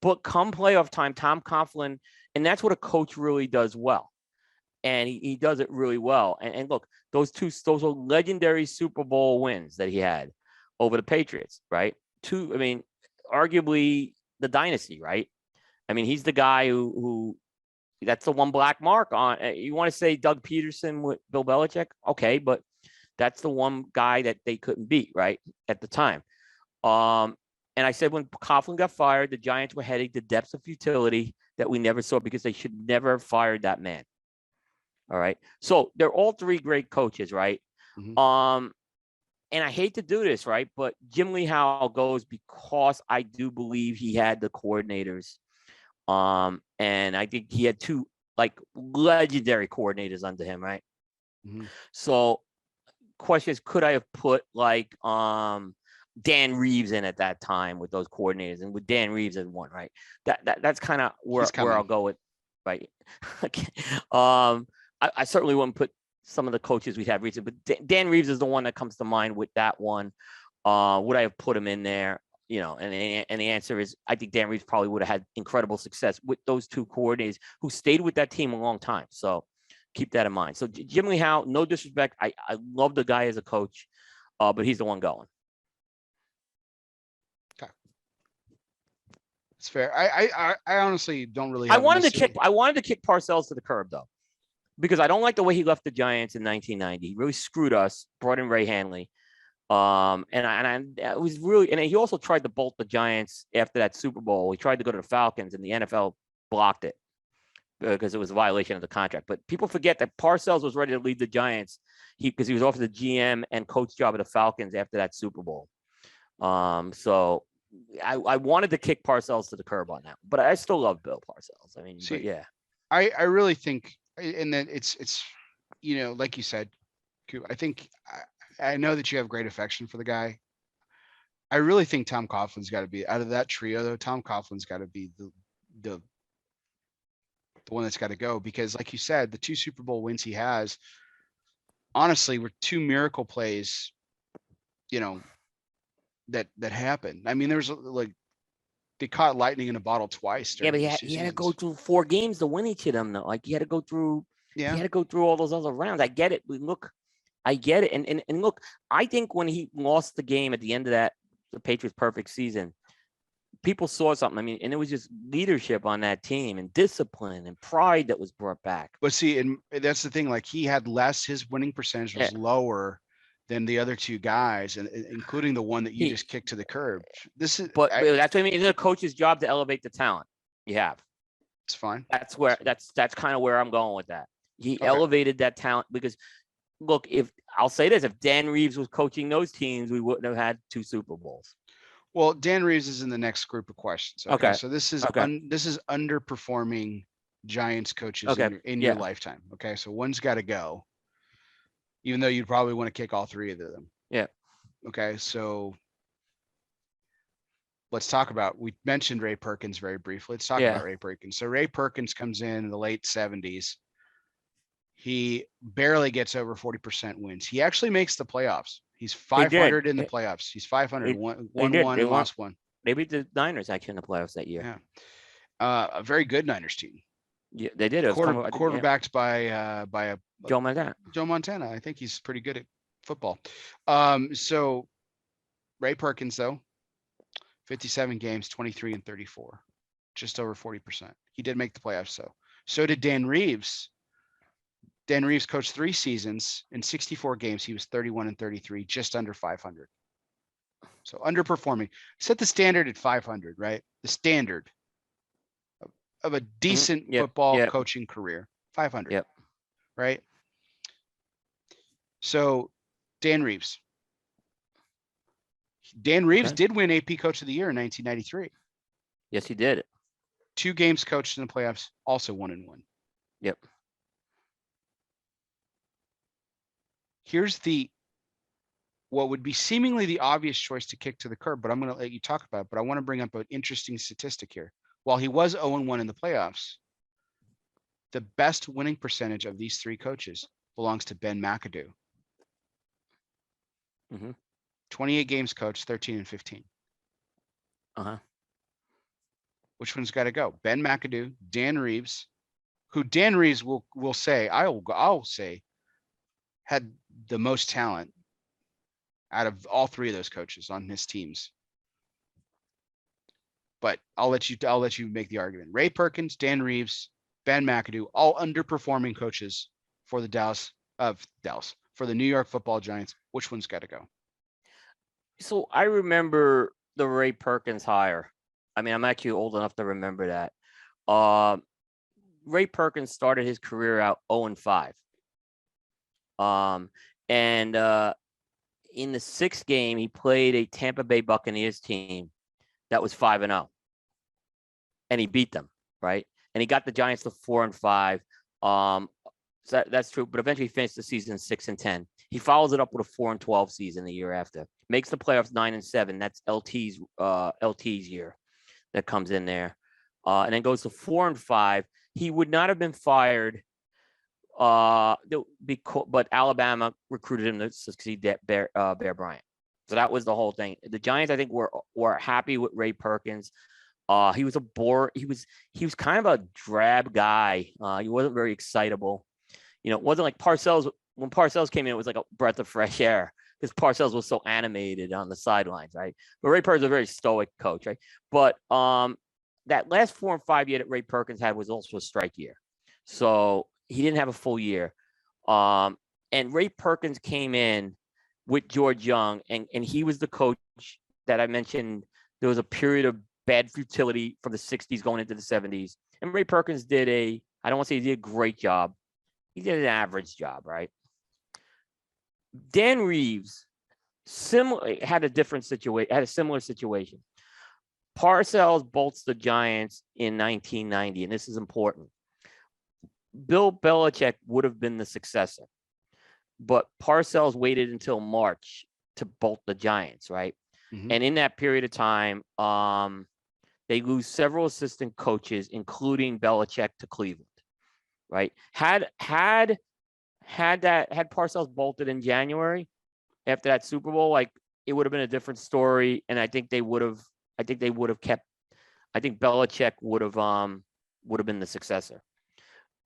But come playoff time, Tom Coughlin, and that's what a coach really does well. And he does it really well. And look, those are legendary Super Bowl wins that he had over the Patriots, right? Arguably the dynasty, right? I mean, he's the guy who that's the one black mark on. You want to say Doug Peterson with Bill Belichick? Okay, but that's the one guy that they couldn't beat, right, at the time. And I said when Coughlin got fired, the Giants were heading to depths of futility that we never saw, because they should never have fired that man. All right. So they're all 3 great coaches, right? Mm-hmm. And I hate to do this, right? But Jim Lee Howe goes because I do believe he had the coordinators. And I think he had 2 like legendary coordinators under him, right? Mhm. So question is, could I have put like Dan Reeves in at that time with those coordinators, and with Dan Reeves as one, right? That's kind of where I'll go with, right? Okay. I certainly wouldn't put some of the coaches we'd have recently, but Dan Reeves is the one that comes to mind with that one. Would I have put him in there? You know, and the answer is, I think Dan Reeves probably would have had incredible success with those two coordinators who stayed with that team a long time. So keep that in mind. So Jim Lee Howe, no disrespect, I love the guy as a coach, but he's the one going. Okay. It's fair. I honestly don't really. I wanted to kick Parcells to the curb though, because I don't like the way he left the Giants in 1990. He really screwed us. Brought in Ray Hanley. It was really, and he also tried to bolt the Giants after that Super Bowl. He tried to go to the Falcons, and the NFL blocked it because it was a violation of the contract. But people forget that Parcells was ready to leave the Giants because he was offered the GM and coach job at the Falcons after that Super Bowl. So I wanted to kick Parcells to the curb on that, but I still love Bill Parcells. I mean, See, yeah, I really think, and then it's you know, like you said, I think I know that you have great affection for the guy. I really think Tom Coughlin's got to be out of that trio, though. Tom Coughlin's got to be the one that's got to go, because, like you said, the 2 Super Bowl wins he has, honestly, were 2 miracle plays, you know, that happened. I mean, there's like they caught lightning in a bottle twice. Yeah, but During he had to go through 4 games to win each of them, though. Like he had to go through. Yeah. He had to go through all those other rounds. I get it. I get it. And look, I think when he lost the game at the end of the Patriots' perfect season, people saw something. I mean, and it was just leadership on that team and discipline and pride that was brought back. But see, and that's the thing. Like he had less. His winning percentage was lower than the other 2 guys, and including the one that you just kicked to the curb. This is, but that's what I mean. It's a coach's job to elevate the talent you have. It's fine. That's kind of where I'm going with that. He elevated that talent because, look, if I'll say this, if Dan Reeves was coaching those teams, we wouldn't have had 2 Super Bowls. Well, Dan Reeves is in the next group of questions. Okay. So this is this is underperforming Giants coaches in your lifetime. Okay. So one's got to go, even though you'd probably want to kick all 3 of them. Yeah. Okay. So let's talk about, we mentioned Ray Perkins very briefly. Let's talk about Ray Perkins. So Ray Perkins comes in the late 70s. He barely gets over 40% wins. He actually makes the playoffs. He's 500 in the playoffs. He's 500, won one and lost one. They beat the Niners actually in the playoffs that year. Yeah. A very good Niners team. Yeah, they did. Quarterbacked by Joe Montana. Joe Montana. I think he's pretty good at football. So Ray Perkins, though, 57 games, 23 and 34, just over 40%. He did make the playoffs, though. So did Dan Reeves. Dan Reeves coached 3 seasons. In 64 games, he was 31 and 33, just under 500. So underperforming. Set the standard at 500, right? The standard of a decent football coaching career, 500. Yep. Right? So Dan Reeves. Dan Reeves did win AP Coach of the Year in 1993. Yes, he did. 2 games coached in the playoffs, also 1-1. Yep. Here's what would be seemingly the obvious choice to kick to the curb, but I'm going to let you talk about it. But I want to bring up an interesting statistic here. While he was 0-1 in the playoffs, the best winning percentage of these 3 coaches belongs to Ben McAdoo. 28 games coached, 13 and 15. Which one's got to go? Ben McAdoo, Dan Reeves, who Dan Reeves will say, I'll say, had the most talent out of all 3 of those coaches on his teams. But I'll let you make the argument. Ray Perkins, Dan Reeves, Ben McAdoo, all underperforming coaches for for the New York Football Giants. Which one's got to go? So I remember the Ray Perkins hire. I mean, I'm actually old enough to remember that. Ray Perkins started his career out 0-5. In the 6th game, he played a Tampa Bay Buccaneers team that was 5-0, and he beat them, right? and he got the Giants to 4-5. So that's true, but eventually finished the season 6-10. He follows it up with a 4-12 season the year after. Makes the playoffs 9-7. That's LT's year that comes in there, and then goes to 4-5. He would not have been fired, but Alabama recruited him to succeed Bear Bryant. So that was the whole thing. The Giants, I think, were happy with Ray Perkins. He was he was kind of a drab guy. He wasn't very excitable. It wasn't like Parcells. When Parcells came in, it was like a breath of fresh air because Parcells was so animated on the sidelines, right? But Ray Perkins was a very stoic coach, right? But that last 4 and 5 year that Ray Perkins had was also a strike year, so he didn't have a full year. And Ray Perkins came in with George Young, and he was the coach that I mentioned. There was a period of bad futility from the 60s going into the 70s, and Ray Perkins I don't want to say he did a great job. He did an average job, right? Dan Reeves had a similar situation. Parcells bolts the Giants in 1990, and this is important. Bill Belichick would have been the successor, but Parcells waited until March to bolt the Giants, right? Mm-hmm. And in that period of time, they lose several assistant coaches, including Belichick, to Cleveland, right? Had Parcells bolted in January after that Super Bowl, it would have been a different story, and I think Belichick would have been the successor.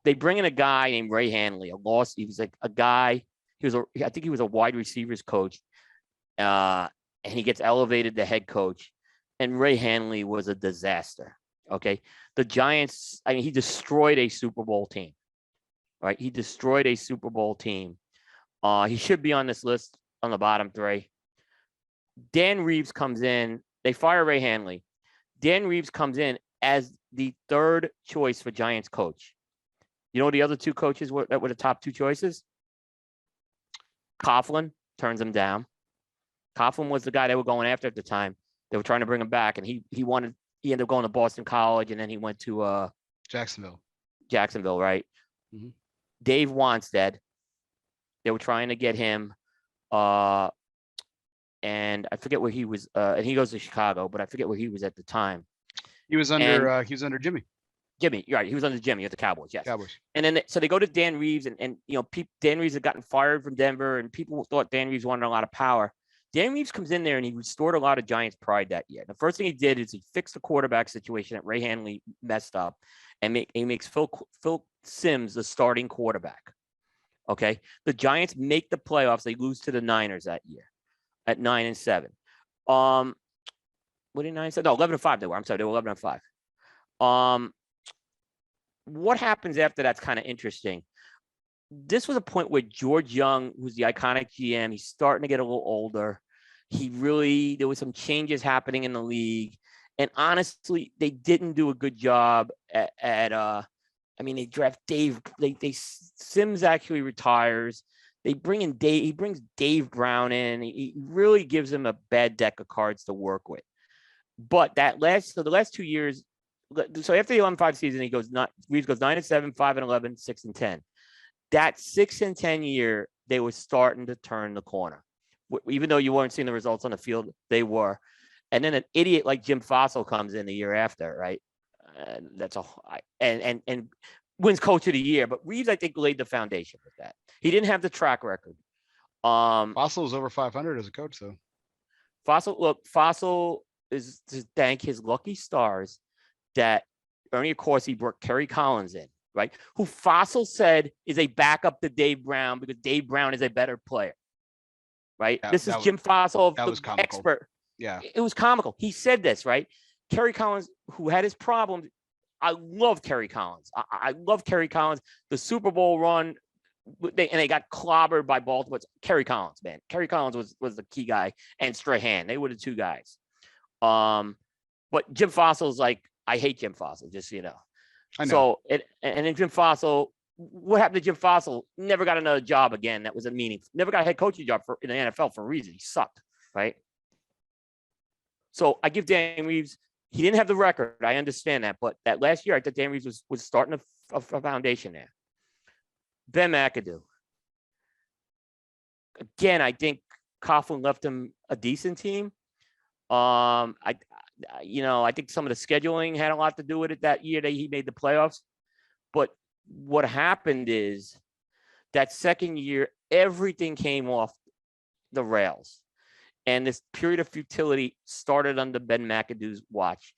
They bring in a guy named Ray Hanley, he was like a guy. I think he was a wide receivers coach, and he gets elevated to head coach. And Ray Hanley was a disaster. Okay, the Giants. He destroyed a Super Bowl team. Right, he destroyed a Super Bowl team. He should be on this list on the bottom 3. Dan Reeves comes in. They fire Ray Hanley. Dan Reeves comes in as the 3rd choice for Giants coach. You know the other 2 coaches were the top 2 choices? Coughlin turns him down. Coughlin was the guy they were going after at the time. They were trying to bring him back, and he ended up going to Boston College, and then he went to Jacksonville, right? Mm-hmm. Dave Wanstead. They were trying to get him, and I forget where he was. And he goes to Chicago, but I forget where he was at the time. He was under Jimmy. Jimmy, you're right. He was under Jimmy at the Cowboys. Yes. Cowboys. And then so they go to Dan Reeves, and Dan Reeves had gotten fired from Denver, and people thought Dan Reeves wanted a lot of power. Dan Reeves comes in there and he restored a lot of Giants pride that year. The first thing he did is he fixed the quarterback situation that Ray Hanley messed up, and he makes Phil Simms the starting quarterback. Okay, the Giants make the playoffs. They lose to the Niners that year at 9-7. What did 9-7? No, 11-5 they were. I'm sorry, they were 11-5. What happens after that's kind of interesting. This was a point where George Young, who's the iconic GM, he's starting to get a little older. There was some changes happening in the league. And honestly, they didn't do a good job they draft Dave. Simms actually retires. They bring in Dave. He brings Dave Brown in. He really gives him a bad deck of cards to work with. But the last 2 years, so after the 11-5 season, Reeves goes 9-7, 5-11, 6-10. That 6-10 year, they were starting to turn the corner. Even though you weren't seeing the results on the field, they were. And then an idiot like Jim Fossil comes in the year after, right? And wins Coach of the Year. But Reeves, I think, laid the foundation with that. He didn't have the track record. Fossil was over 500 as a coach, though. Fossil is to thank his lucky stars that Ernie Accorsi brought Kerry Collins in, right? Who Fossil said is a backup to Dave Brown because Dave Brown is a better player, right? This is Jim Fossil, the expert. Yeah. It was comical. He said this, right? Kerry Collins, who had his problems. I love Kerry Collins. I love Kerry Collins. The Super Bowl run, they got clobbered by Baltimore. It's Kerry Collins, man. Kerry Collins was the key guy, and Strahan. They were the 2 guys. But Jim Fossil's like, I hate Jim Fossil, just so you know. I know. So and then Jim Fossil, what happened to Jim Fossil? Never got another job again. That was a meaning. Never got a head coaching job in the NFL for a reason. He sucked, right? So I give Dan Reeves He didn't have the record. I understand that. But that last year, I thought Dan Reeves was starting a foundation there. Ben McAdoo. Again, I think Coughlin left him a decent team. I think some of the scheduling had a lot to do with it that year that he made the playoffs. But what happened is that second year, everything came off the rails. And this period of futility started under Ben McAdoo's watch.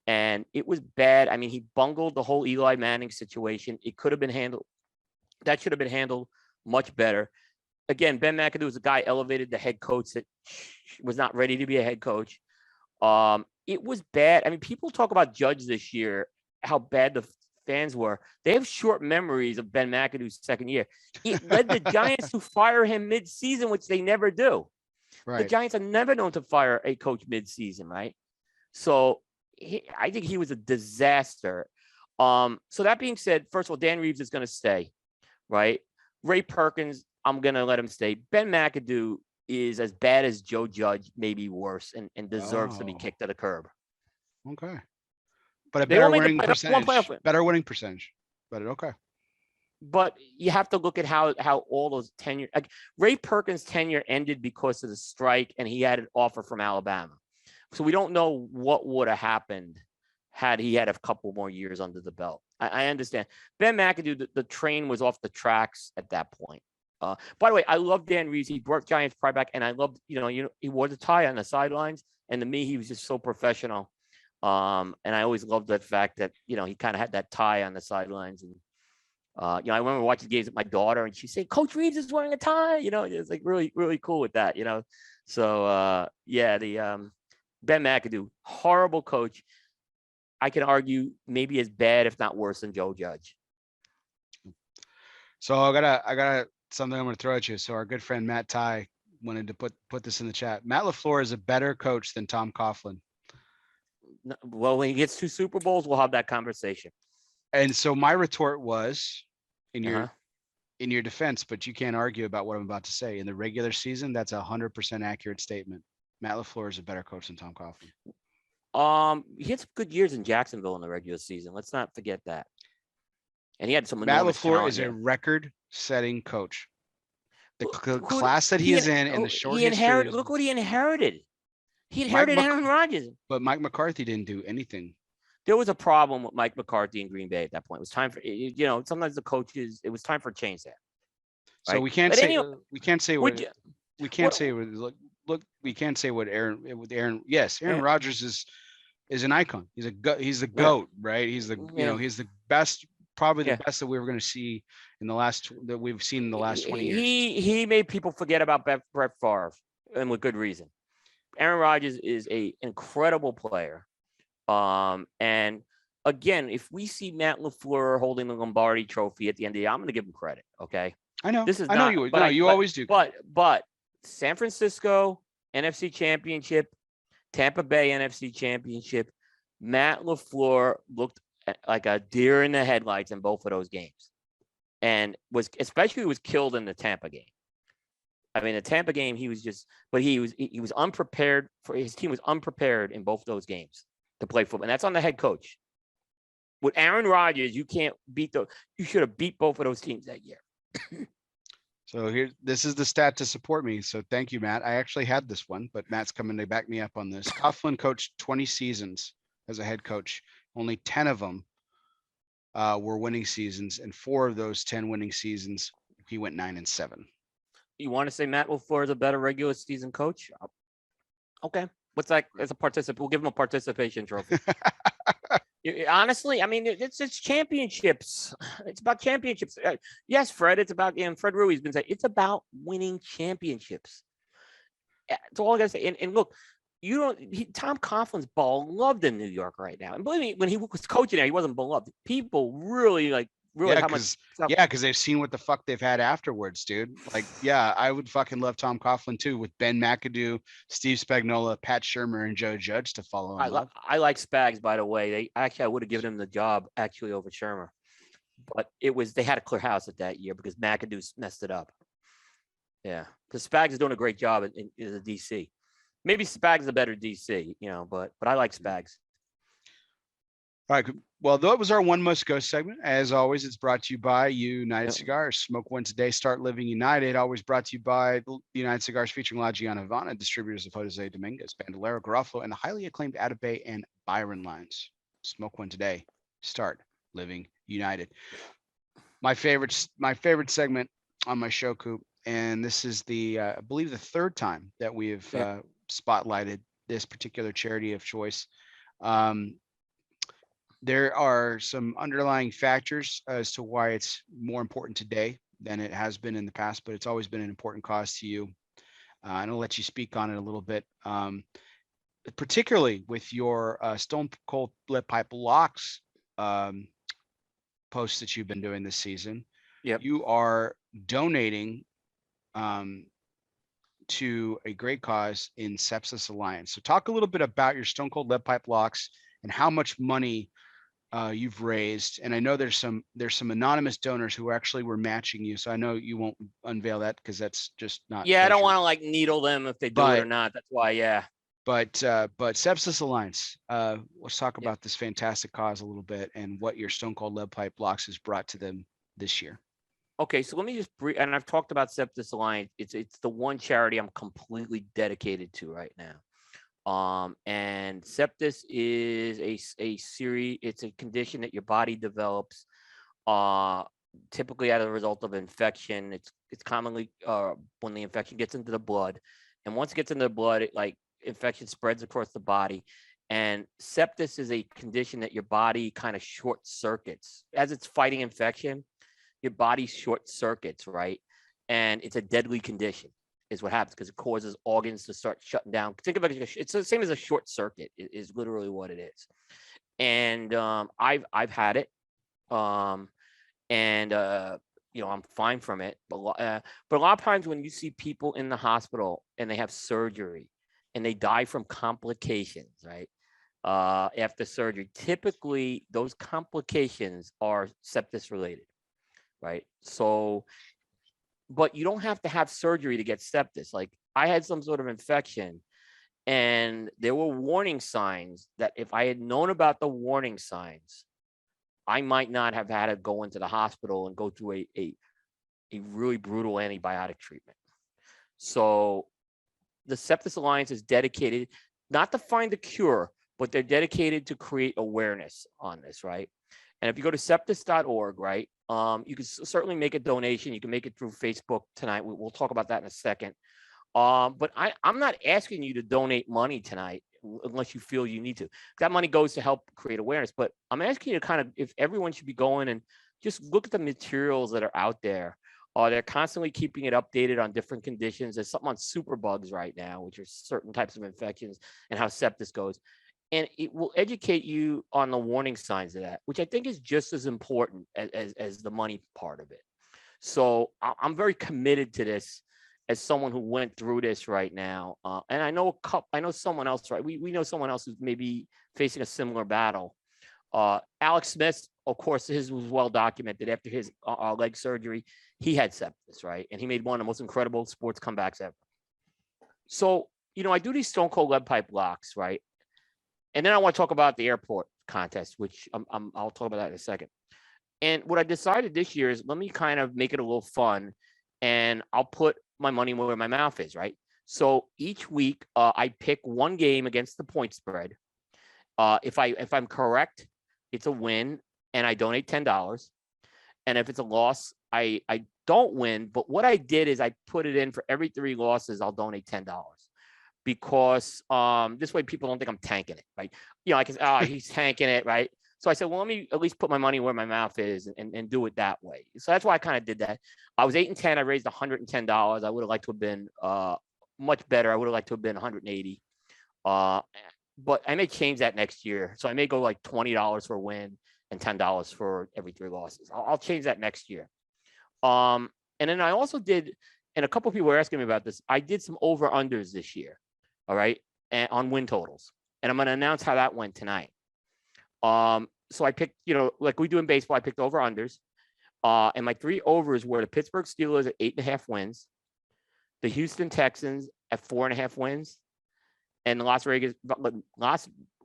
And it was bad. I mean, he bungled the whole Eli Manning situation. It could have been handled. That should have been handled much better. Again, Ben McAdoo was a guy elevated the head coach that was not ready to be a head coach. It was bad. I mean, people talk about Judge this year, how bad the fans were. They have short memories of Ben McAdoo's second year. It led the Giants to fire him mid-season, which they never do. Right. The Giants are never known to fire a coach mid-season, right? So I think he was a disaster. So that being said, first of all, Dan Reeves is going to stay, right? Ray Perkins, I'm going to let him stay. Ben McAdoo is as bad as Joe Judge, maybe worse, and deserves to be kicked to the curb. Okay. But a better winning percentage. Better winning percentage. But okay. But you have to look at how all those tenure, like Ray Perkins' tenure ended because of the strike, and he had an offer from Alabama. So we don't know what would have happened had he had a couple more years under the belt. I understand. Ben McAdoo, the train was off the tracks at that point. By the way, I love Dan Reeves. He brought Giants pride back, and I loved, he wore the tie on the sidelines, and to me, he was just so professional. And I always loved that fact that, he kind of had that tie on the sidelines. And, I remember watching games with my daughter, and she said, Coach Reeves is wearing a tie. It's like really, really cool with that, So, Ben McAdoo, horrible coach. I can argue maybe as bad, if not worse, than Joe Judge. So I got something I'm going to throw at you. So our good friend Matt Ty wanted to put this in the chat. Matt LaFleur is a better coach than Tom Coughlin. Well, when he gets 2 Super Bowls, we'll have that conversation. And so my retort was, in your defense, but you can't argue about what I'm about to say. In the regular season, that's 100% accurate statement. Matt LaFleur is a better coach than Tom Coughlin. He had some good years in Jacksonville in the regular season. Let's not forget that. And he had some. Matt LaFleur is a record-setting coach. The class that he is in the short history. Look what he inherited. He inherited Aaron Rodgers. But Mike McCarthy didn't do anything. There was a problem with Mike McCarthy in Green Bay at that point. It was time for, sometimes the coaches, it was time for a change there. Right? So we can't say what Aaron. Yes, Aaron Rodgers is an icon. He's the GOAT, right? He's he's the best, probably the best that we were going to see that we've seen in the last 20 years. He made people forget about Brett Favre, and with good reason. Aaron Rodgers is an incredible player. And again, if we see Matt LaFleur holding the Lombardi Trophy at the end of the year, I'm going to give him credit. Okay. I know. I know you would. No, you always do. But San Francisco NFC Championship, Tampa Bay NFC Championship, Matt LaFleur looked like a deer in the headlights in both of those games, and was killed in the Tampa game. I mean, the Tampa game, he was unprepared his team was unprepared in both those games to play football, and that's on the head coach. With Aaron Rodgers, you can't beat you should have beat both of those teams that year. So this is the stat to support me. So thank you, Matt. I actually had this one, but Matt's coming to back me up on this. Coughlin coached 20 seasons as a head coach. Only 10 of them were winning seasons, and 4 of those 10 winning seasons, he went 9-7. You want to say Matt LaFleur is a better regular season coach? Okay. What's that? As a participant, we'll give him a participation trophy. Honestly, I mean, it's championships. It's about championships. Yes, Fred, it's about, and Fred Rui's been saying, it's about winning championships. That's all I got to say. And look, Tom Coughlin's beloved in New York right now. And believe me, when he was coaching there, he wasn't beloved. People really because they've seen what the fuck they've had afterwards, dude. Like, yeah, I would fucking love Tom Coughlin too, with Ben McAdoo, Steve Spagnuolo, Pat Shurmur, and Joe Judge to follow him. I like Spags, by the way. I would have given him the job actually over Shurmur, but they had a clear house at that year because McAdoo messed it up. Yeah, because Spags is doing a great job in the DC. Maybe Spags is a better DC, but I like Spags. All right. Well, that was our One Must Go segment. As always, it's brought to you by United Yep. Cigars. Smoke one today, start living united. Always brought to you by United Cigars, featuring La Giana Havana, distributors of Jose Dominguez, Bandolero, Garofalo, and the highly acclaimed Atabay and Byron lines. Smoke one today, start living united. My favorite segment on my show, Coop, and this is I believe the third time that we have spotlighted this particular charity of choice. There are some underlying factors as to why it's more important today than it has been in the past, but it's always been an important cause to you. And I'll let you speak on it a little bit, particularly with your Stone Cold Lead Pipe Locks posts that you've been doing this season. Yep. You are donating to a great cause in Sepsis Alliance. So talk a little bit about your Stone Cold Lead Pipe Locks and how much money you've raised. And I know there's some anonymous donors who actually were matching you. So I know you won't unveil that because that's just not. Yeah, I don't want to like needle them if they do it or not. That's why, yeah. But Sepsis Alliance, let's talk about this fantastic cause a little bit and what your Stone Cold Lead Pipe Locks has brought to them this year. Okay, so let me just and I've talked about Sepsis Alliance. It's the one charity I'm completely dedicated to right now. And sepsis is a series. It's a condition that your body develops, typically as a result of infection. It's commonly when the infection gets into the blood, and once it gets into the blood, infection spreads across the body. And sepsis is a condition that your body kind of short circuits as it's fighting infection. Your body short circuits, right? And it's a deadly condition. Is what happens because it causes organs to start shutting down. Think of it, it's the same as a short circuit is literally what it is. And I've had it, I'm fine from it. But a lot of times when you see people in the hospital and they have surgery and they die from complications, right? After surgery, typically those complications are sepsis related, right? So. But you don't have to have surgery to get sepsis. Like I had some sort of infection and there were warning signs that if I had known about the warning signs, I might not have had to go into the hospital and go through a really brutal antibiotic treatment. So the Sepsis Alliance is dedicated not to find a cure, but they're dedicated to create awareness on this, right? And if you go to sepsis.org, right, you can certainly make a donation. You can make it through Facebook tonight. We'll talk about that in a second. But I'm not asking you to donate money tonight unless you feel you need to. That money goes to help create awareness. But I'm asking you to kind of, if everyone should be going and just look at the materials that are out there. They're constantly keeping it updated on different conditions. There's something on superbugs right now, which are certain types of infections and how sepsis goes. And it will educate you on the warning signs of that, which I think is just as important as the money part of it. So I'm very committed to this as someone who went through this right now. And I know someone else, right? We know someone else who's maybe facing a similar battle. Alex Smith, of course, his was well documented. After his leg surgery, he had sepsis, right? And he made one of the most incredible sports comebacks ever. So, I do these Stone Cold Lead Pipe Locks, right? And then I want to talk about the airport contest, which I'll talk about that in a second. And what I decided this year is let me kind of make it a little fun, and I'll put my money where my mouth is, right? So each week I pick one game against the point spread. If I'm correct, it's a win, and I donate $10. And if it's a loss, I don't win. But what I did is I put it in for every 3 losses, I'll donate $10. Because this way people don't think I'm tanking it, right? I can say, he's tanking it, right? So I said, well, let me at least put my money where my mouth is and do it that way. So that's why I kind of did that. I was 8-10. I raised $110. I would have liked to have been much better. I would have liked to have been 180. But I may change that next year. So I may go like $20 for a win and $10 for every 3 losses. I'll change that next year. And then I also did, and a couple of people were asking me about this, I did some over-unders this year. All right, and on win totals, and I'm going to announce how that went tonight. So I picked, like we do in baseball, I picked over unders, and my 3 overs were the Pittsburgh Steelers at 8.5 wins, the Houston Texans at 4.5 wins, and the Las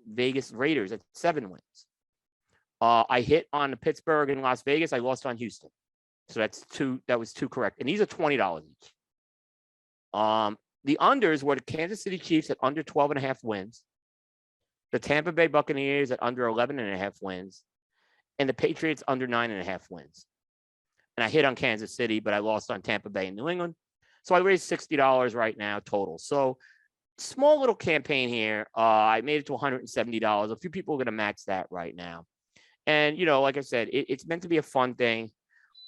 Vegas Raiders at 7 wins. I hit on the Pittsburgh and Las Vegas. I lost on Houston. So that's two. That was two correct. And these are $20 each. The unders were the Kansas City Chiefs at under 12.5 wins, the Tampa Bay Buccaneers at under 11.5 wins, and the Patriots under 9.5 wins. And I hit on Kansas City, but I lost on Tampa Bay and New England. So I raised $60 right now total. So small little campaign here. I made it to $170. A few people are going to match that right now. And, you know, like I said, it's meant to be a fun thing.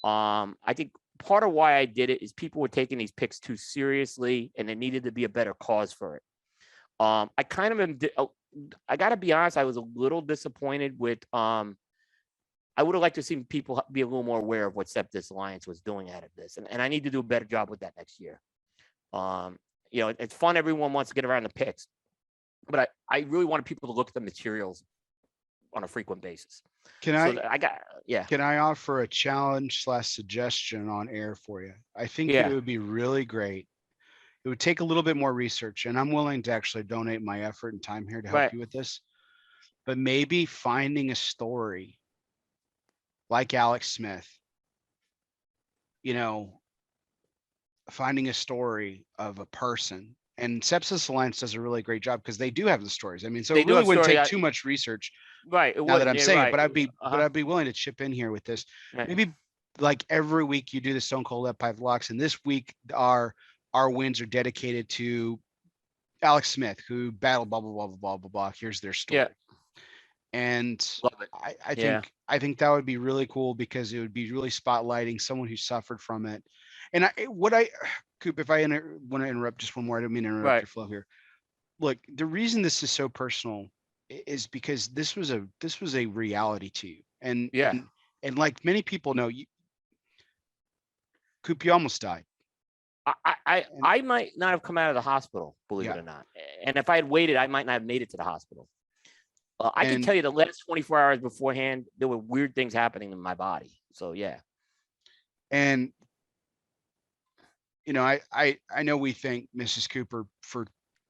I think part of why I did it is people were taking these picks too seriously, and there needed to be a better cause for it. I kind of am. I got to be honest. I was a little disappointed with. I would have liked to see people be a little more aware of what Sepsis Alliance was doing out of this, and I need to do a better job with that next year. You know, it's fun. Everyone wants to get around the picks, but I really wanted people to look at the materials on a frequent basis. Can I offer a challenge / suggestion on air for you? I think it would be really great. It would take a little bit more research, and I'm willing to actually donate my effort and time here to help you with this. But maybe finding a story like Alex Smith, you know, finding a story of a person. And Sepsis Alliance does a really great job because they do have the stories. I mean, so it really wouldn't take too much research. Right. Now that I'm saying it, but I'd be willing to chip in here with this. Maybe like every week you do the Stone Cold Left Pipe Locks, and this week our wins are dedicated to Alex Smith, who battled blah blah blah blah blah blah blah. Here's their story. Yeah. And I think that would be really cool because it would be really spotlighting someone who suffered from it. And Coop, if I want to interrupt just one more, I don't mean to interrupt your flow here. Look, the reason this is so personal is because this was a reality to you, and like many people know, Coop, you almost died. I might not have come out of the hospital, believe it or not, and if I had waited, I might not have made it to the hospital. I can tell you the last 24 hours beforehand, there were weird things happening in my body. So and you know, I know we thank Mrs. Cooper for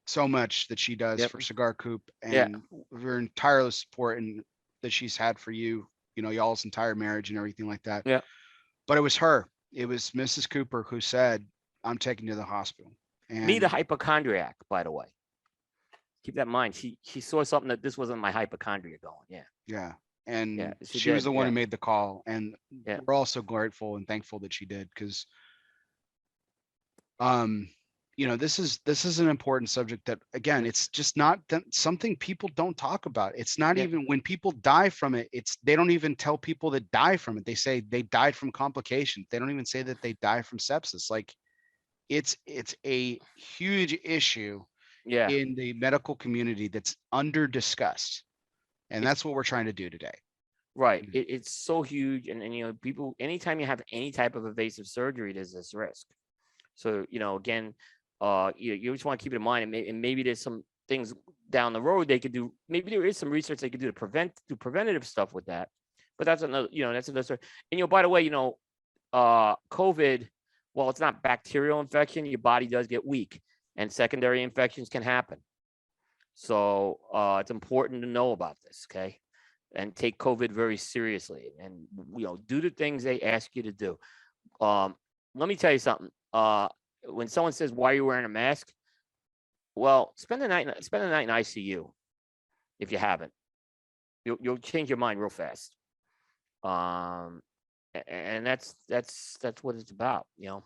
so much that she does for Cigar Coop, and her tireless support and that she's had for you, you know, y'all's entire marriage and everything like that. Yeah. But it was Mrs. Cooper who said, I'm taking you to the hospital. And me, the hypochondriac, by the way. Keep that in mind. She saw something that this wasn't my hypochondria going. Yeah. Yeah. And she was the one who made the call. And we're also grateful and thankful that she did, because you know, this is an important subject that, again, it's just not something people don't talk about. It's not even when people die from it. They don't even tell people that die from it. They say they died from complications. They don't even say that they die from sepsis. Like it's a huge issue in the medical community that's under discussed. And that's what we're trying to do today. Right. It's so huge. And you know, people, anytime you have any type of invasive surgery, there's this risk. So, you know, again, you just want to keep it in mind, and maybe there's some things down the road they could do. Maybe there is some research they could do to do preventative stuff with that. But that's another, you know, that's another story. And, you know, by the way, you know, COVID, well, it's not bacterial infection. Your body does get weak, and secondary infections can happen. So it's important to know about this, okay? And take COVID very seriously, and, you know, do the things they ask you to do. Let me tell you something. When someone says, why are you wearing a mask? Well, spend the night in ICU. If you haven't, you'll change your mind real fast. And that's what it's about, you know?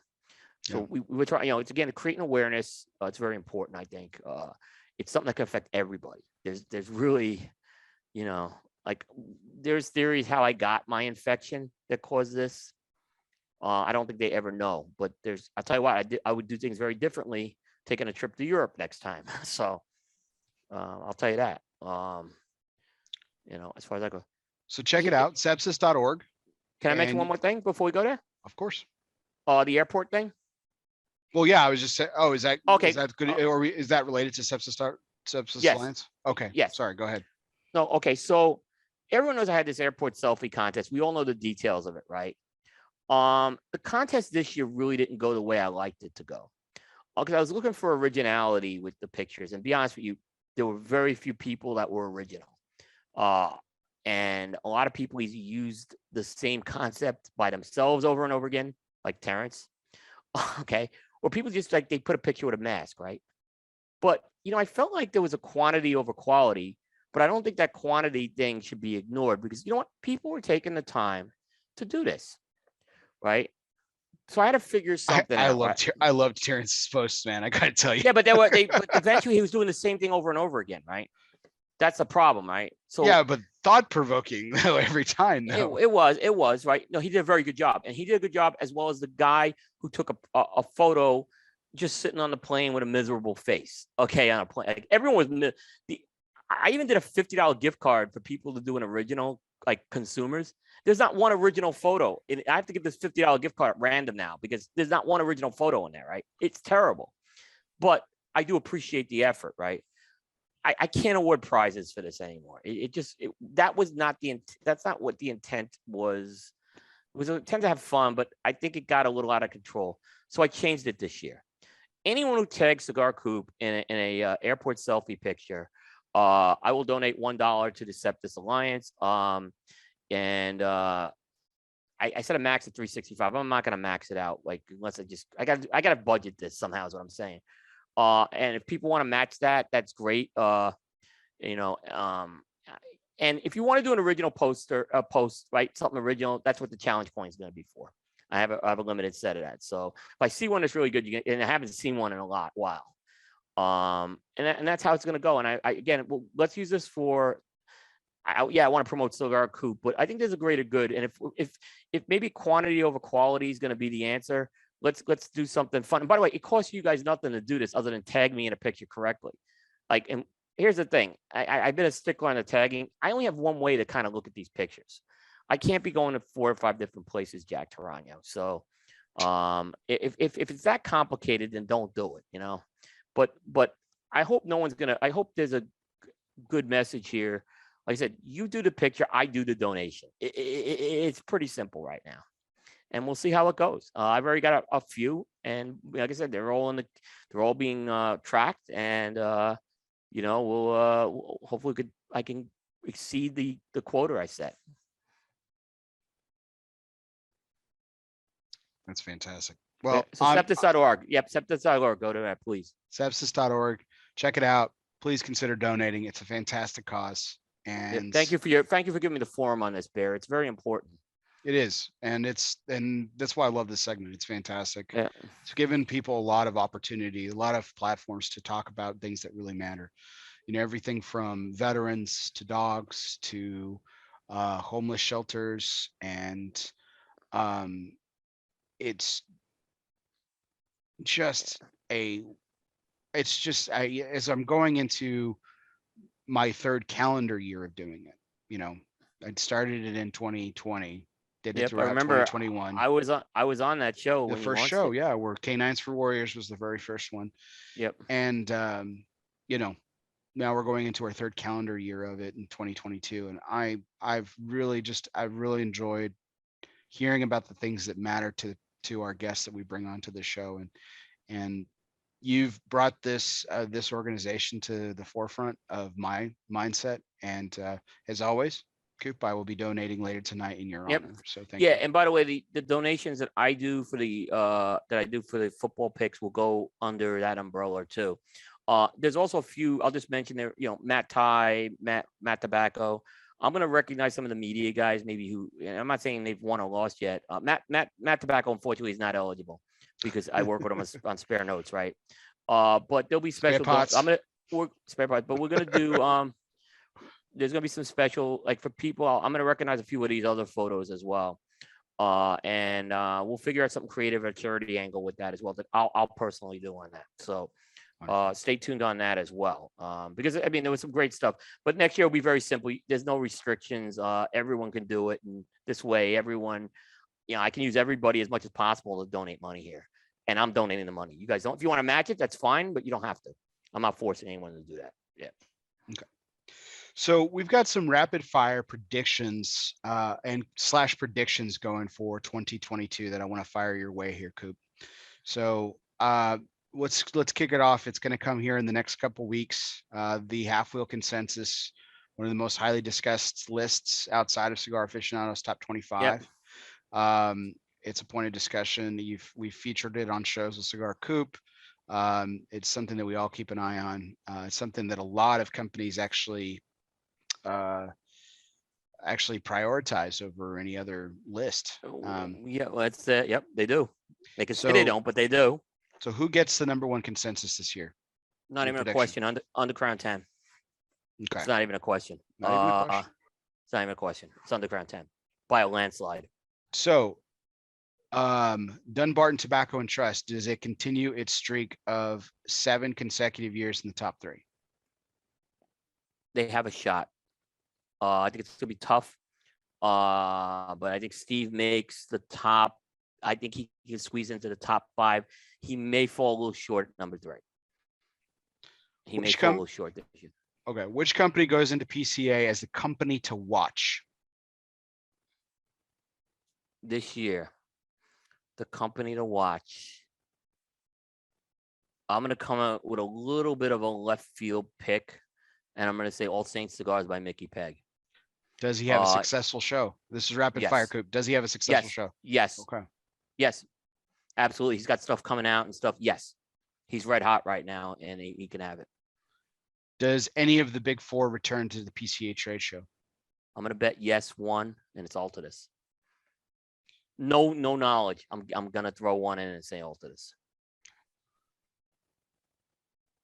So we were trying, you know, it's again, creating awareness. It's very important. I think, it's something that can affect everybody. There's really, you know, like there's theories how I got my infection that caused this. I don't think they ever know, but I'll tell you what, I would do things very differently taking a trip to Europe next time. So I'll tell you that, you know, as far as I go. So check it out, sepsis.org. Can I mention one more thing before we go there? Of course. The airport thing. Well, yeah, I was just saying, is that okay? Is that good? Or is that related to Sepsis Alliance? Okay. Yes. Sorry, go ahead. No. Okay. So everyone knows I had this airport selfie contest. We all know the details of it, right? The contest this year really didn't go the way I liked it to go, because I was looking for originality with the pictures, and be honest with you, there were very few people that were original. And a lot of people used the same concept by themselves over and over again, like Terrence. Okay. Or people just like they put a picture with a mask, right? But I felt like there was a quantity over quality, but I don't think that quantity thing should be ignored because you know what? People were taking the time to do this, right? So I had to figure something out. Right? I loved Terrence's posts, man. I gotta tell you. Yeah, but but eventually he was doing the same thing over and over again, right? That's the problem, right? So yeah, but thought provoking though every time though. It was right. No, he did a very good job, and he did a good job as well as the guy who took a photo just sitting on the plane with a miserable face. Okay, on a plane, like everyone was. I even did a $50 gift card for people to do an original, like consumers. There's not one original photo. I have to give this $50 gift card at random now because there's not one original photo in there, right? It's terrible, but I do appreciate the effort, right? I can't award prizes for this anymore. That was not that's not what the intent was. It was an intent to have fun, but I think it got a little out of control. So I changed it this year. Anyone who tags Cigar Coop in a airport selfie picture, I will donate $1 to the Sepsis Alliance. And I set a max at 365. I'm not going to max it out, like unless I got to budget this somehow. Is what I'm saying. And if people want to match that, that's great. And if you want to do an original post, right? Something original, that's what the challenge point is going to be for. I have a limited set of that. So if I see one that's really good, and I haven't seen one in a while. And that's how it's going to go. And I again, let's use this for, I want to promote Cigar Coop, but I think there's a greater good. And if maybe quantity over quality is going to be the answer, let's do something fun. And by the way, it costs you guys nothing to do this other than tag me in a picture correctly. Like, and here's the thing. I've been a stickler on the tagging. I only have one way to kind of look at these pictures. I can't be going to 4 or 5 different places, Jack Tarano. So if it's that complicated, then don't do it, But I hope I hope there's a good message here. Like I said, you do the picture, I do the donation. It's pretty simple right now. And we'll see how it goes. I've already got a few, and like I said, they're all being tracked, and we'll hopefully I can exceed the quota I set. That's fantastic. Well, so sepsis.org. Yep, sepsis.org. Go to that, please. Sepsis.org. Check it out. Please consider donating. It's a fantastic cause. And thank you for giving me the forum on this, Bear. It's very important. It is, and that's why I love this segment. It's fantastic. Yeah. It's given people a lot of opportunity, a lot of platforms to talk about things that really matter. Everything from veterans to dogs to homeless shelters, and it's just as I'm going into my 3rd calendar year of doing it. I'd started it in 2020. Did it throughout 2021. I was on that show. The first show, yeah, where Canines for Warriors was the very first one. Yep. And now we're going into our 3rd calendar year of it in 2022, and I've really enjoyed hearing about the things that matter to our guests that we bring onto the show, and you've brought this organization to the forefront of my mindset, and as always, Coop, I will be donating later tonight in your honor. So thank you. Yeah, and by the way, the donations that I do for the football picks will go under that umbrella too. There's also a few. I'll just mention there. Matt Ty, Matt Tobacco. I'm gonna recognize some of the media guys, maybe who. I'm not saying they've won or lost yet. Matt Tobacco, unfortunately, is not eligible because I work with him on spare notes, right? But there'll be special. Spare pots. But we're gonna do. There's gonna be some special, like for people. I'm gonna recognize a few of these other photos as well, and we'll figure out something creative or charity angle with that as well that I'll personally do on that. So stay tuned on that as well, because there was some great stuff. But next year will be very simple. There's no restrictions. Everyone can do it, and this way, everyone, I can use everybody as much as possible to donate money here, and I'm donating the money. You guys don't. If you want to match it, that's fine, but you don't have to. I'm not forcing anyone to do that. Yeah. Okay. So we've got some rapid fire predictions and / predictions going for 2022 that I want to fire your way here, Coop. So let's kick it off. It's going to come here in the next couple weeks. The half wheel consensus one of the most highly discussed lists outside of Cigar Aficionado's top 25. It's a point of discussion. We've featured it on shows with Cigar Coop. It's something that we all keep an eye on. It's something that a lot of companies actually prioritize over any other list. Yeah, well, that's yep, they do. They can say they don't, but they do. So who gets the number one consensus this year? Not even a question. Under Crown 10. Okay. It's not even a question. Not even a question. It's not even a question. It's under Crown 10 by a landslide. So Dunbarton Tobacco and Trust, does it continue its streak of 7 consecutive years in the top 3? They have a shot. I think it's gonna be tough. But I think Steve makes the top. I think he can squeeze into the top 5. He may fall a little short at number 3. He may fall a little short this year. Okay. Which company goes into PCA as the company to watch this year? The company to watch. I'm going to come out with a little bit of a left field pick, and I'm going to say All Saints Cigars by Mickey Pegg. Does he have a successful show? This is Rapid Fire Coop. Does he have a successful show? Yes. Okay. Yes, absolutely. He's got stuff coming out and stuff. Yes. He's red hot right now, and he can have it. Does any of the big 4 return to the PCA trade show? I'm going to bet yes, 1, and it's Altadis. No knowledge. I'm going to throw 1 in and say Altadis.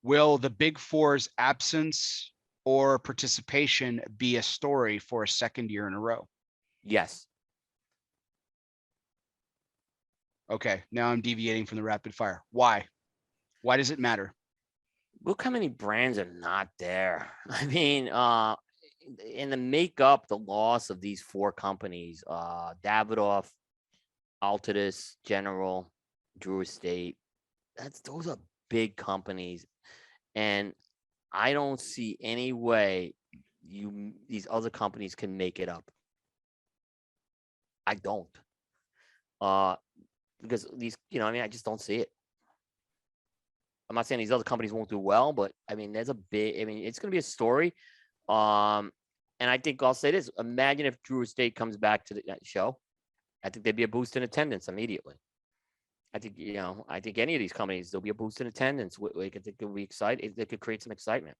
Will the big 4's absence or participation be a story for a second year in a row? Yes. Okay, now I'm deviating from the rapid fire. Why? Why does it matter? Look how many brands are not there. I mean, in the makeup, the loss of these 4 companies, Davidoff, Altadis, General, Drew Estate, those are big companies. And I don't see any way these other companies can make it up. I don't. Because these, I just don't see it. I'm not saying these other companies won't do well, but it's going to be a story. And I think I'll say this: imagine if Drew Estate comes back to the show. I think there'd be a boost in attendance immediately. I think any of these companies, there'll be a boost in attendance. I think it'll be exciting. It could create some excitement.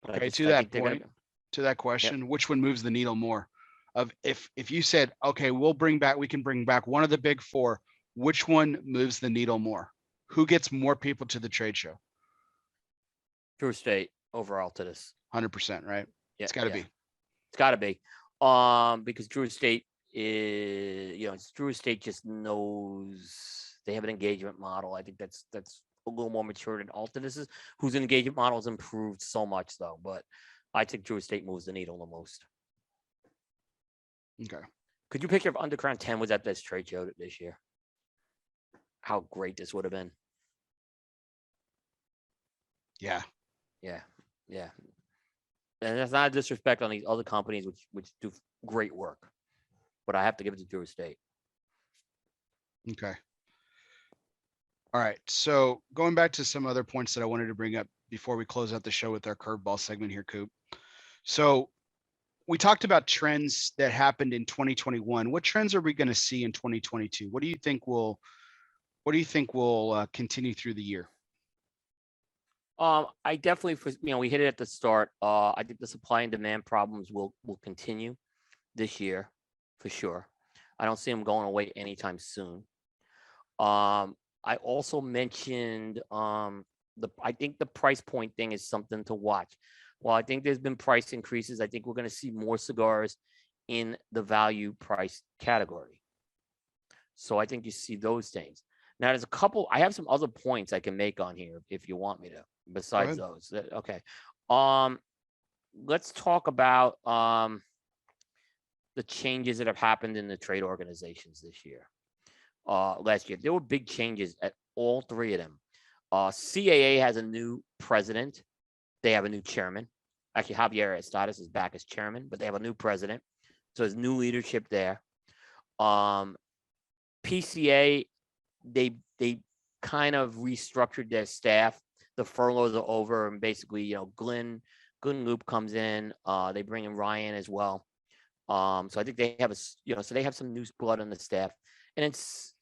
But okay, to that point, to that question, which one moves the needle more? Of if you said, okay, we can bring back one of the big 4, which one moves the needle more? Who gets more people to the trade show? Drew Estate overall to this. 100%, right? Yeah, it's got to be. It's got to be. Because Drew Estate is, Drew Estate just knows they have an engagement model. I think that's a little more mature than Altadis, whose engagement model has improved so much though. But I think Drew Estate moves the needle the most. Okay. Could you picture if Undercrown 10 was at this trade show this year? How great this would have been. Yeah. And that's not a disrespect on these other companies which do great work, but I have to give it to Drew Estate. Okay. All right. So going back to some other points that I wanted to bring up before we close out the show with our curveball segment here, Coop. So we talked about trends that happened in 2021. What trends are we going to see in 2022? What do you think will continue through the year? I definitely, we hit it at the start. I think the supply and demand problems will continue this year for sure. I don't see them going away anytime soon. I also mentioned I think the price point thing is something to watch. Well, I think there's been price increases. I think we're going to see more cigars in the value price category. So I think you see those things. Now, there's I have some other points I can make on here if you want me to, besides those. Okay. Let's talk about the changes that have happened in the trade organizations this year. Last year, there were big changes at all 3 of them. CAA has a new president. They have a new chairman. Actually, Javier Estadas is back as chairman, but they have a new president. So there's new leadership there. PCA, they kind of restructured their staff. The furloughs are over, and basically, Glenn Good Loop comes in. They bring in Ryan as well. So I think they have so they have some new blood on the staff. And then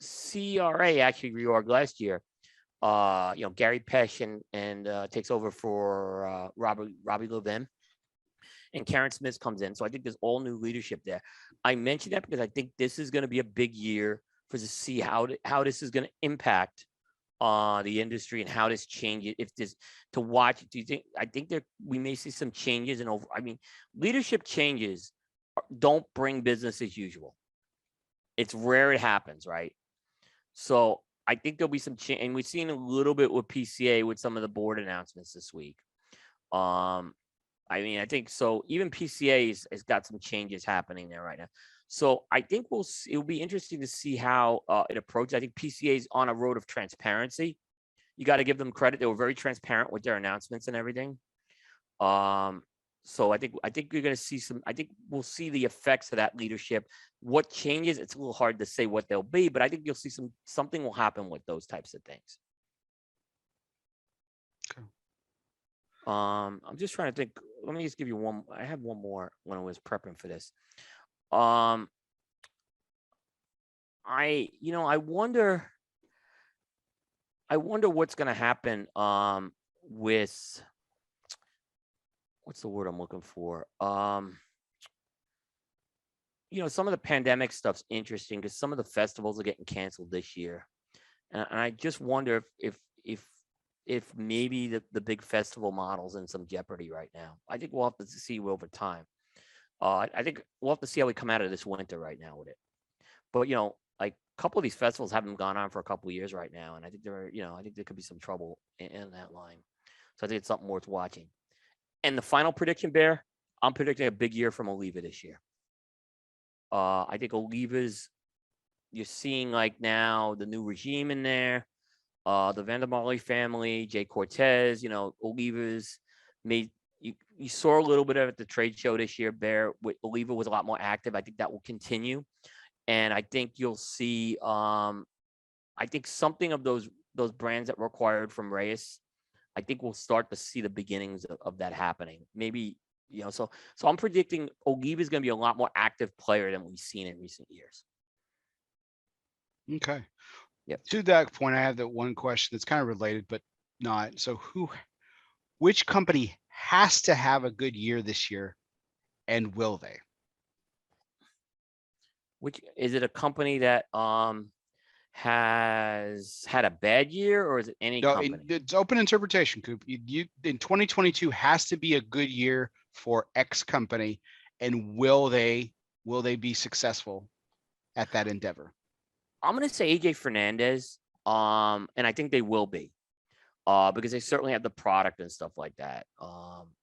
CRA actually reorged last year. Gary Pesh and takes over for Robbie Levin, and Karen Smith comes in. So I think there's all new leadership there. I mentioned that because I think this is going to be a big year for to see how this is going to impact the industry and how this changes. If this to watch, do you think? I think we may see some changes and over. I mean, leadership changes don't bring business as usual. It's rare it happens, right? So I think there'll be some change, and we've seen a little bit with PCA with some of the board announcements this week. I mean, I think so. Even PCA has got some changes happening there right now. So I think it'll be interesting to see how it approaches. I think PCA is on a road of transparency. You got to give them credit; they were very transparent with their announcements and everything. So I think you're going to see some. I think we'll see the effects of that leadership. What changes? It's a little hard to say what they'll be, but I think you'll see something will happen with those types of things. Okay. I'm just trying to think. Let me just give you one. I have one more when I was prepping for this. I wonder what's going to happen with what's the word I'm looking for? Some of the pandemic stuff's interesting because some of the festivals are getting canceled this year, and I just wonder if maybe the big festival model's in some jeopardy right now. I think we'll have to see over time. I think we'll have to see how we come out of this winter right now with it. But like a couple of these festivals haven't gone on for a couple of years right now, and I think there could be some trouble in that line. So I think it's something worth watching. And the final prediction, Bear, I'm predicting a big year from Oliva this year. I think Oliva's, you're seeing like now the new regime in there, the Vandermarley family, Jay Cortez, Oliva's made, you saw a little bit of it at the trade show this year, Bear. Oliva was a lot more active. I think that will continue. And I think you'll see, I think something of those brands that were acquired from Reyes, I think we'll start to see the beginnings of that happening. Maybe, so I'm predicting Oliva is going to be a lot more active player than we've seen in recent years. Okay. Yep. To that point, I have that one question that's kind of related, but not. So which company has to have a good year this year, and will they? Which is it a company that has had a bad year, or is it any company? It's open interpretation, Coop. You in 2022 has to be a good year for X company, and will they be successful at that endeavor? I'm going to say AJ Fernandez, and I think they will be, because they certainly have the product and stuff like that.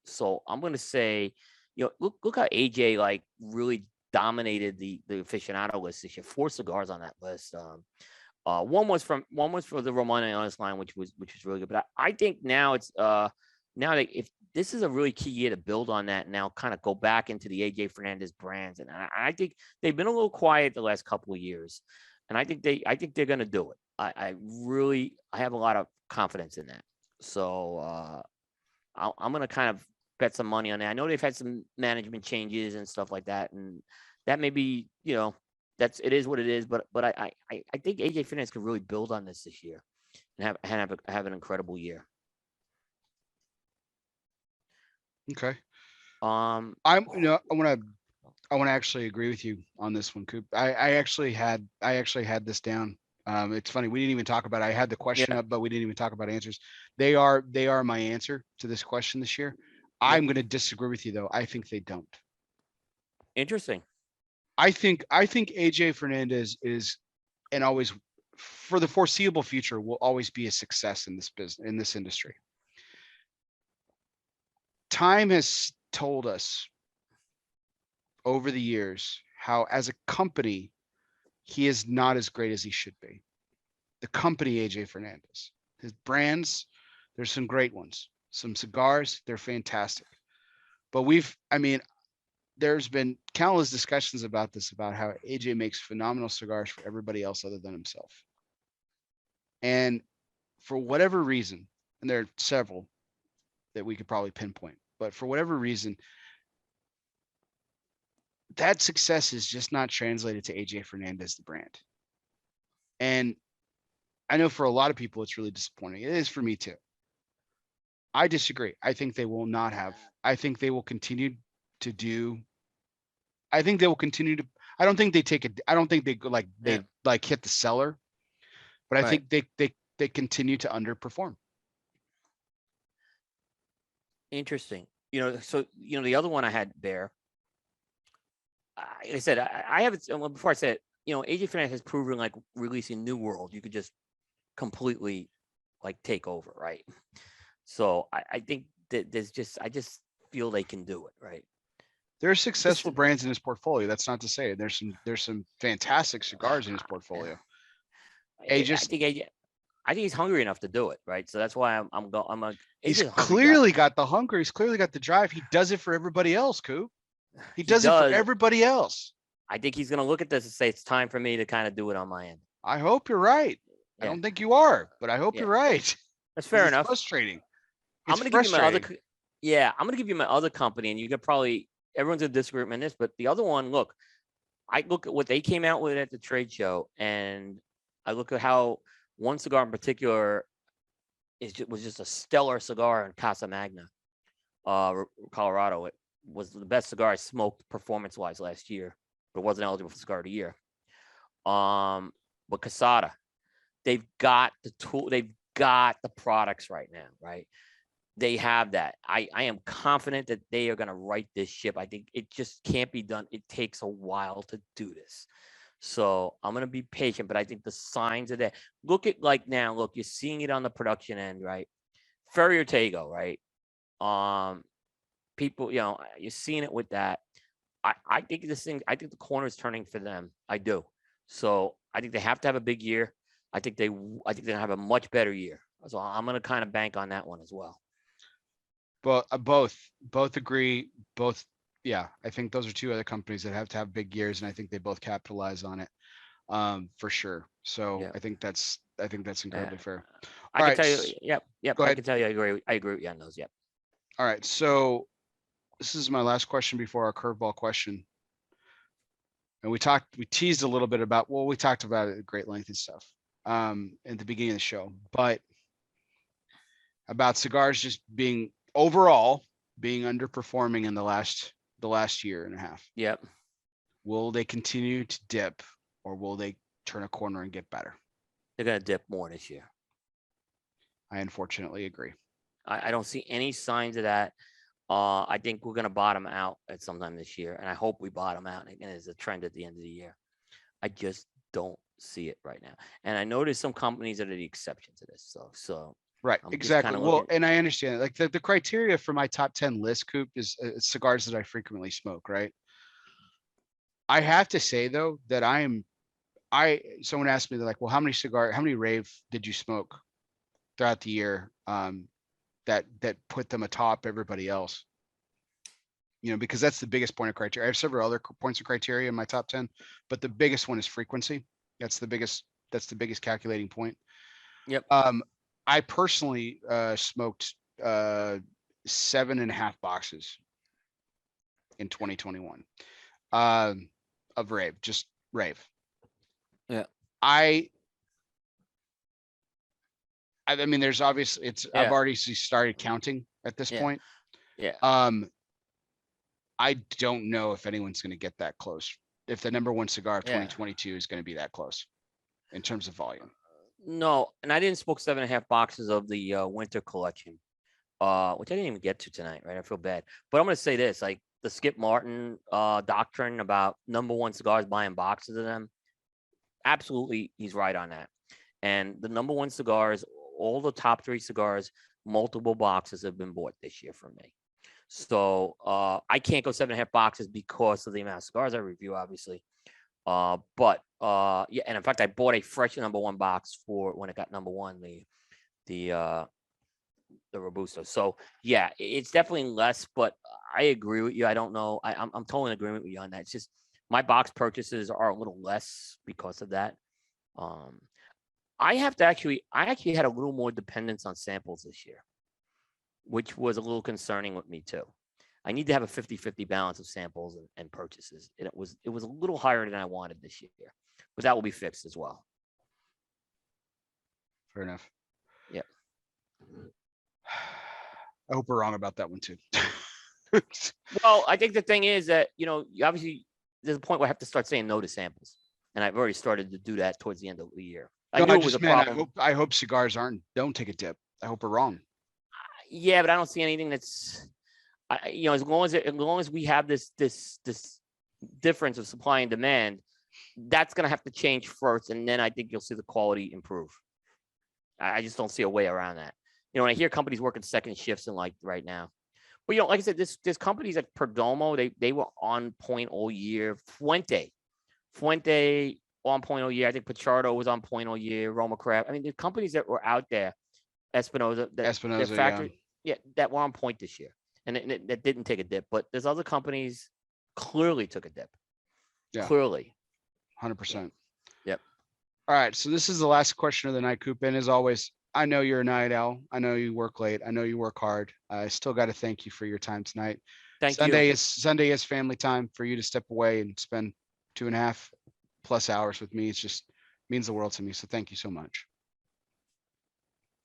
So I'm going to say, look how AJ like really dominated the aficionado list this year. 4 cigars on that list. One was for the Ramon Honest line, which was really good. But I think now it's now that if this is a really key year to build on that, now kind of go back into the AJ Fernandez brands, and I think they've been a little quiet the last couple of years, and I think they're going to do it. I have a lot of confidence in that. So I'm going to kind of bet some money on that. I know they've had some management changes and stuff like that, and that may be, it is what it is. But I think AJ Fernandez can really build on this year and have an incredible year. Okay. I want to actually agree with you on this one, Coop. I actually had this down. It's funny, we didn't even talk about it. I had the question up, but we didn't even talk about answers. They are my answer to this question this year. I'm going to disagree with you though. I think they don't. Interesting. I think AJ Fernandez is, and always for the foreseeable future, will always be a success in this business, in this industry. Time has told us over the years how, as a company, he is not as great as he should be. The company, AJ Fernandez, his brands, there's some great ones. Some cigars, they're fantastic. But there's been countless discussions about this, about how AJ makes phenomenal cigars for everybody else other than himself. And for whatever reason, and there are several that we could probably pinpoint, but for whatever reason, that success is just not translated to AJ Fernandez, the brand. And I know for a lot of people, it's really disappointing. It is for me too. I disagree. I think they will not have. I think they will continue to do. I think they will continue to. I don't think they take it. I don't think they go like they like hit the cellar, but I Right. think they continue to underperform. Interesting. So the other one I had, Bear. Like I said, I haven't. Well, before I said, AJ Fernandez has proven like releasing New World, you could just completely like take over, right? So I think that I just feel they can do it, right? There are successful brands in his portfolio. That's not to say there's some fantastic cigars in his portfolio. I think he's hungry enough to do it, right? So that's why I'm like, he's clearly got the hunger. He's clearly got the drive. He does it for everybody else, Coop. He does it for everybody else. I think he's going to look at this and say, it's time for me to kind of do it on my end. I hope you're right. Yeah. I don't think you are, but I hope you're right. That's fair enough. Frustrating. I'm going to give you my other. Yeah, I'm going to give you my other company, and you could probably everyone's a disagreement on this, but the other one, look, I look at what they came out with at the trade show, and I look at how one cigar in particular was just a stellar cigar in Casa Magna, Colorado. It was the best cigar I smoked performance-wise last year, but it wasn't eligible for Cigar of the Year. But Casada, they've got the tool, they've got the products right now, right? They have that. I am confident that they are going to right this ship. I think it just can't be done. It takes a while to do this. So I'm going to be patient, but I think the signs are there. Look at like now, look, you're seeing it on the production end, right? Ferrier Tego, right? People, you're seeing it with that. I think I think the corner is turning for them. I do. So I think they have to have a big year. I think they're going to have a much better year. So I'm going to kind of bank on that one as well. But both agree. Both, yeah. I think those are two other companies that have to have big years, and I think they both capitalize on it, for sure. So yeah. I think that's incredibly fair. I can tell you. Yep. I can tell you. I agree with you on those. Yep. All right. So this is my last question before our curveball question. And we teased a little bit about, we talked about it at great length and stuff at the beginning of the show, but about cigars just being overall being underperforming in the last year and a half. Yep. Will they continue to dip, or will they turn a corner and get better? They're going to dip more this year. I unfortunately agree. I don't see any signs of that. I think we're going to bottom out at sometime this year, and I hope we bottom out again as a trend at the end of the year. I just don't see it right now, and I know there's some companies that are the exception to this. So right, exactly. Well, and I understand, like the criteria for my top 10 list, Coop, is cigars that I frequently smoke. Right. I have to say though that someone asked me, they're like, well, how many rave did you smoke throughout the year? That put them atop everybody else, because that's the biggest point of criteria. I have several other points of criteria in my top 10, but the biggest one is frequency. That's the biggest calculating point. Yep. I personally smoked 7.5 boxes in 2021 of rave, just rave. Yeah. I mean, there's obviously I've already started counting at this point. Yeah. I don't know if anyone's going to get that close. If the number one cigar of 2022 is going to be that close in terms of volume. No, and I didn't smoke 7.5 boxes of the winter collection, which I didn't even get to tonight. Right, I feel bad, but I'm going to say this: like the Skip Martin doctrine about number one cigars buying boxes of them. Absolutely, he's right on that. And the number one cigars, all the top 3 cigars, multiple boxes have been bought this year from me. So I can't go 7.5 boxes because of the amount of cigars I review, obviously. But and in fact, I bought a fresh number one box for when it got number one, the Robusto. So yeah, it's definitely less, but I agree with you. I don't know. I'm totally in agreement with you on that. It's just my box purchases are a little less because of that. I actually had a little more dependence on samples this year. which was a little concerning with me too. I need to have a 50-50 balance of samples and purchases. And it was a little higher than I wanted this year, but that will be fixed as well. Fair enough. Yep. I hope we're wrong about that one too. Well, I think the thing is that, obviously there's a point where I have to start saying no to samples. And I've already started to do that towards the end of the year. I knew it was a problem. I hope cigars don't take a dip. I hope we're wrong. Yeah, but I don't see anything that's, as long as we have this difference of supply and demand, that's going to have to change first. And then I think you'll see the quality improve. I just don't see a way around that. When I hear companies working second shifts and like right now, but like I said, there's companies like Perdomo, they were on point all year. Fuente on point all year. I think Pichardo was on point all year. Roma Craft. I mean, the companies that were out there, Espinosa, factory, that were on point this year, and that didn't take a dip. But there's other companies clearly took a dip. Yeah, clearly, 100%. Yep. All right, so this is the last question of the night, Coop. And as always, I know you're a night owl. I know you work late. I know you work hard. I still got to thank you for your time tonight. Sunday is family time for you to step away and spend 2.5+ hours with me. It's just means the world to me. So thank you so much.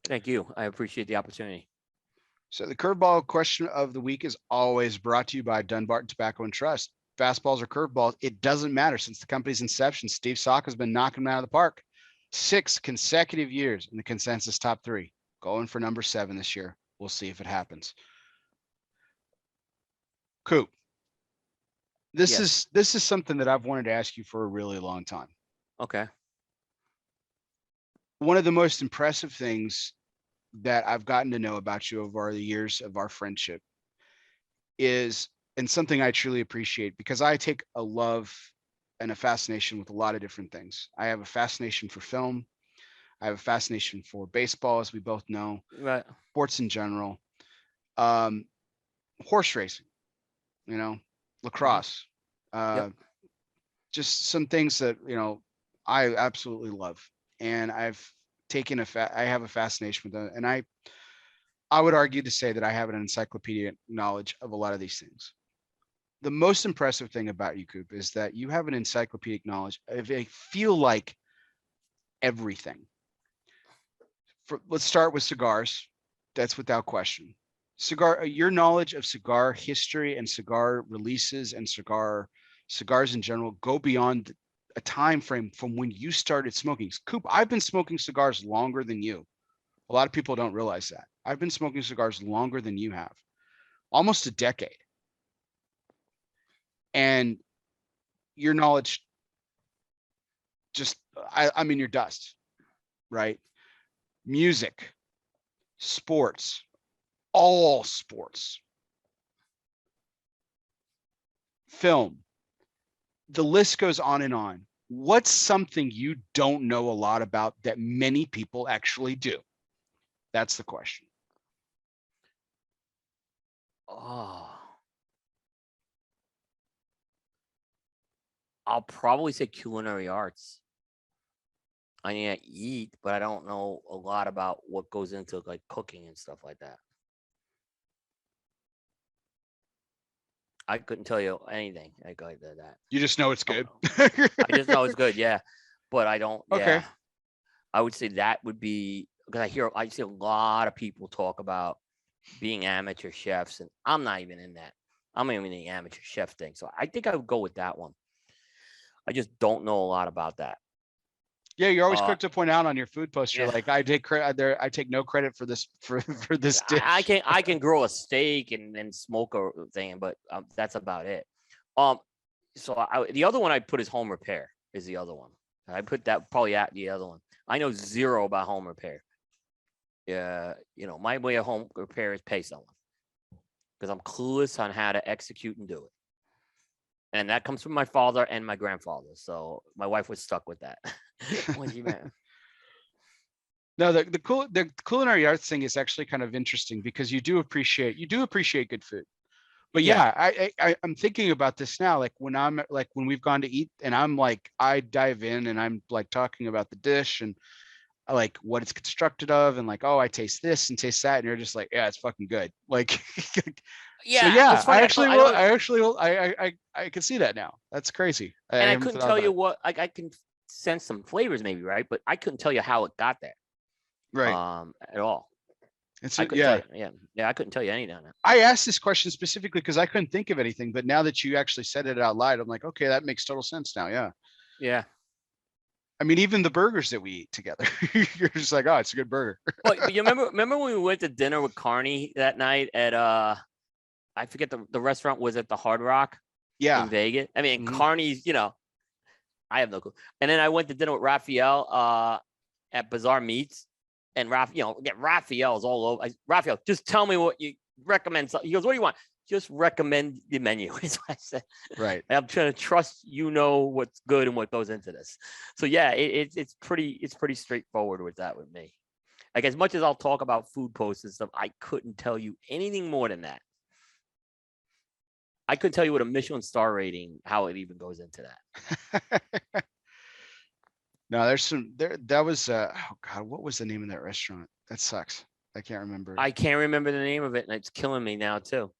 Thank you. I appreciate the opportunity. So the curveball question of the week is always brought to you by Dunbarton Tobacco and Trust. Fastballs or curveballs, it doesn't matter. Since the company's inception, Steve Salk has been knocking them out of the park. 6 consecutive years in the consensus top 3. Going for number 7 this year. We'll see if it happens. Coop, this is something that I've wanted to ask you for a really long time. Okay. One of the most impressive things that I've gotten to know about you over the years of our friendship is, and something I truly appreciate, because I take a love and a fascination with a lot of different things. I have a fascination for film. I have a fascination for baseball, as we both know, right? Sports in general, horse racing, lacrosse, just some things that, I absolutely love. And I've taken I have a fascination with them. And I would argue to say that I have an encyclopedic knowledge of a lot of these things. The most impressive thing about you, Coop, is that you have an encyclopedic knowledge of, I feel like, everything. Let's start with cigars. That's without question. Your knowledge of cigar history and cigar releases and cigars in general go beyond a time frame from when you started smoking. Coop, I've been smoking cigars longer than you. A lot of people don't realize that. I've been smoking cigars longer than you have, almost a decade. And your knowledge, I'm in your dust, right? Music, sports, all sports, film, the list goes on and on. What's something you don't know a lot about that many people actually do? That's the question. Oh, I'll probably say culinary arts. I mean, I eat, but I don't know a lot about what goes into like cooking and stuff like that. I couldn't tell you anything like that. You just know it's good. I just know it's good, yeah. But I don't. Okay. Yeah. I would say that would be, because I see a lot of people talk about being amateur chefs, and I'm not even in that. I'm not even in the amateur chef thing. So I think I would go with that one. I just don't know a lot about that. Yeah, you're always quick to point out on your food post. You're like, I take no credit for this for this dish. I can grill a steak and smoke a thing, but that's about it. So the other one I put is home repair is the other one. I put that probably at the other one. I know zero about home repair. Yeah, my way of home repair is pay someone, because I'm clueless on how to execute and do it. And that comes from my father and my grandfather. So my wife was stuck with that. No, the culinary arts thing is actually kind of interesting, because you do appreciate good food. But yeah, I'm thinking about this now. Like when we've gone to eat and I'm like, I dive in and I'm like talking about the dish, and like what it's constructed of, and like, oh, I taste this and taste that, and you're just like, yeah, it's fucking good. Like, so Yeah, yeah, it's funny. I actually will. I can see that now. That's crazy. And I haven't couldn't thought tell about you it. what. Like I can sense some flavors, maybe, right? But I couldn't tell you how it got there. Right. At all. It's I couldn't tell yeah. you. Yeah, I couldn't tell you anything on that. I asked this question specifically because I couldn't think of anything, but now that you actually said it out loud, I'm like, okay, that makes total sense now. Yeah. Yeah. I mean, even the burgers that we eat together, you're just like, oh, it's a good burger. Well, but you remember when we went to dinner with Carney that night at I forget the restaurant was at the Hard Rock Yeah. in Vegas. I mean, Mhm. Carney's, I have no clue. And then I went to dinner with Raphael at Bazaar Meats, and Raphael's all over. Raphael, just tell me what you recommend. He goes, what do you want? Just recommend the menu. Is what I said. Right. I'm trying to trust what's good and what goes into this. So yeah, it's pretty straightforward with that with me. Like as much as I'll talk about food posts and stuff, I couldn't tell you anything more than that. I couldn't tell you what a Michelin star rating, how it even goes into that. No, there's some there. That was oh god, what was the name of that restaurant? That sucks. I can't remember. I can't remember the name of it, and it's killing me now too.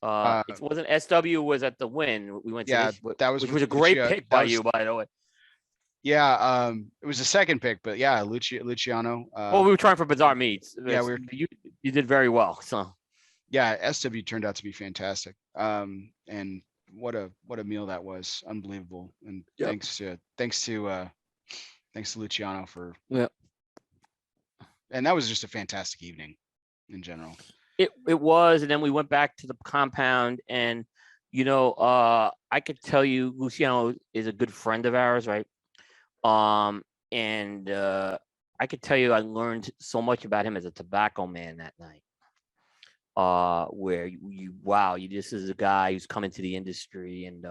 Uh, It wasn't SW. Was at the Win. We went to yeah, this, that was which with was a great Lucia. pick That by was you, by the way. yeah. It was the second pick, but yeah, Luciano. Well, we were trying for Bazaar Meats. Yeah, we were. You did very well. So Yeah, SW turned out to be fantastic. And what a meal that was, unbelievable. And Yep. thanks to Luciano for. Yeah. And that was just a fantastic evening, in general. It was, and then we went back to the compound, and I could tell you Luciano is a good friend of ours, right? And I could tell you I learned so much about him as a tobacco man that night. Where this is a guy who's come into the industry, and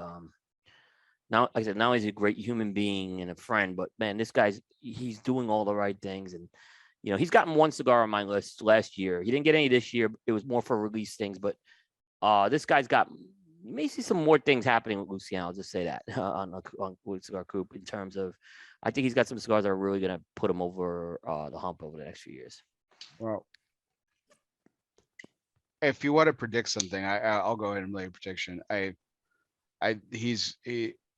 now, like I said, not only is he a great human being and a friend, but man, this he's doing all the right things, and he's gotten one cigar on my list last year. He didn't get any this year. It was more for release things, but this guy's got. You may see some more things happening with Luciano. I'll just say that on Cigar Coop in terms of, I think he's got some cigars that are really going to put him over the hump over the next few years. Well, if you want to predict something, I'll go ahead and lay a prediction.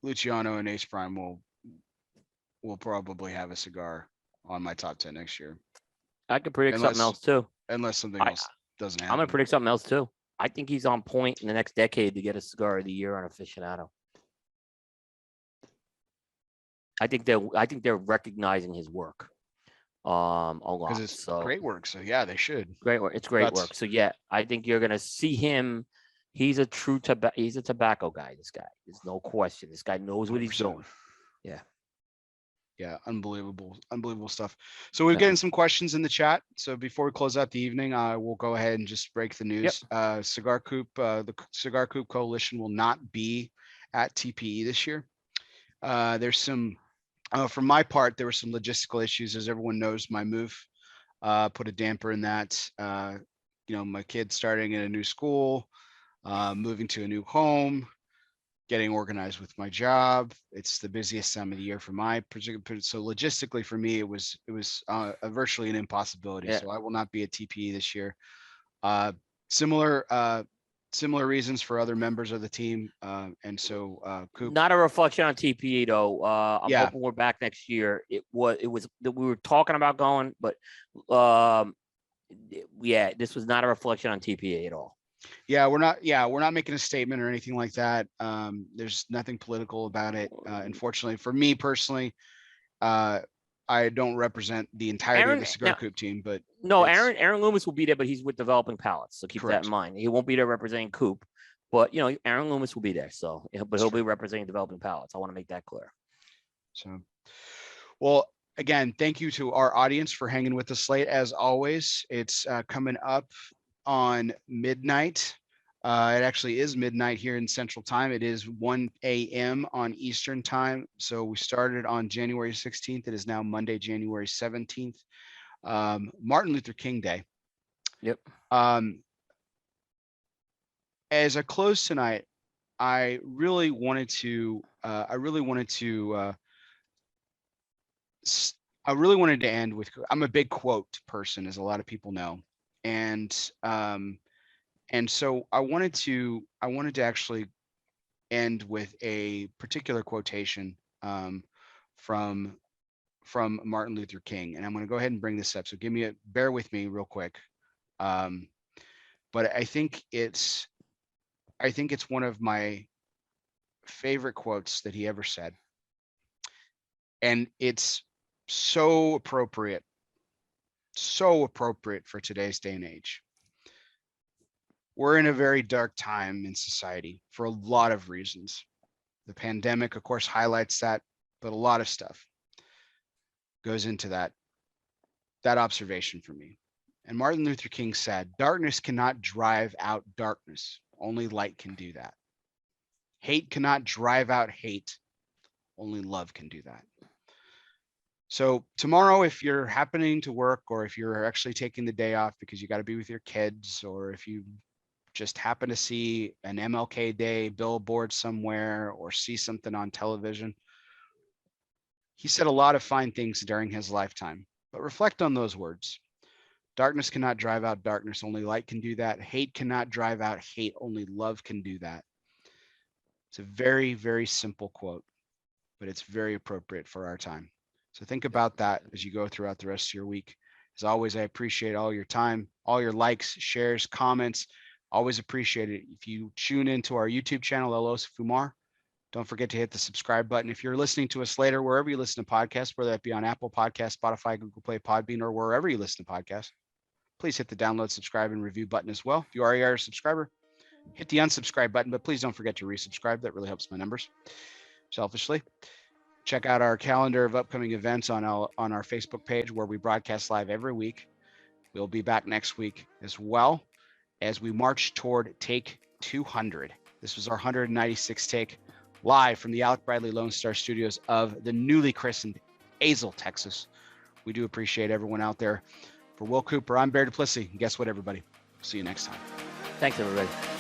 Luciano and Ace Prime will probably have a cigar on my top 10 next year. I could predict something else too. Unless something else doesn't happen. I'm gonna predict something else too. I think he's on point in the next decade to get a cigar of the year on Aficionado. I think they're recognizing his work a lot. Because it's great work. So yeah, they should. Great work. It's great work. So yeah, I think you're gonna see him. He's a true tobacco guy. This guy. There's no question. This guy knows what 100%. He's doing. Yeah. Yeah, unbelievable stuff. So we're getting some questions in the chat. So before we close out the evening, we'll go ahead and just break the news. Yep. Cigar Coop, the Cigar Coop Coalition will not be at TPE this year. There's some, for my part, there were some logistical issues. As everyone knows, my move put a damper in that. My kid starting in a new school, moving to a new home, getting organized with my job. It's the busiest time of the year for my particular. So logistically for me, it was virtually an impossibility. Yeah. So I will not be at TPE this year. Similar reasons for other members of the team. And so Coop. Not a reflection on TPE though. I'm hoping we're back next year. It was that we were talking about going, but this was not a reflection on TPE at all. Yeah, we're not making a statement or anything like that. There's nothing political about it. Unfortunately, for me personally, I don't represent the entirety of the Cigar Coop team, but no, Aaron Loomis will be there, but he's with Developing Palates, so keep that in mind. He won't be there representing Coop, but Aaron Loomis will be there, so he'll be representing Developing Palates. I want to make that clear. So, well, again, thank you to our audience for hanging with us late. As always, it's coming up on midnight. It actually is midnight here in Central Time. It is 1 a.m. on Eastern Time. So we started on January 16th. It is now Monday, January 17th, Martin Luther King Day. Yep. As a close tonight, I really wanted to I really wanted to end with, I'm a big quote person, as a lot of people know. And so I wanted to actually end with a particular quotation from Martin Luther King. And I'm going to go ahead and bring this up. So bear with me real quick. But I think it's one of my favorite quotes that he ever said. And it's so appropriate for today's day and age. We're in a very dark time in society for a lot of reasons. The pandemic, of course, highlights that, but a lot of stuff goes into that observation for me. And Martin Luther King said, "Darkness cannot drive out darkness. Only light can do that. Hate cannot drive out hate. Only love can do that." So tomorrow, if you're happening to work, or if you're actually taking the day off because you got to be with your kids, or if you just happen to see an MLK Day billboard somewhere or see something on television, he said a lot of fine things during his lifetime, but reflect on those words. Darkness cannot drive out darkness. Only light can do that. Hate cannot drive out hate. Only love can do that. It's a very, very simple quote, but it's very appropriate for our time. So think about that as you go throughout the rest of your week. As always, I appreciate all your time, all your likes, shares, comments. Always appreciate it. If you tune into our YouTube channel, ELOSOFUMAR, don't forget to hit the subscribe button. If you're listening to us later, wherever you listen to podcasts, whether that be on Apple Podcasts, Spotify, Google Play, Podbean, or wherever you listen to podcasts, please hit the download, subscribe, and review button as well. If you already are a subscriber, hit the unsubscribe button, but please don't forget to resubscribe. That really helps my numbers, selfishly. Check out our calendar of upcoming events on our Facebook page, where we broadcast live every week. We'll be back next week as well, as we march toward take 200. This was our 196th take, live from the Alec Bradley Lone Star Studios of the newly christened Azle, Texas. We do appreciate everyone out there. For Will Cooper, I'm Bear Duplessis. And guess what, everybody? See you next time. Thanks, everybody.